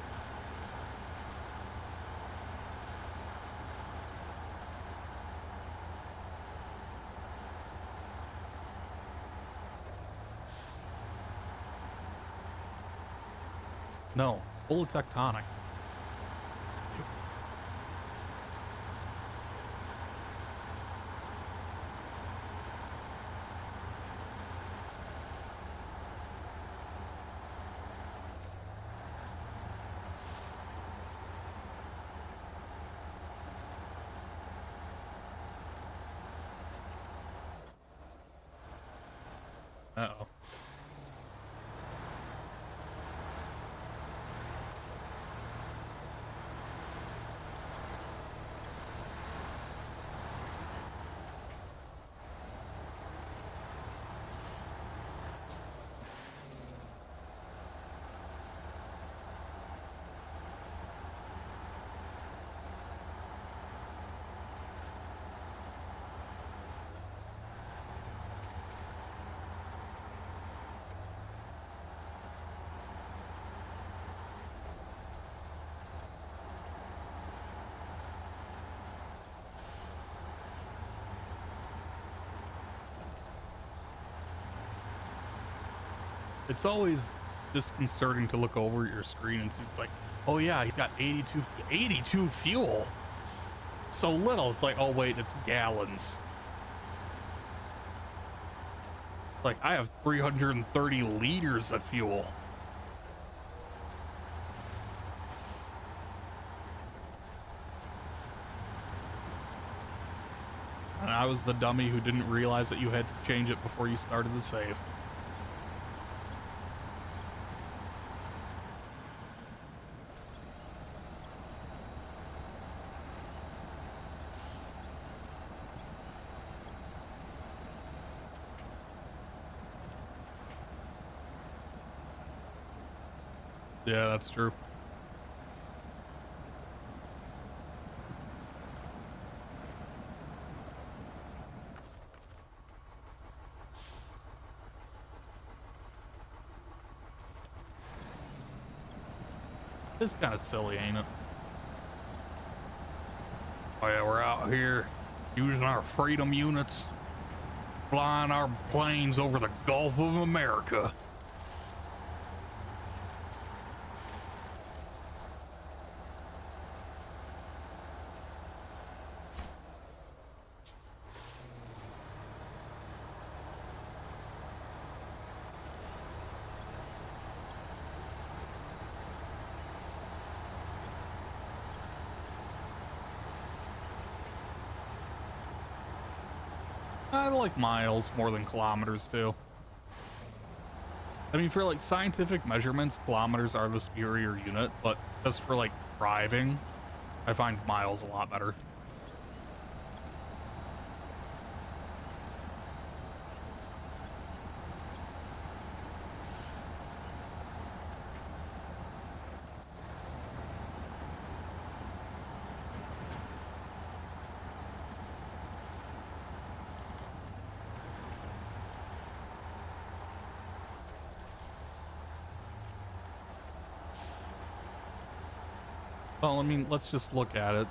No, full of tectonic. Uh-oh. It's always disconcerting to look over at your screen and see it's like, oh yeah, he's got 82 fuel. So little. It's like, oh wait, it's gallons. Like, I have 330 liters of fuel. And I was the dummy who didn't realize that you had to change it before you started the save. Yeah, that's true. It's kind of silly, ain't it? Oh yeah, we're out here using our freedom units, flying our planes over the Gulf of America. I like miles more than kilometers too. I mean, for like scientific measurements, kilometers are the superior unit, but just for like driving, I find miles a lot better. Well, I mean, let's just look at it.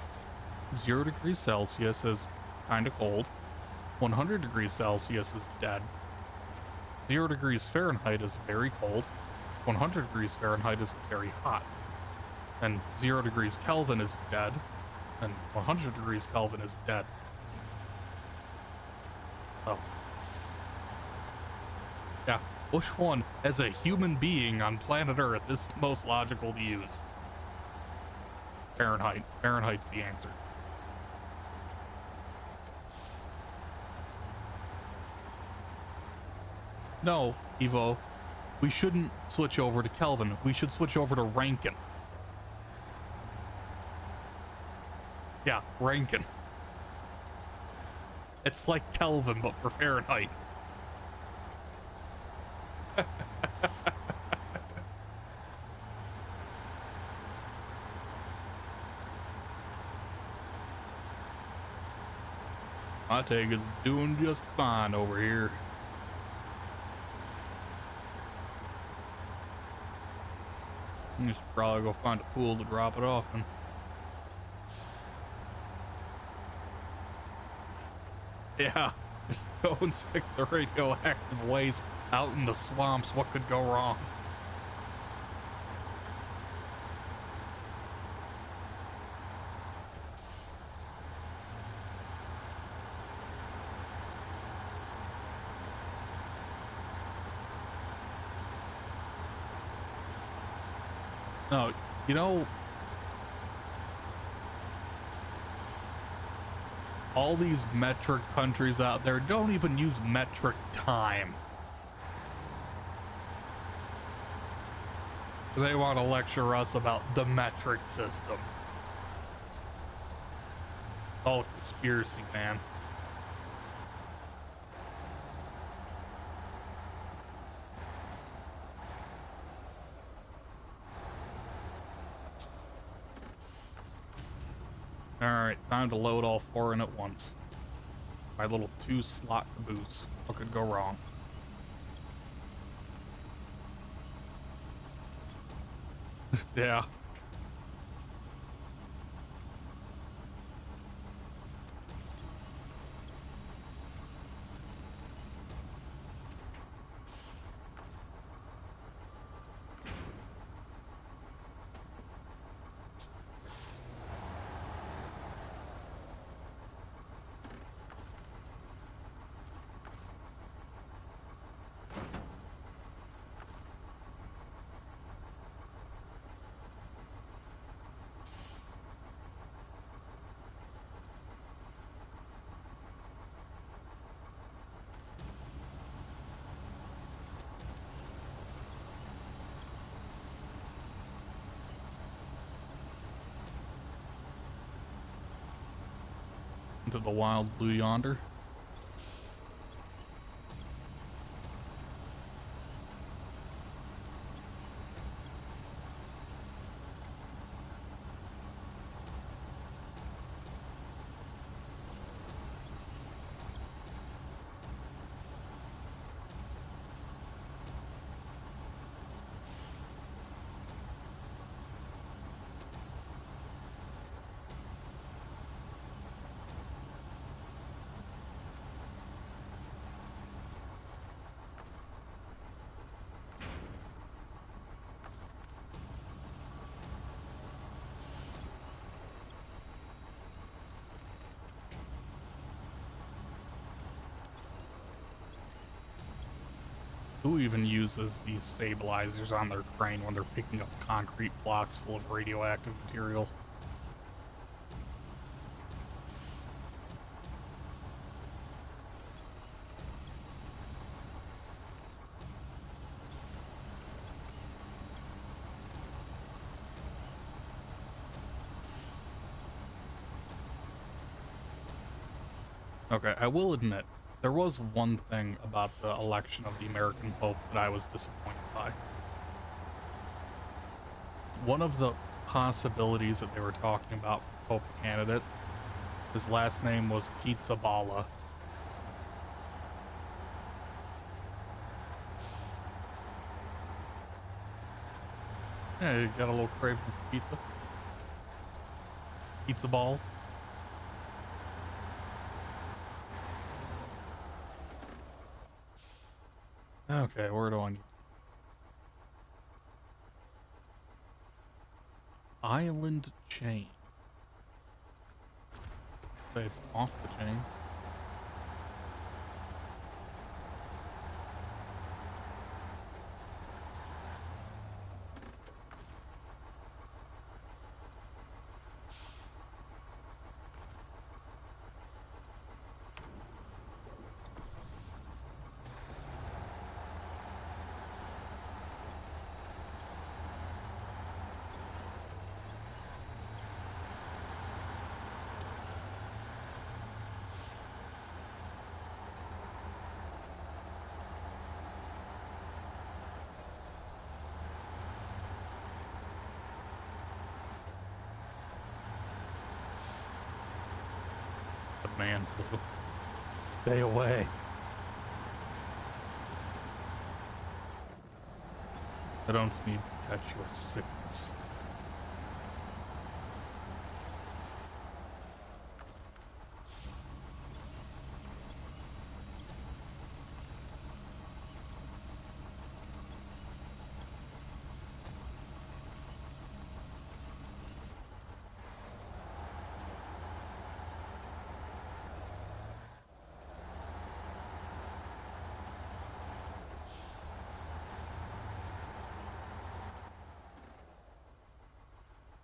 0 degrees Celsius is kind of cold. 100 degrees Celsius is dead. 0 degrees Fahrenheit is very cold. 100 degrees Fahrenheit is very hot. And 0 degrees Kelvin is dead. And 100 degrees Kelvin is dead. Oh. Yeah, which one, as a human being on planet Earth, is the most logical to use? Fahrenheit. Fahrenheit's the answer. No, Evo. We shouldn't switch over to Kelvin. We should switch over to Rankine. Yeah, Rankine. It's like Kelvin, but for Fahrenheit. My tank is doing just fine over here. You should probably go find a pool to drop it off in. Yeah, just go and stick the radioactive waste out in the swamps. What could go wrong? No, you know, all these metric countries out there don't even use metric time. They want to lecture us about the metric system. All conspiracy, man. Alright, time to load all 4 in at once. My little 2-slot caboose. What could go wrong? Yeah. Into the wild blue yonder. Who even uses these stabilizers on their crane when they're picking up concrete blocks full of radioactive material? Okay, I will admit, there was one thing about the election of the American Pope that I was disappointed by. One of the possibilities that they were talking about for Pope candidate, his last name was Pizzaballa. Yeah, you got a little craving for pizza? Pizza balls? Okay, where do I need? Island chain. Say it's off the chain. The man flu. Stay away. I don't need to catch your sickness.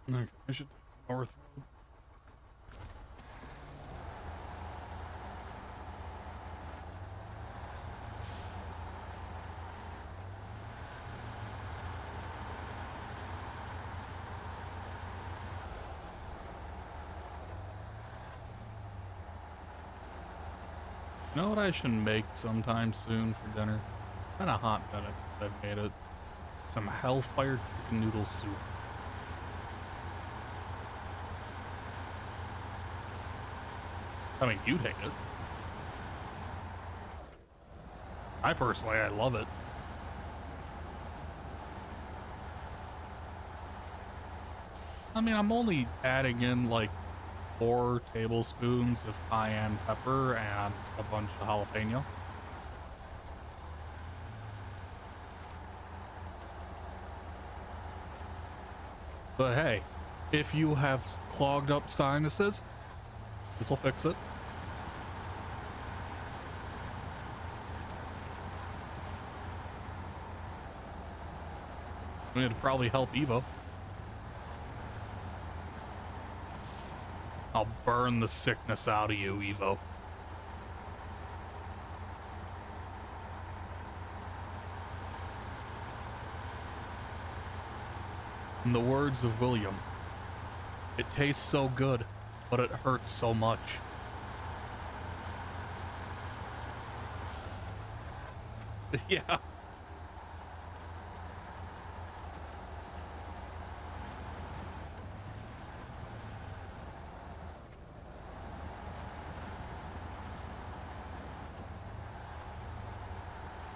Okay, I should take the North Road. You know what I should make sometime soon for dinner? Kind of hot minute since I've made it. Some Hellfire chicken noodle soup. I mean, you take it. I personally, I love it. I mean, I'm only adding in like 4 tablespoons of cayenne pepper and a bunch of jalapeno. But hey, if you have clogged up sinuses, this will fix it. I mean, it'd probably help Evo. I'll burn the sickness out of you, Evo. In the words of William, it tastes so good, but it hurts so much. Yeah.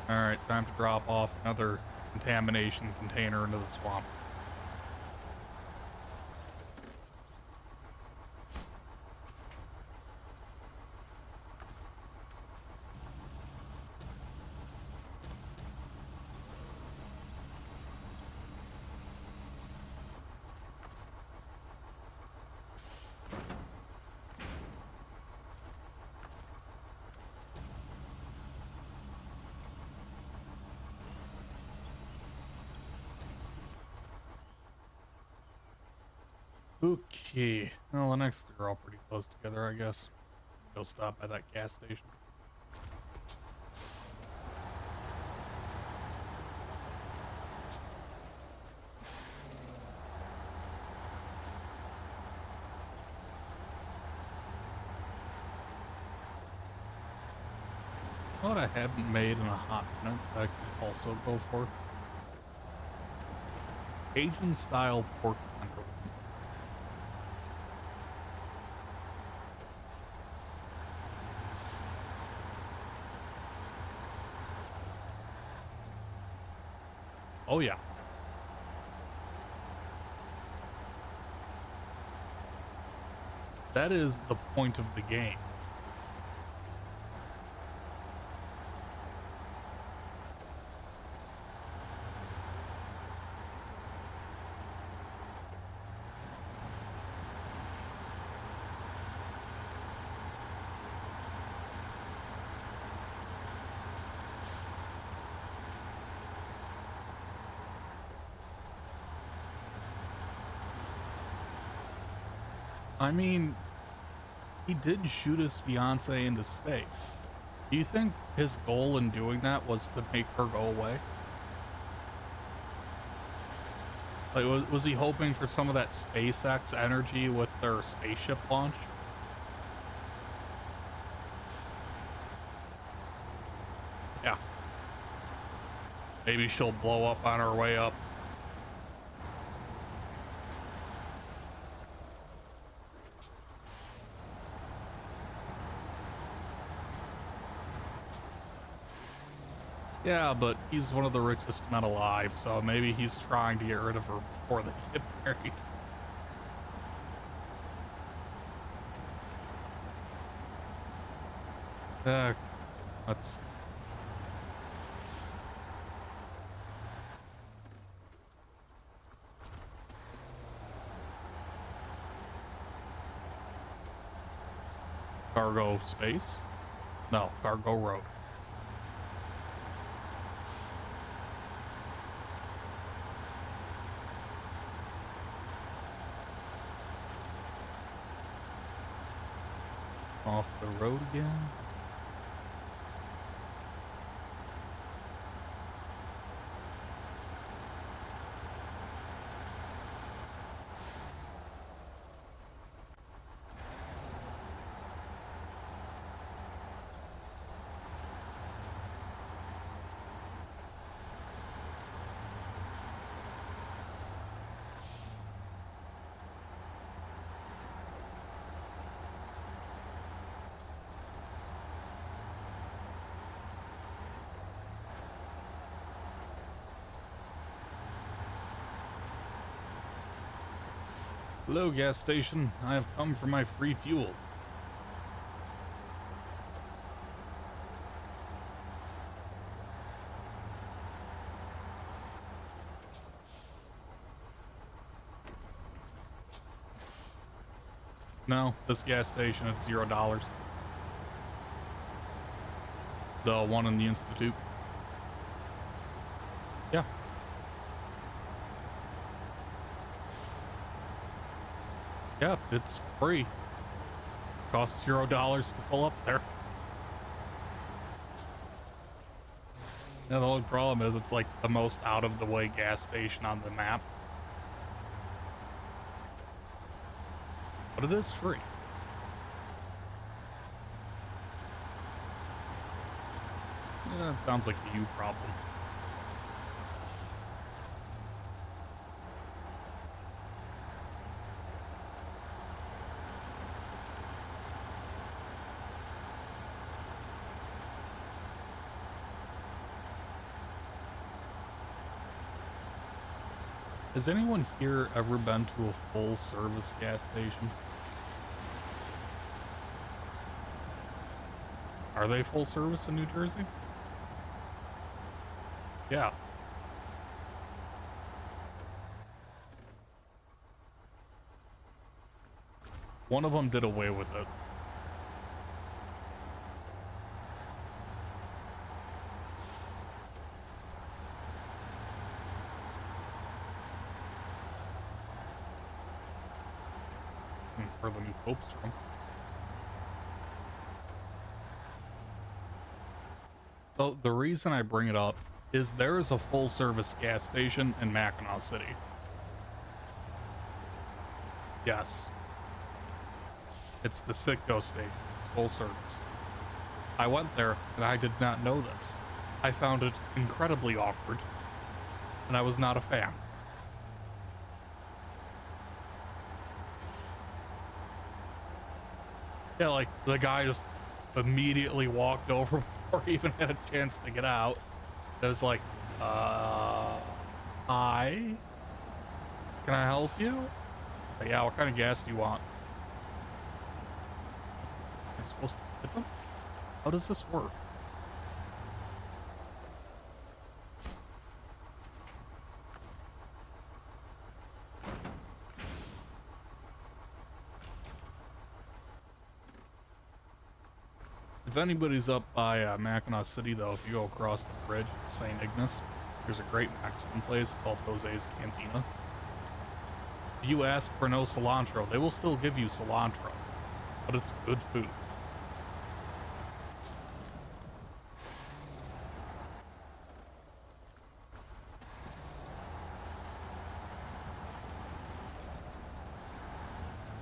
Alright, time to drop off another contamination container into the swamp. Okay. Well, the next two are all pretty close together, I guess. Go stop by that gas station. What I haven't made in a hot minute that I could also go for. Asian style pork tenderloin. Oh yeah. That is the point of the game. I mean, he did shoot his fiance into space. Do you think his goal in doing that was to make her go away? Like, was he hoping for some of that SpaceX energy with their spaceship launch? Yeah. Maybe she'll blow up on her way up. Yeah, but he's one of the richest men alive, so maybe he's trying to get rid of her before they get married. Let's... Cargo space? No, cargo road. Off the road again. Hello, gas station. I have come for my free fuel. No, this gas station is $0. The one in the Institute. Yeah. Yeah, it's free. Costs $0 to fill up there. Yeah, the only problem is it's like the most out of the way gas station on the map. But it is free. Yeah, sounds like a you problem. Has anyone here ever been to a full service gas station? Are they full service in New Jersey? Yeah. One of them did away with it. where the new Pope's from. So the reason I bring it up is there is a full-service gas station in Mackinac City. Yes. It's the Citgo station. It's full service. I went there and I did not know this. I found it incredibly awkward, and I was not a fan. Yeah, like, the guy just immediately walked over before he even had a chance to get out. It was like, hi? Can I help you? Like, yeah, what kind of gas do you want? Am I supposed to tip him? How does this work? If anybody's up by Mackinac City, though, if you go across the bridge to St. Ignace, there's a great Mexican place called Jose's Cantina. If you ask for no cilantro, they will still give you cilantro, but it's good food.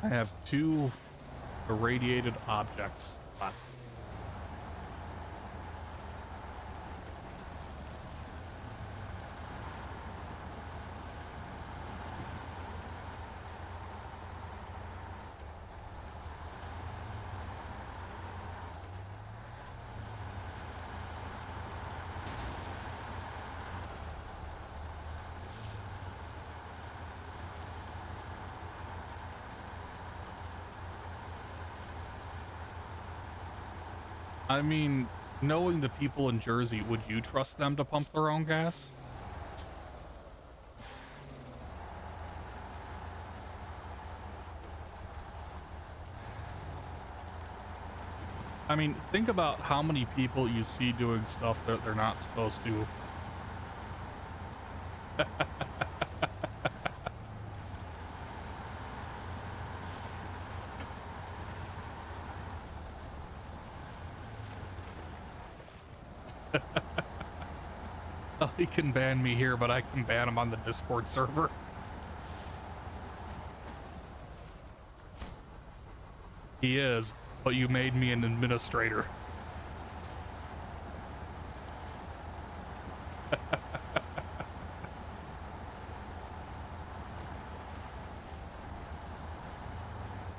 I have 2 irradiated objects left. I mean, knowing the people in Jersey, would you trust them to pump their own gas? I mean, think about how many people you see doing stuff that they're not supposed to. Oh, he can ban me here, but I can ban him on the Discord server. He is, but you made me an administrator.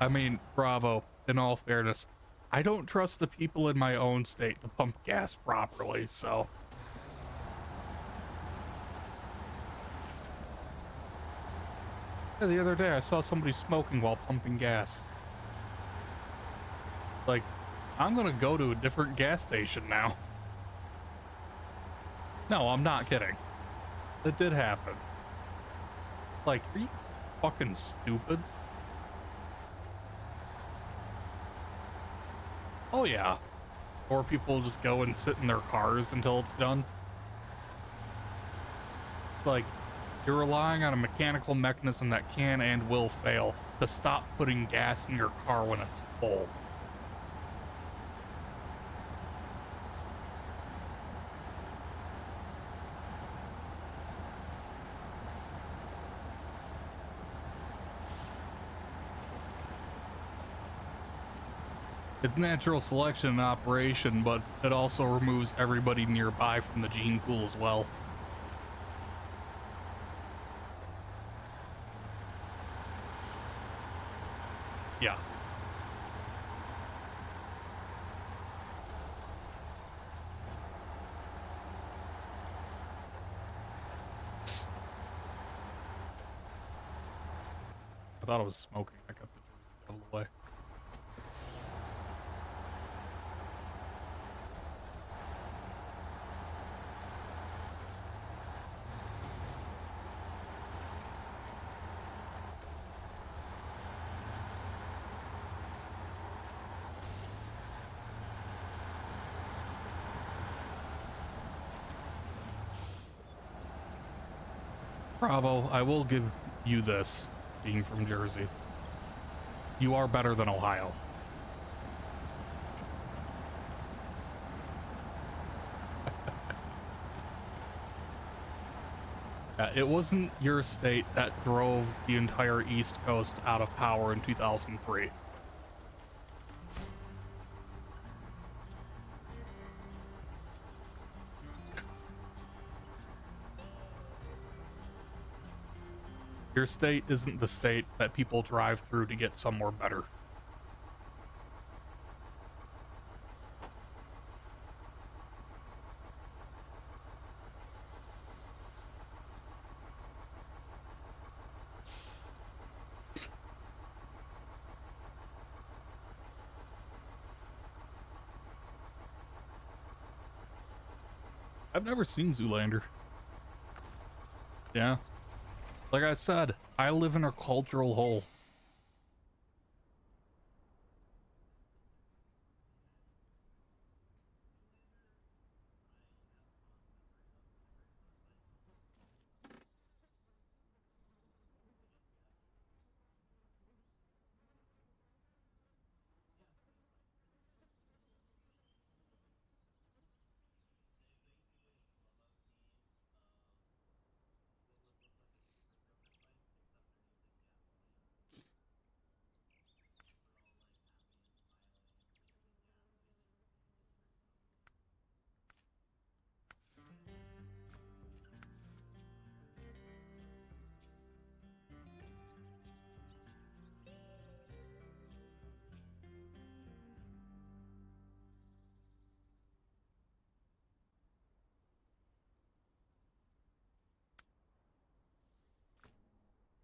I mean, bravo, in all fairness. I don't trust the people in my own state to pump gas properly, so... Yeah, the other day I saw somebody smoking while pumping gas. Like, I'm gonna go to a different gas station now. No, I'm not kidding. It did happen. Like, are you fucking stupid? Oh yeah. Or people just go and sit in their cars until it's done. It's like, you're relying on a mechanical mechanism that can and will fail to stop putting gas in your car when it's full. It's natural selection in operation, but it also removes everybody nearby from the gene pool as well. Yeah. I thought I was smoking. I got the devil away. Bravo, I will give you this, being from Jersey. You are better than Ohio. It wasn't your state that drove the entire East Coast out of power in 2003. Your state isn't the state that people drive through to get somewhere better. I've never seen Zoolander. Yeah. Like I said, I live in a cultural hole.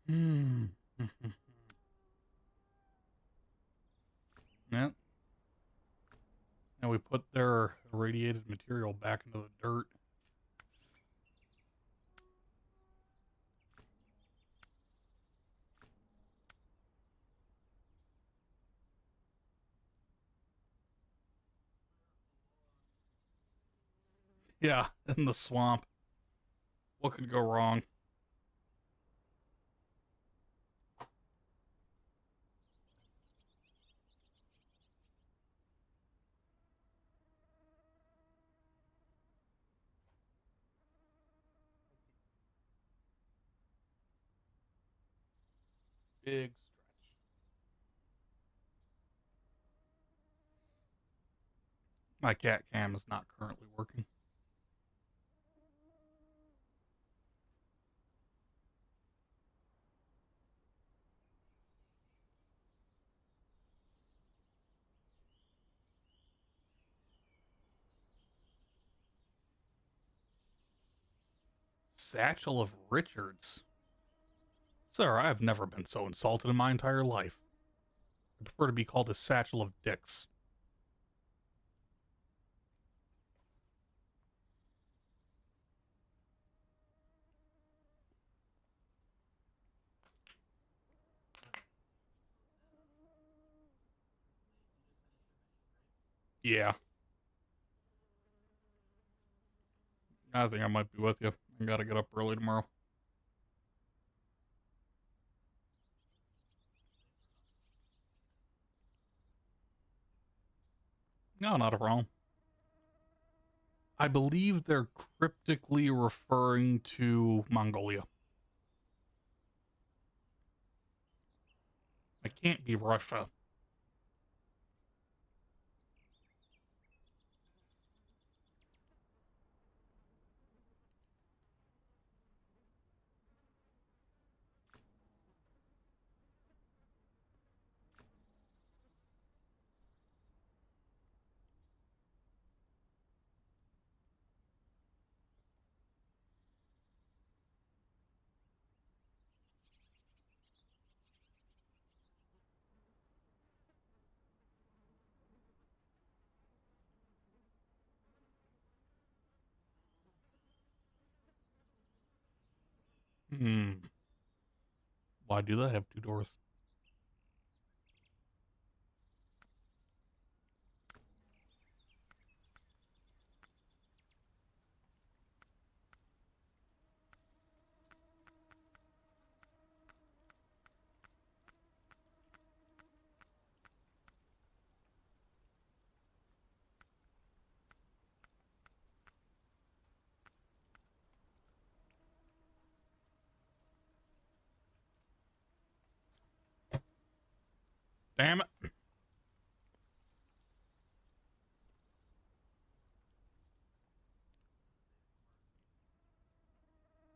Hmm. Yeah. And we put their irradiated material back into the dirt. Yeah, in the swamp. What could go wrong? Big stretch. My cat cam is not currently working. Satchel of Richards. Sir, I have never been so insulted in my entire life. I prefer to be called a satchel of dicks. Yeah, I think I might be with you. I gotta get up early tomorrow. No, not a problem. I believe they're cryptically referring to Mongolia. It can't be Russia. Hmm. Why do they have two doors? Damn it.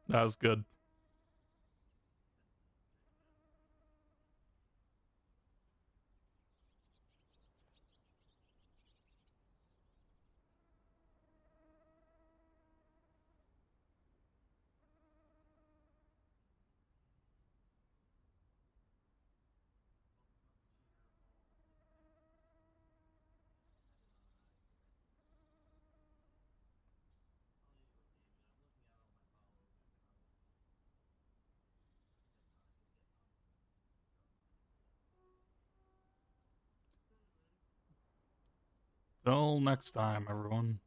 That was good. Till next time, everyone.